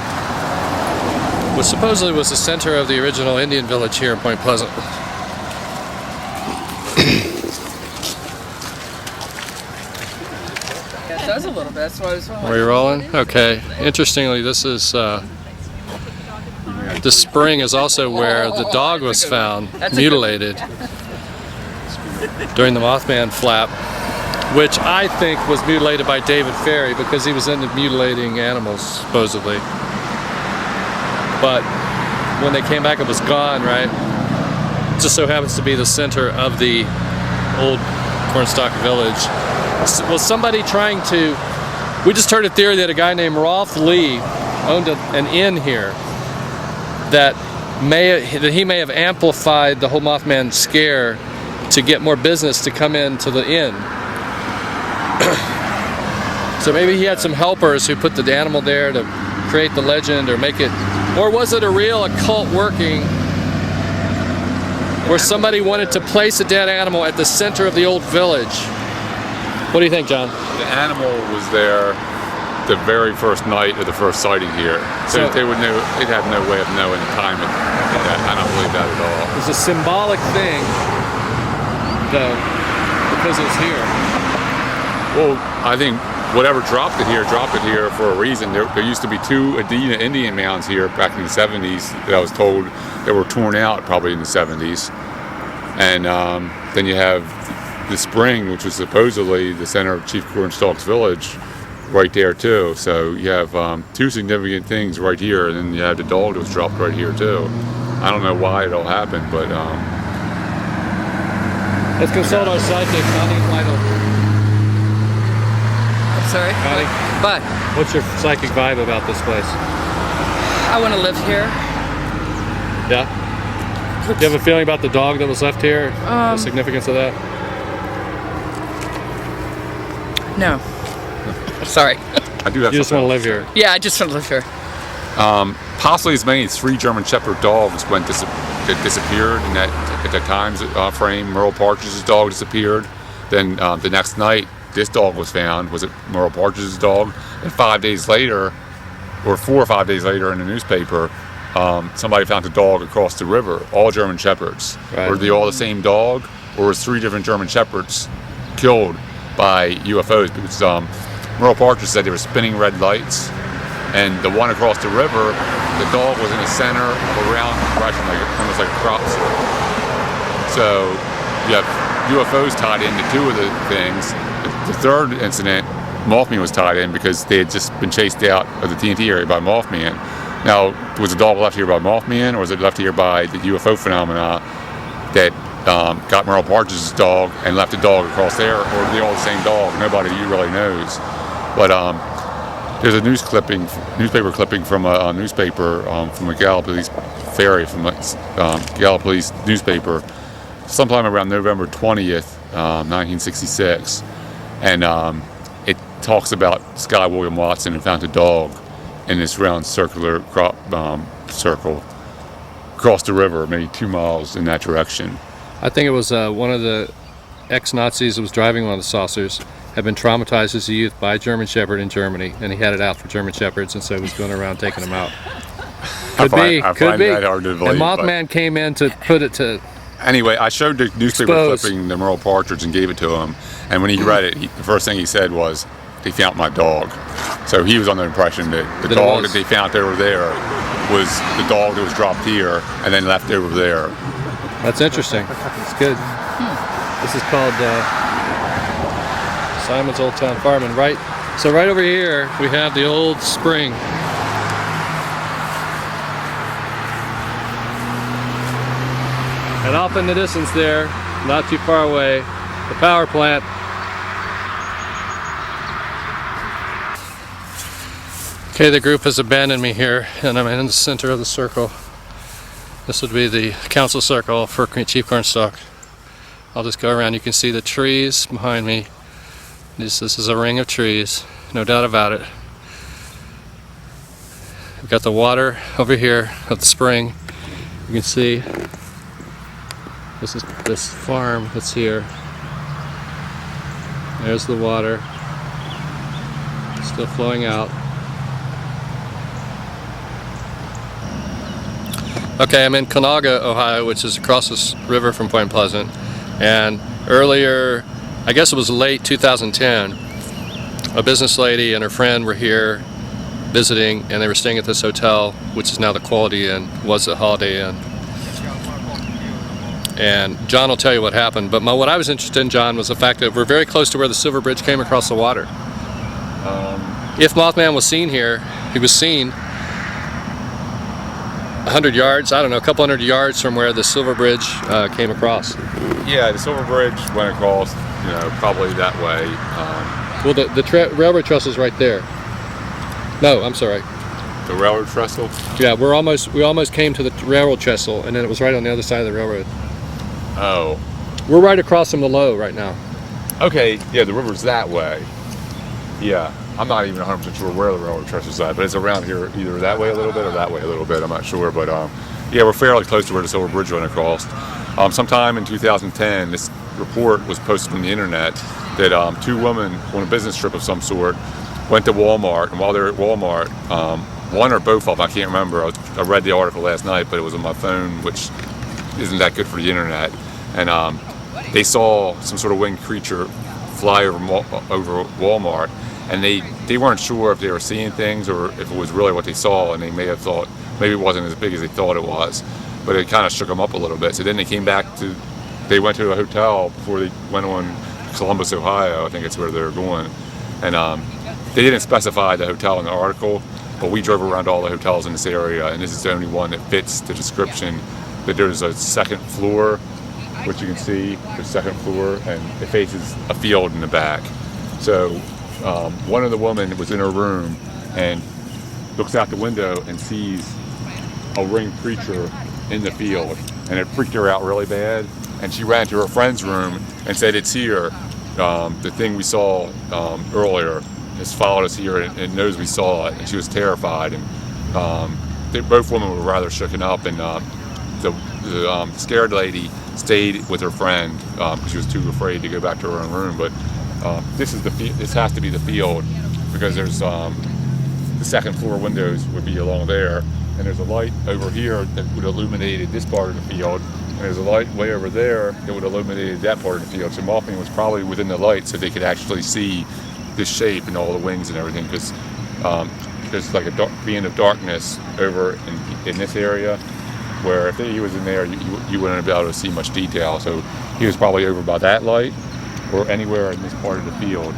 which supposedly was the center of the original Indian village here in Point Pleasant. Yeah, it does a little bit. That's why I was wondering. Are you rolling? Okay. Interestingly, this is this spring is also where the dog was found mutilated during the Mothman flap, which I think was mutilated by David Ferry because he was into mutilating animals, supposedly. But when they came back, it was gone, right? It just so happens to be the center of the old Cornstalk village. Was somebody trying to... We just heard a theory that a guy named Rolf Lee owned an inn here that he may have amplified the whole Mothman scare to get more business to come into the inn. So maybe he had some helpers who put the animal there to create the legend or make it, or was it a real occult working where somebody wanted to place a dead animal at the center of the old village? What do you think, John? The animal was there the very first night of the first sighting here, so they'd have no way of knowing the timing. I don't believe that at all. It's a symbolic thing, though, because it's here. Well, I think whatever dropped it here for a reason. There used to be 2 Indian mounds here back in the 70s that I was told that were torn out probably in the 70s. And then you have the spring, which was supposedly the center of Chief Cornstalk's village, right there too. So you have 2 significant things right here, and then you have the dog that was dropped right here too. I don't know why it all happened, but Let's consult our psychic, Connie Lytle. I'm sorry? Connie? But What's your psychic vibe about this place? I want to live here. Yeah? Do you have a feeling about the dog that was left here? The significance of that? No. Sorry. I do have. You just want to live here? Yeah, I just want to live here. Possibly as many as 3 German Shepherd dogs went disappeared in that at that time frame. Merle Partridge's dog disappeared. Then the next night, this dog was found. Was it Merle Partridge's dog? And 5 days later, or 4 or 5 days later, in the newspaper, somebody found a dog across the river. All German Shepherds. Right. Were they all the same dog, or was 3 different German Shepherds killed by UFOs? Because Merle Partridge said there were spinning red lights, and the one across the river, the dog was in the center of a round depression, almost like a crop circle. So you have UFOs tied into 2 of the things. The third incident, Mothman was tied in because they had just been chased out of the TNT area by Mothman. Now, was the dog left here by Mothman, or was it left here by the UFO phenomena that got Merle Partridge's dog and left the dog across there, or are they all the same dog? Nobody really knows. But there's a newspaper clipping from a newspaper from a Gallipolis ferry, from a Gallipolis newspaper, sometime around November 20th, 1966, and it talks about Sky William Watson and found a dog in this round circular circle across the river, maybe 2 miles in that direction. I think it was one of the ex-Nazis that was driving one of the saucers, had been traumatized as a youth by a German Shepherd in Germany, and he had it out for German Shepherds, and so he was going around taking them out. Could be. That hard to believe, and Mothman came in to put it to. Anyway, I showed the newspaper Expose. clipping to Merle Partridge and gave it to him, and when he read it, the first thing he said was, "They found my dog." So he was under the impression that the dog that they found over there was the dog that was dropped here and then left over there. That's interesting. It's good. This is called Simon's Old Town Farm, and right over here we have the old spring. And off in the distance there, not too far away, the power plant. Okay, the group has abandoned me here, and I'm in the center of the circle. This would be the council circle for Chief Cornstalk. I'll just go around. You can see the trees behind me. This is a ring of trees, no doubt about it. We've got the water over here of the spring. You can see this is this farm that's here. There's the water, still flowing out. Okay, I'm in Kanauga, Ohio, which is across this river from Point Pleasant. And earlier, I guess it was late 2010, a business lady and her friend were here visiting, and they were staying at this hotel, which is now the Quality Inn, was the Holiday Inn. And John will tell you what happened, but what I was interested in, John, was the fact that we're very close to where the Silver Bridge came across the water. If Mothman was seen here, he was seen 100 yards, I don't know, a couple hundred yards from where the Silver Bridge came across. Yeah, the Silver Bridge went across, probably that way. Well, the railroad trestle's right there. No, I'm sorry. The railroad trestle? Yeah, we almost came to the railroad trestle, and then it was right on the other side of the railroad. Oh. We're right across from the low right now. Okay, yeah, the river's that way. Yeah, I'm not even 100% sure where the railroad trestle's at, but it's around here either that way a little bit or that way a little bit, I'm not sure. But yeah, we're fairly close to where the Silver Bridge went across. Sometime in 2010, this report was posted on the internet that 2 women on a business trip of some sort went to Walmart, and while they were at Walmart, one or both of them, I can't remember, I read the article last night, but it was on my phone, which isn't that good for the internet, and they saw some sort of winged creature fly over Walmart, and they weren't sure if they were seeing things or if it was really what they saw, and they may have thought maybe it wasn't as big as they thought it was, but it kind of shook them up a little bit. So then they came back to, they went to a hotel before they went on Columbus, Ohio. I think it's where they were going, and they didn't specify the hotel in the article, but we drove around all the hotels in this area, and this is the only one that fits the description. That there's a second floor, which you can see, the second floor, and it faces a field in the back. So one of the women was in her room and looks out the window and sees a ringed creature in the field, and it freaked her out really bad, and she ran to her friend's room and said, "It's here. The thing we saw earlier has followed us here and knows we saw it," and she was terrified. And both women were rather shooken up, and the scared lady stayed with her friend because she was too afraid to go back to her own room. But this has to be the field, because there's the second floor windows would be along there, and there's a light over here that would illuminate this part of the field, and there's a light way over there that would illuminate that part of the field. So Mothman was probably within the light, so they could actually see this shape and all the wings and everything, because there's like a being of darkness over in this area, where if he was in there, you wouldn't be able to see much detail. So he was probably over by that light or anywhere in this part of the field,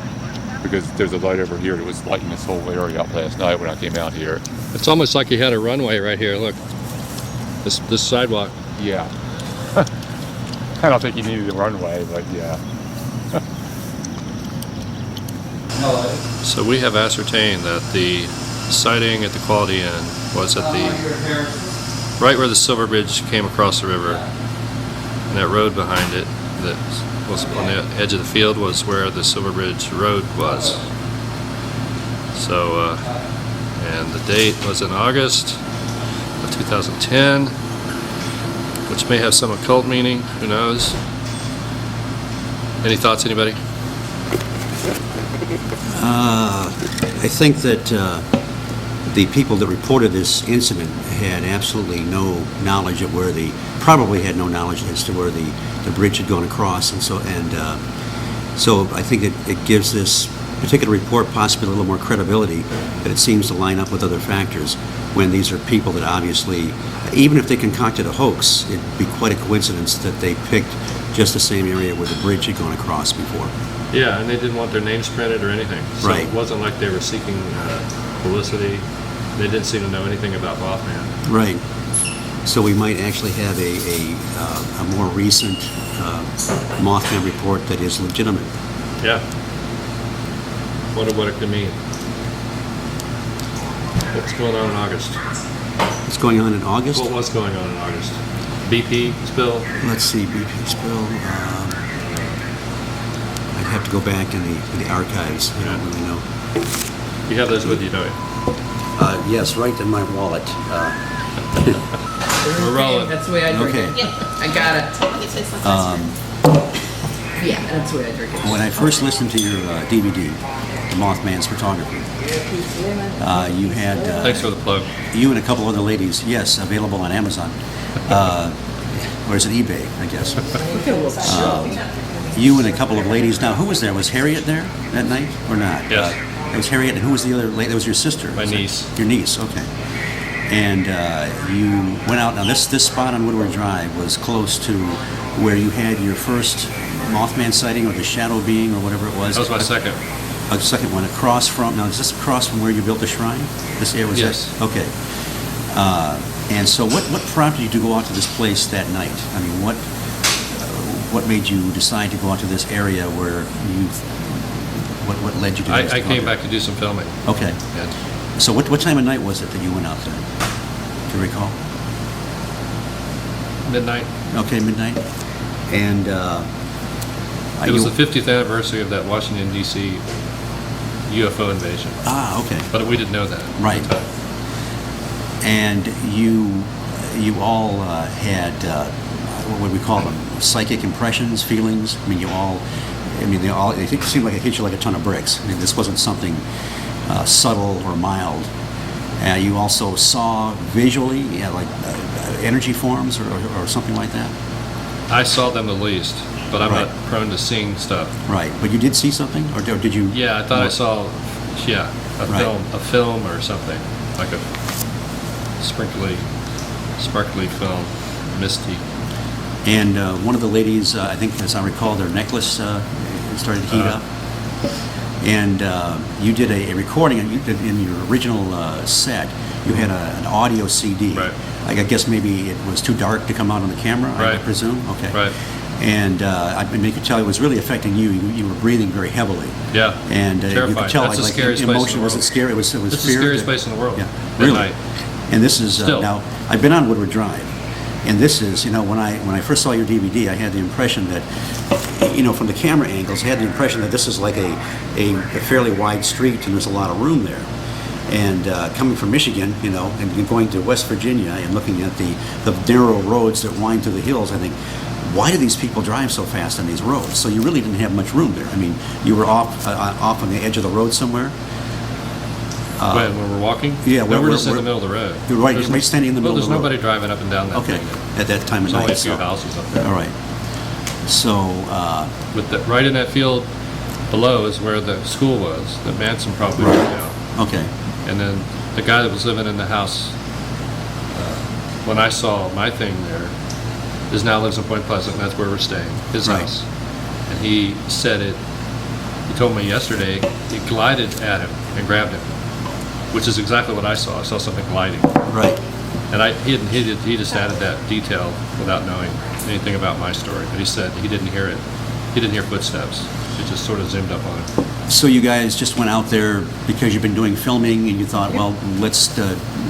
because there's a light over here that was lighting this whole area up last night when I came out here. It's almost like he had a runway right here. Look, this sidewalk. Yeah. I don't think he needed a runway, but yeah. So we have ascertained that the sighting at the Quality Inn was at right where the Silver Bridge came across the river, and that road behind it that was on the edge of the field was where the Silver Bridge Road was. So, and the date was in August of 2010, which may have some occult meaning, who knows? Any thoughts, anybody? I think that the people that reported this incident had absolutely no knowledge of probably had no knowledge as to where the bridge had gone across, and so I think it gives this particular report possibly a little more credibility, that it seems to line up with other factors when these are people that obviously, even if they concocted a hoax, it'd be quite a coincidence that they picked just the same area where the bridge had gone across before. Yeah, and they didn't want their names printed or anything. So right. It wasn't like they were seeking publicity. They didn't seem to know anything about Mothman. Right. So we might actually have a more recent Mothman report that is legitimate. Yeah. Wonder what it could mean. What's going on in August? What's going on in August? What was going on in August? BP spill? Let's see, BP spill. I'd have to go back in the archives. I don't really know. You have those with you, don't you? Yes, right in my wallet. We're rolling. That's the way I drink Okay. it. Yeah, I got it. Yeah, that's the way I drink it. When I first listened to your DVD, The Mothman's Photography, you had... Thanks for the plug. You and a couple other ladies, yes, available on Amazon. Or is it eBay, I guess? You and a couple of ladies. Now, who was there? Was Harriet there that night or not? Yes. It was Harriet, and who was the other lady? That was your sister. My niece. Your niece, okay. And you went out. Now, this spot on Woodward Drive was close to where you had your first Mothman sighting, or the shadow being, or whatever it was. That was my second. A second one, across from. Now, is this across from where you built the shrine? This area was. Yes. That? Okay. And so, what prompted you to go out to this place that night? I mean, what made you decide to go out to this area where you? What led you to? I came back to do some filming. Okay. And So, what time of night was it that you went out there? Do you recall? midnight. Okay, midnight. And It was the 50th anniversary of that Washington, D.C. UFO invasion. Ah, okay. But we didn't know that. Right. At the time. And you all had what would we call them? Psychic impressions, feelings. I mean, they seemed like it hit you like a ton of bricks. I mean, this wasn't something subtle or mild. You also saw visually, like energy forms or something like that. I saw them the least, but I'm Right. not prone to seeing stuff. Right, but you did see something, or did you? Yeah, I thought I saw Yeah, Right. a film or something, like a sparkly film, misty. And one of the ladies, I think, as I recall, their necklace started to heat up. And you did a recording, and you did in your original set, you had an audio CD. Right. I guess maybe it was too dark to come out on the camera, I Right. presume? Okay. Right. And I mean, you could tell it was really affecting you. You were breathing very heavily. Yeah. And you Terrified. could tell That's the scariest place in emotion. the Was it world. scary? It was It's the fear. scariest place in the world. Yeah. At Really. night. And this is Still. now. I've been on Woodward Drive, and this is, when I first saw your DVD, I had the impression that, from the camera angles, I had the impression that this is like a fairly wide street, and there's a lot of room there. And coming from Michigan, and going to West Virginia and looking at the narrow roads that wind through the hills, I think, why do these people drive so fast on these roads? So you really didn't have much room there. I mean, you were off on the edge of the road somewhere. When we're walking? Yeah, no, we're just in the middle of the road. You're right, There's you're right standing in the middle of the road. There's nobody driving up and down that Okay, thing. at that time of There's only night. a few houses up there. All right. So, Right in that field below is where the school was, that Manson probably Right. took down. okay, And then the guy that was living in the house, when I saw my thing there, is now lives in Point Pleasant, and that's where we're staying, his Right. house. And he said he told me yesterday, it glided at him and grabbed him, which is exactly what I saw. I saw something gliding. right. And he just added that detail without knowing anything about my story. But he said he didn't hear it. He didn't hear footsteps. It just sort of zoomed up on him. So you guys just went out there because you've been doing filming, and you thought, well, let's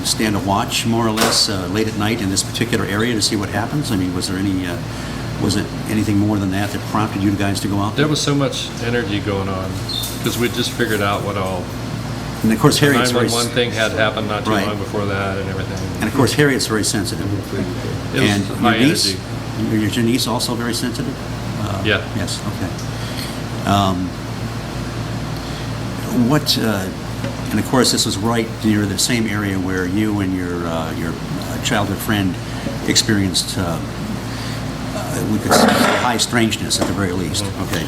stand a watch more or less late at night in this particular area to see what happens. I mean, was it anything more than that prompted you guys to go out there? There was so much energy going on because we just figured out what all. And of course, The Harriet's very 911 thing had happened not too Right. long before that and everything. and of course Harriet's very sensitive. It was And high your niece, energy. your niece also very sensitive. Yeah. Yes. Okay. And of course, this was right near the same area where you and your childhood friend experienced, we could say, high strangeness at the very least. Okay.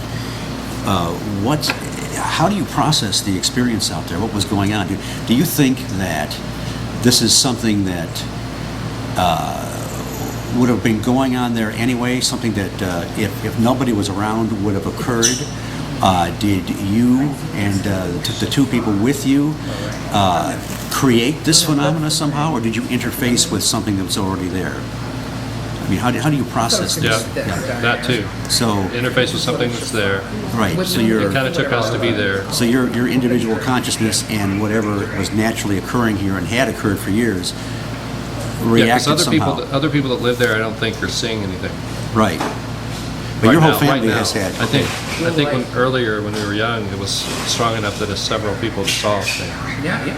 How do you process the experience out there? What was going on? Do you think that this is something that would have been going on there anyway? Something that if nobody was around would have occurred? Did you and the two people with you create this phenomena somehow, or did you interface with something that was already there? I mean, how do you process this? Yeah, that too. So, Interface with something that's there. right. So It kind of took us to be there. So your individual consciousness and whatever was naturally occurring here and had occurred for years Yeah, reacted because somehow. other people that live there, I don't think are seeing anything. Right. But Right your whole now- family right now. has had. I think earlier when we were young, it was strong enough that several people saw things. Yeah, yeah.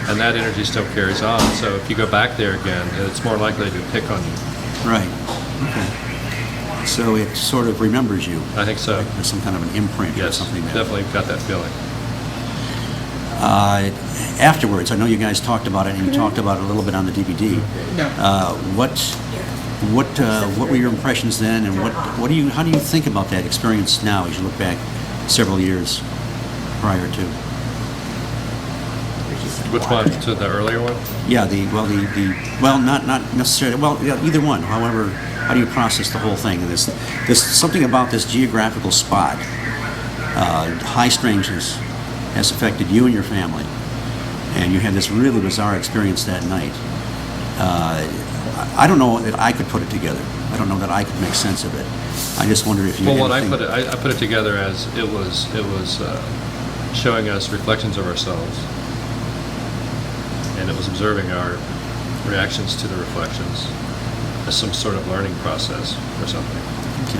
And that energy still carries on. So if you go back there again, it's more likely to pick on you. Right. Okay. So it sort of remembers you. I think so. Like there's some kind of an imprint or Yes, something there. definitely got that feeling. Afterwards, I know you guys talked about it, and you talked about it a little bit on the DVD. What were your impressions then, and how do you think about that experience now as you look back several years prior to? Which one? To the earlier one? Yeah, not necessarily. Well, yeah, either one. However, how do you process the whole thing? And this something about this geographical spot, high strangeness, has affected you and your family, and you had this really bizarre experience that night. I don't know that I could put it together. I don't know that I could make sense of it. I just wonder if you. Well, had what anything- I put it together as it was showing us reflections of ourselves, and it was observing our reactions to the reflections as some sort of learning process or something.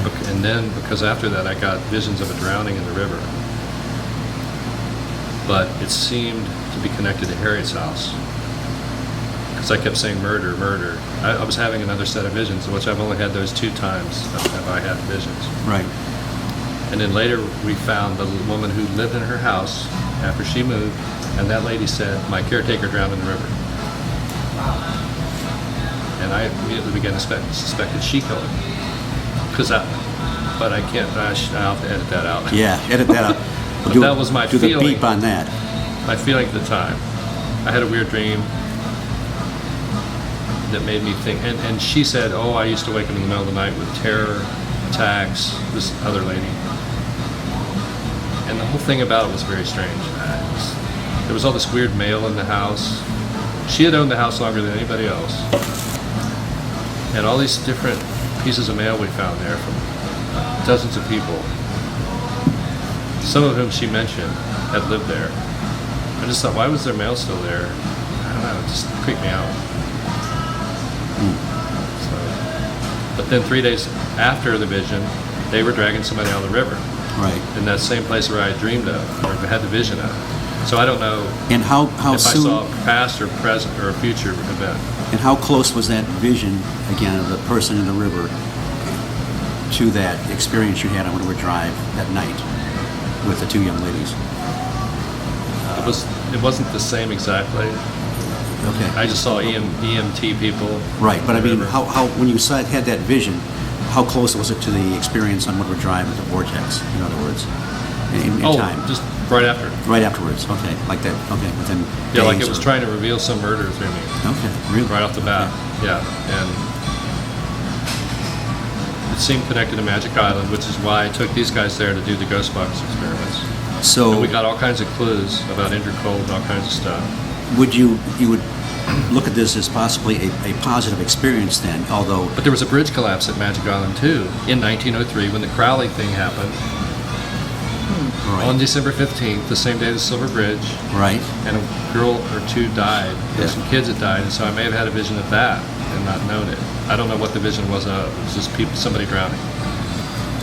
Okay. And then, because after that, I got visions of a drowning in the river, but it seemed to be connected to Harriet's house. Because I kept saying murder, murder. I was having another set of visions, which I've only had those 2 times have I had visions. Right. And then later we found the woman who lived in her house after she moved, and that lady said, my caretaker drowned in the river. And I immediately began to suspect that she killed him. But I can't, I'll have to edit that out. Yeah, edit that out. But that was my do the feeling. beep on that. my feeling at the time. I had a weird dream that made me think, and she said, oh, I used to wake up in the middle of the night with terror attacks, this other lady. And the whole thing about it was very strange. There was all this weird mail in the house. She had owned the house longer than anybody else. And all these different pieces of mail we found there from dozens of people, some of whom she mentioned had lived there. I just thought, why was their mail still there? I don't know, it just creeped me out. So, but then 3 days after the vision, they were dragging somebody out of the river. Right. In that same place where I dreamed of, or had the vision of. So I don't know And how if soon? I saw a past or present or a future event. And how close was that vision again of the person in the river to that experience you had on Woodward Drive that night with the two young ladies? It wasn't the same exactly. Okay. I just saw EMT people. Right, but I mean, River. how when you had that vision, how close was it to the experience on Woodward Drive with the vortex? In other words, in time. Just right after. Right afterwards. Okay, like that. Okay, within Yeah, like days it was or- trying to reveal some murder through me. Okay, really. Right off the bat. Okay. Yeah, and it seemed connected to Magic Island, which is why I took these guys there to do the ghost box experiments. So And we got all kinds of clues about injured cold and all kinds of stuff. you would look at this as possibly a positive experience then, although But there was a bridge collapse at Magic Island too in 1903 when the Crowley thing happened. On right, December 15th, the same day the Silver Bridge, right. and a girl or two died. There were Yeah. some kids that died, and so I may have had a vision of that and not known it. I don't know what the vision was of. It was just somebody drowning.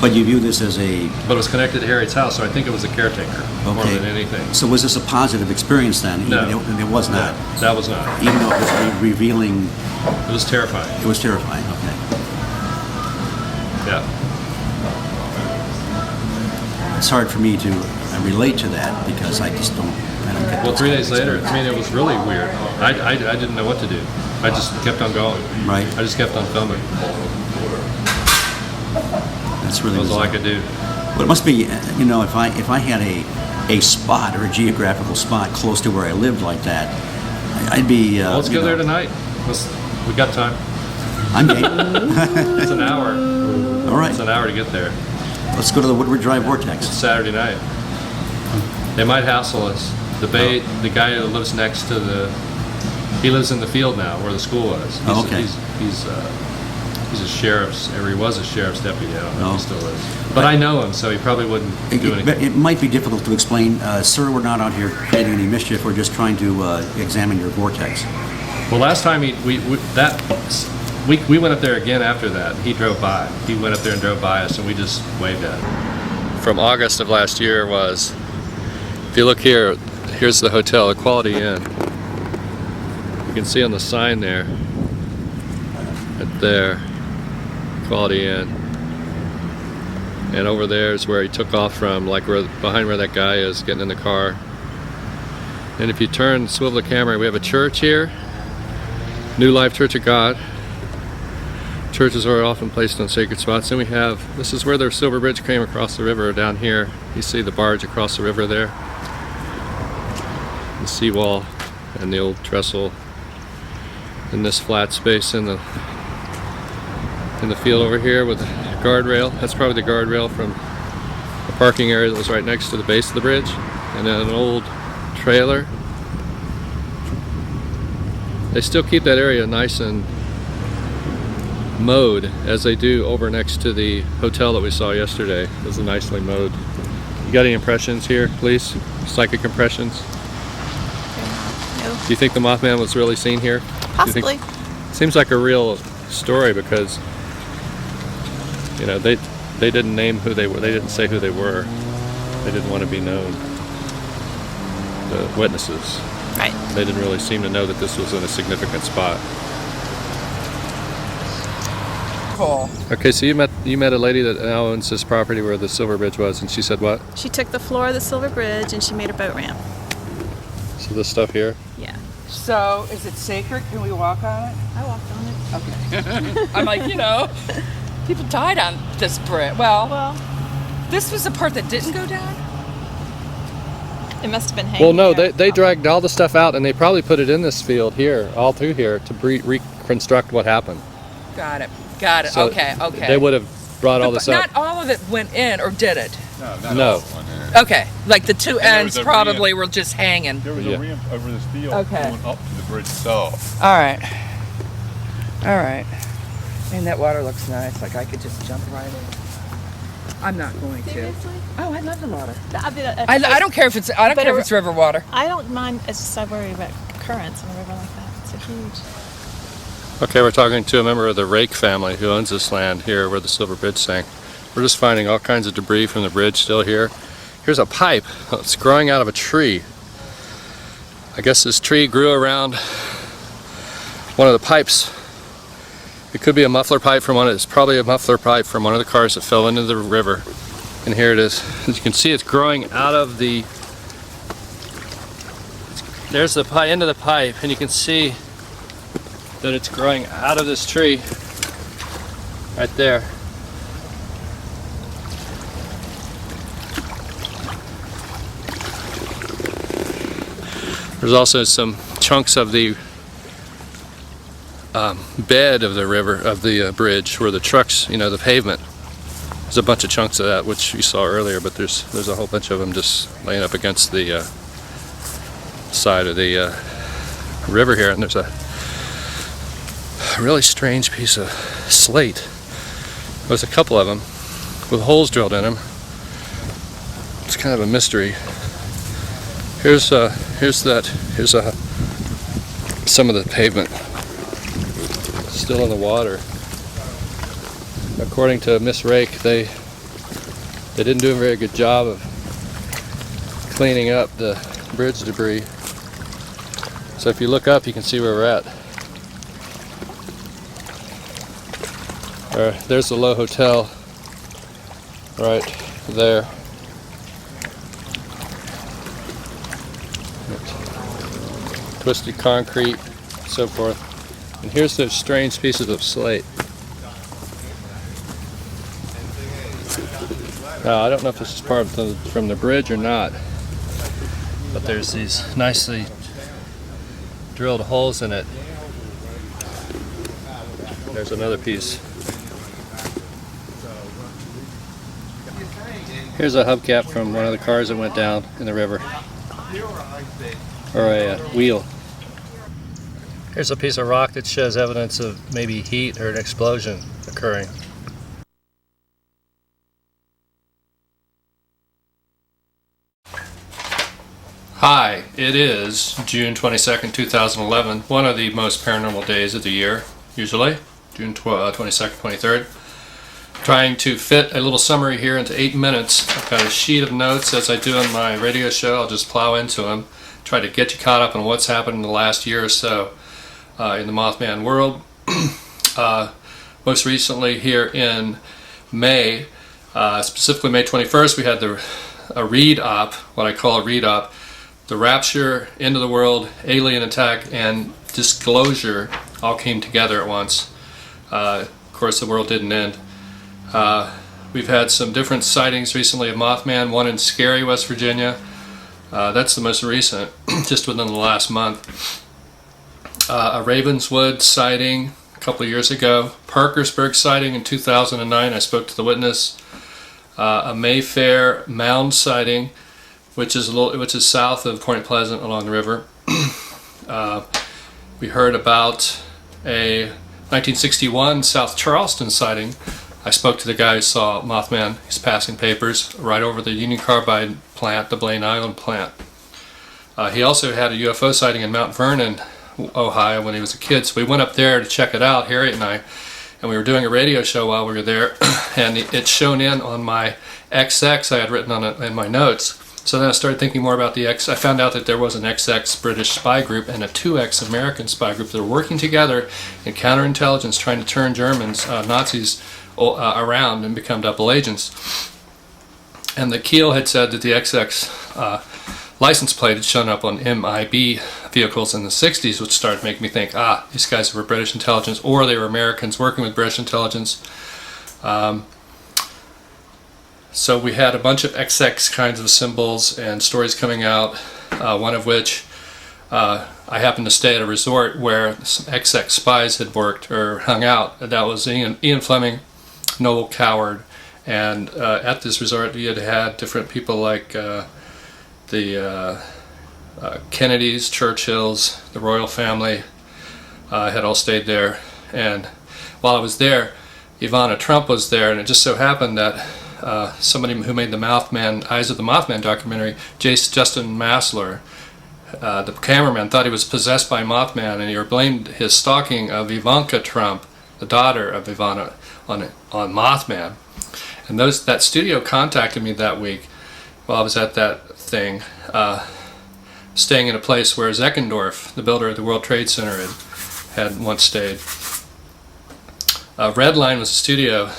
But you view this as a But it was connected to Harriet's house, so I think it was a caretaker more Okay. than anything. So was this a positive experience then? No. Even it was not. That was not. Even though it was revealing, It was terrifying. it was terrifying. Okay. Yeah. It's hard for me to relate to that because I just don't. I don't get Well, those 3 kind of days later, I mean, experiences. it was really weird. I didn't know what to do. I just kept on going. Right. I just kept on filming. That's really That was all I bizarre. could do. Well, it must be, you know, if I had a spot or a geographical spot close to where I lived like that, I'd be. Well, let's you go know, there tonight. We got time. I'm game. It's an hour. All right. It's an hour to get there. Let's go to the Woodward Drive Vortex. It's Saturday night. They might hassle us. The guy who lives next to he lives in the field now where the school was. Oh, okay. He's a sheriff's, or he was a sheriff's deputy. I don't know if he Oh. still is. But I know him, so he probably wouldn't do anything. It might be difficult to explain. Sir, we're not out here creating any mischief. We're just trying to examine your vortex. Well, last time we went up there again after that. He drove by. He went up there and drove by us, and we just waved at him. From August of last year was, if you look here, here's the hotel, the Quality Inn. You can see on the sign there, right there, Quality Inn. And over there is where he took off from, like behind where that guy is, getting in the car. And if you swivel the camera, we have a church here. New Life Church of God. Churches are often placed on sacred spots. And this is where the Silver Bridge came across the river down here. You see the barge across the river there. The seawall and the old trestle in this flat space in the field over here with the guardrail. That's probably the guardrail from the parking area that was right next to the base of the bridge. And then an old trailer. They still keep that area nice and mowed as they do over next to the hotel that we saw yesterday. It was nicely mowed. You got any impressions here, please? Psychic impressions? No. Do you think the Mothman was really seen here? Possibly. Seems like a real story because, you know, they didn't name who they were. They didn't say who they were. They didn't want to be known. The witnesses. Right. They didn't really seem to know that this was in a significant spot. Cool. Okay, so you met a lady that now owns this property where the Silver Bridge was, and she said what? She took the floor of the Silver Bridge and she made a boat ramp. So this stuff here? Yeah. So, is it sacred? Can we walk on it? I walked on it. Okay. I'm like, you know, people died on this bridge. Well, this was the part that didn't go down? It must have been hanging Well, no, there. they dragged all the stuff out, and they probably put it in this field here, all through here, to reconstruct what happened. Got it. Got it. So okay. They would have brought all this up. Not all of it went in, or did it? No. Okay. Like the two ends probably were just hanging. There was a ramp over this field Okay. going up to the bridge itself. All right. All right. And that water looks nice. Like I could just jump right in. I'm not going to. Oh, I love the water. I don't care if it's river water. I don't mind. It's just I worry about currents in a river like that. It's a huge. Okay, we're talking to a member of the Rake family who owns this land here where the Silver Bridge sank. We're just finding all kinds of debris from the bridge still here. Here's a pipe. It's growing out of a tree. I guess this tree grew around one of the pipes. It could be a muffler pipe from one. It's probably a muffler pipe from one of the cars that fell into the river. And here it is. As you can see, it's growing out of the. There's the end of the pipe, and you can see that it's growing out of this tree right there. There's also some chunks of the bed of the river, of the bridge, where the trucks, the pavement. There's a bunch of chunks of that, which you saw earlier, but there's a whole bunch of them just laying up against the side of the river here, and there's a really strange piece of slate. There's a couple of them with holes drilled in them. It's kind of a mystery. Here's some of the pavement still in the water. According to Miss Rake, they didn't do a very good job of cleaning up the bridge debris. So if you look up, you can see where we're at. There's the Low Hotel right there. Twisted concrete, so forth. And here's those strange pieces of slate. Now, I don't know if this is part of from the bridge or not, but there's these nicely drilled holes in it. There's another piece. Here's a hubcap from one of the cars that went down in the river, or a wheel. Here's a piece of rock that shows evidence of maybe heat or an explosion occurring. Hi, it is June 22nd, 2011, one of the most paranormal days of the year, usually, June 22nd, 23rd. Trying to fit a little summary here into 8 minutes. I've got a sheet of notes, as I do on my radio show. I'll just plow into them, try to get you caught up on what's happened in the last year or so in the Mothman world. Most recently here in May, specifically May 21st, we had a read-op, what I call a read-op. The rapture, end of the world, alien attack, and disclosure all came together at once. Of course, the world didn't end. We've had some different sightings recently of Mothman, one in Scary, West Virginia. That's the most recent, just within the last month. A Ravenswood sighting a couple of years ago. Parkersburg sighting in 2009. I spoke to the witness. A Mayfair Mound sighting, which is south of Point Pleasant along the river. We heard about a 1961 South Charleston sighting. I spoke to the guy who saw Mothman. He's passing papers right over the Union Carbide plant, the Blaine Island plant. He also had a UFO sighting in Mount Vernon, Ohio, when he was a kid. So we went up there to check it out, Harriet and I, and we were doing a radio show while we were there, and it's shown in on my XX I had written on it in my notes. So then I started thinking more about the X. I found out that there was an XX British spy group and a 2X American spy group that were working together in counterintelligence, trying to turn Germans, Nazis, around and become double agents. And the Keel had said that the XX license plate had shown up on MIB vehicles in the 60s, which started making me think, these guys were British intelligence, or they were Americans working with British intelligence. So we had a bunch of XX kinds of symbols and stories coming out, one of which I happened to stay at a resort where some XX spies had worked or hung out. That was Ian Fleming, Noel Coward, and at this resort you had different people like the Kennedys, Churchills, the royal family had all stayed there. And while I was there, Ivana Trump was there, and it just so happened that somebody who made the Mothman, Eyes of the Mothman documentary, Justin Massler, the cameraman, thought he was possessed by Mothman, and he blamed his stalking of Ivanka Trump, the daughter of Ivana, on Mothman. And that studio contacted me that week while I was at that thing, staying in a place where Zeckendorf, the builder of the World Trade Center, had once stayed. Red Line was a studio.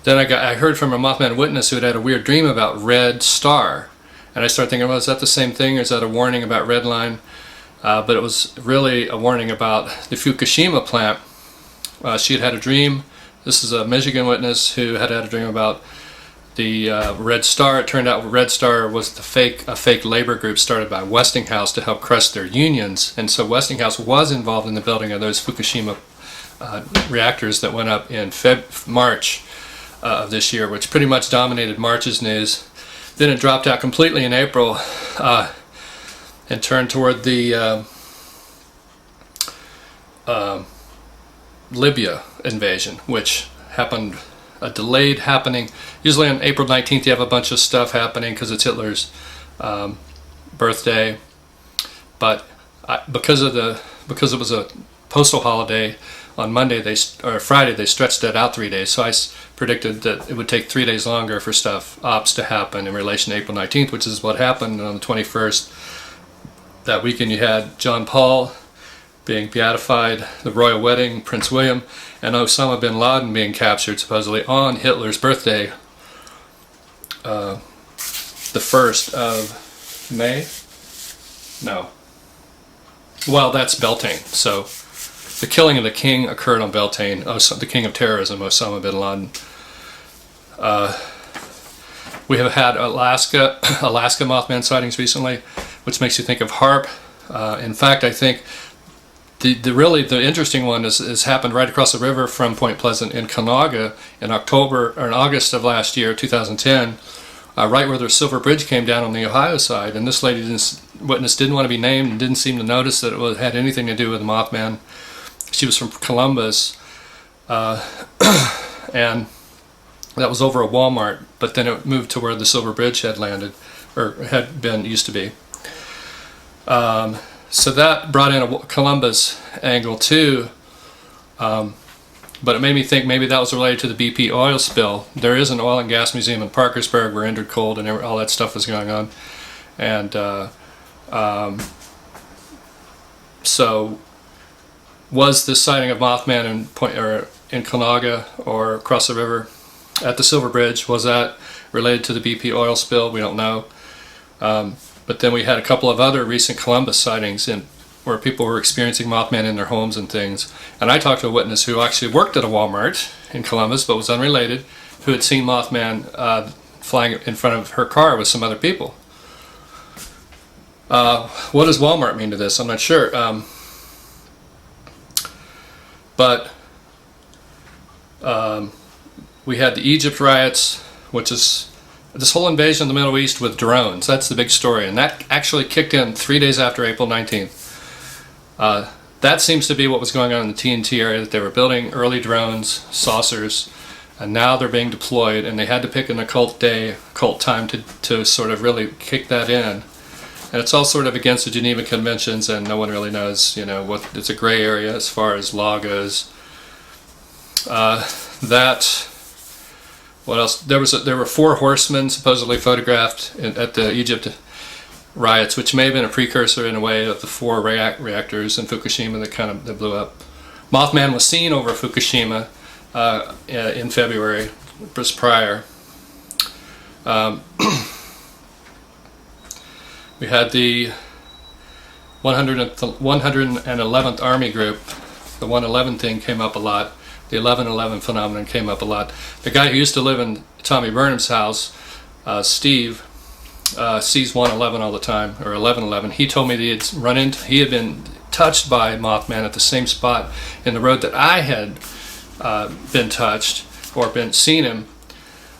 Then I heard from a Mothman witness who had a weird dream about Red Star. And I started thinking, well, is that the same thing, or is that a warning about Red Line? But it was really a warning about the Fukushima plant. She had a dream. This is a Michigan witness who had a dream about the Red Star. It turned out Red Star was a fake labor group started by Westinghouse to help crush their unions. And so Westinghouse was involved in the building of those Fukushima reactors that went up in March of this year, which pretty much dominated March's news. Then it dropped out completely in April and turned toward the Libya invasion, which happened, a delayed happening. Usually on April 19th you have a bunch of stuff happening because it's Hitler's birthday, but because it was a postal holiday on Friday, they stretched it out 3 days. So I predicted that it would take 3 days longer for ops to happen in relation to April 19th, which is what happened on the 21st. That weekend you had John Paul being beatified, the royal wedding, Prince William, and Osama bin Laden being captured supposedly on Hitler's birthday, the 1st of May? No. Well, that's Beltane. So the killing of the king occurred on Beltane, the king of terrorism, Osama bin Laden. We have had Alaska Mothman sightings recently, which makes you think of HARP. In fact, I think the interesting one is happened right across the river from Point Pleasant in Kanauga in August of last year, 2010, right where the Silver Bridge came down on the Ohio side. And this witness didn't want to be named and didn't seem to notice that it had anything to do with Mothman. She was from Columbus, and that was over a Walmart, but then it moved to where the Silver Bridge had landed, or used to be. So that brought in a Columbus angle too, but it made me think maybe that was related to the BP oil spill. There is an oil and gas museum in Parkersburg where Indrid Cold and all that stuff was going on, and so was this sighting of Mothman in Kanauga or across the river at the Silver Bridge, was that related to the BP oil spill? We don't know. But then we had a couple of other recent Columbus sightings where people were experiencing Mothman in their homes and things. And I talked to a witness who actually worked at a Walmart in Columbus, but was unrelated, who had seen Mothman flying in front of her car with some other people. What does Walmart mean to this? I'm not sure. But we had the Egypt riots, which is this whole invasion of the Middle East with drones. That's the big story, and that actually kicked in 3 days after April 19th. That seems to be what was going on in the TNT area, that they were building early drones, saucers, and now they're being deployed, and they had to pick an occult time to sort of really kick that in. And it's all sort of against the Geneva Conventions, and no one really knows, it's a gray area as far as law goes. What else? There were 4 horsemen supposedly photographed at the Egypt riots, which may have been a precursor in a way of the 4 reactors in Fukushima that blew up. Mothman was seen over Fukushima in February, just prior. We had the 111th Army Group. The 111 thing came up a lot, the 1111 phenomenon came up a lot. The guy who used to live in Tommy Burnham's house, Steve, sees 111 all the time, or 1111. He told me that he had been touched by Mothman at the same spot in the road that I had been touched or seen him.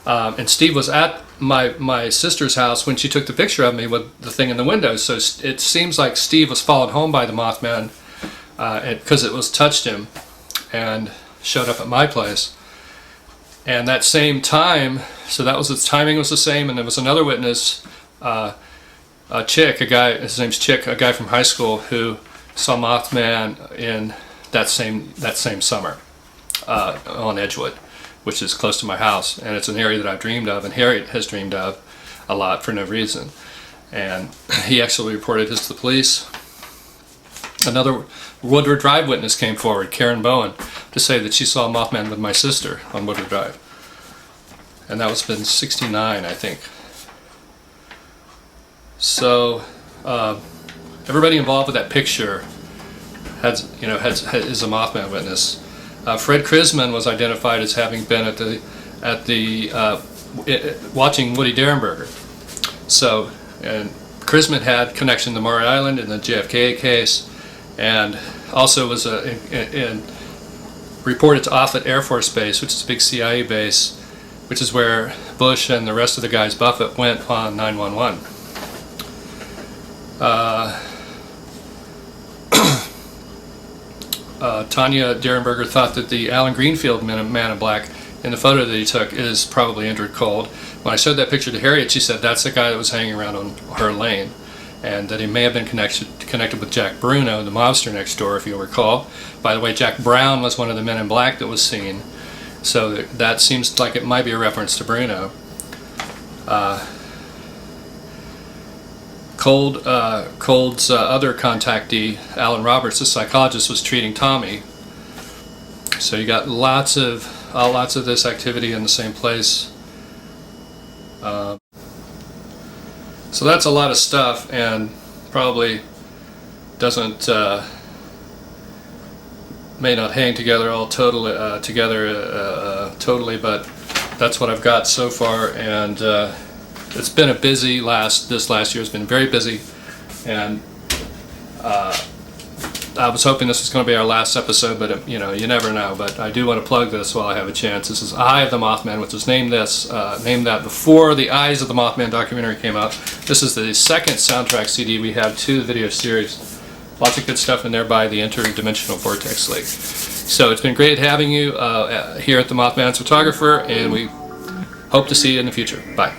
And Steve was at my sister's house when she took the picture of me with the thing in the window. So it seems like Steve was followed home by the Mothman because it was touched him and showed up at my place. And that same time, so that was, the timing was the same, and there was another witness, a guy, his name's Chick, a guy from high school who saw Mothman in that same summer on Edgewood, which is close to my house, and it's an area that I've dreamed of, and Harriet has dreamed of a lot for no reason. And he actually reported this to the police. Another Woodward Drive witness came forward, Karen Bowen, to say that she saw Mothman with my sister on Woodward Drive. And that was been 69, I think. So everybody involved with that picture is a Mothman witness. Fred Krisman was identified as having been at the watching Woody Derenberger. So, and Krisman had connection to Maury Island in the JFK case, and also was reported to Offutt Air Force Base, which is a big CIA base, which is where Bush and the rest of the guys, Buffett, went on 9/11. Tanya Derenberger thought that the Alan Greenfield man in black in the photo that he took is probably Indrid Cold. When I showed that picture to Harriet, she said that's the guy that was hanging around on her lane, and that he may have been connected with Jack Bruno, the mobster next door, if you'll recall. By the way, Jack Brown was one of the men in black that was seen, so that seems like it might be a reference to Bruno. Cold's other contactee, Alan Roberts, the psychologist, was treating Tommy. So you got lots of this activity in the same place. So that's a lot of stuff, and probably doesn't may not hang together all totally, but that's what I've got so far, and it's been a busy this last year has been very busy, and I was hoping this was going to be our last episode, but you never know. But I do want to plug this while I have a chance. This is Eye of the Mothman, which was named that before the Eyes of the Mothman documentary came out. This is the second soundtrack CD we have to the video series. Lots of good stuff in there by the Interdimensional Vortex League. So it's been great having you here at the Mothman's Photographer, and we hope to see you in the future. Bye.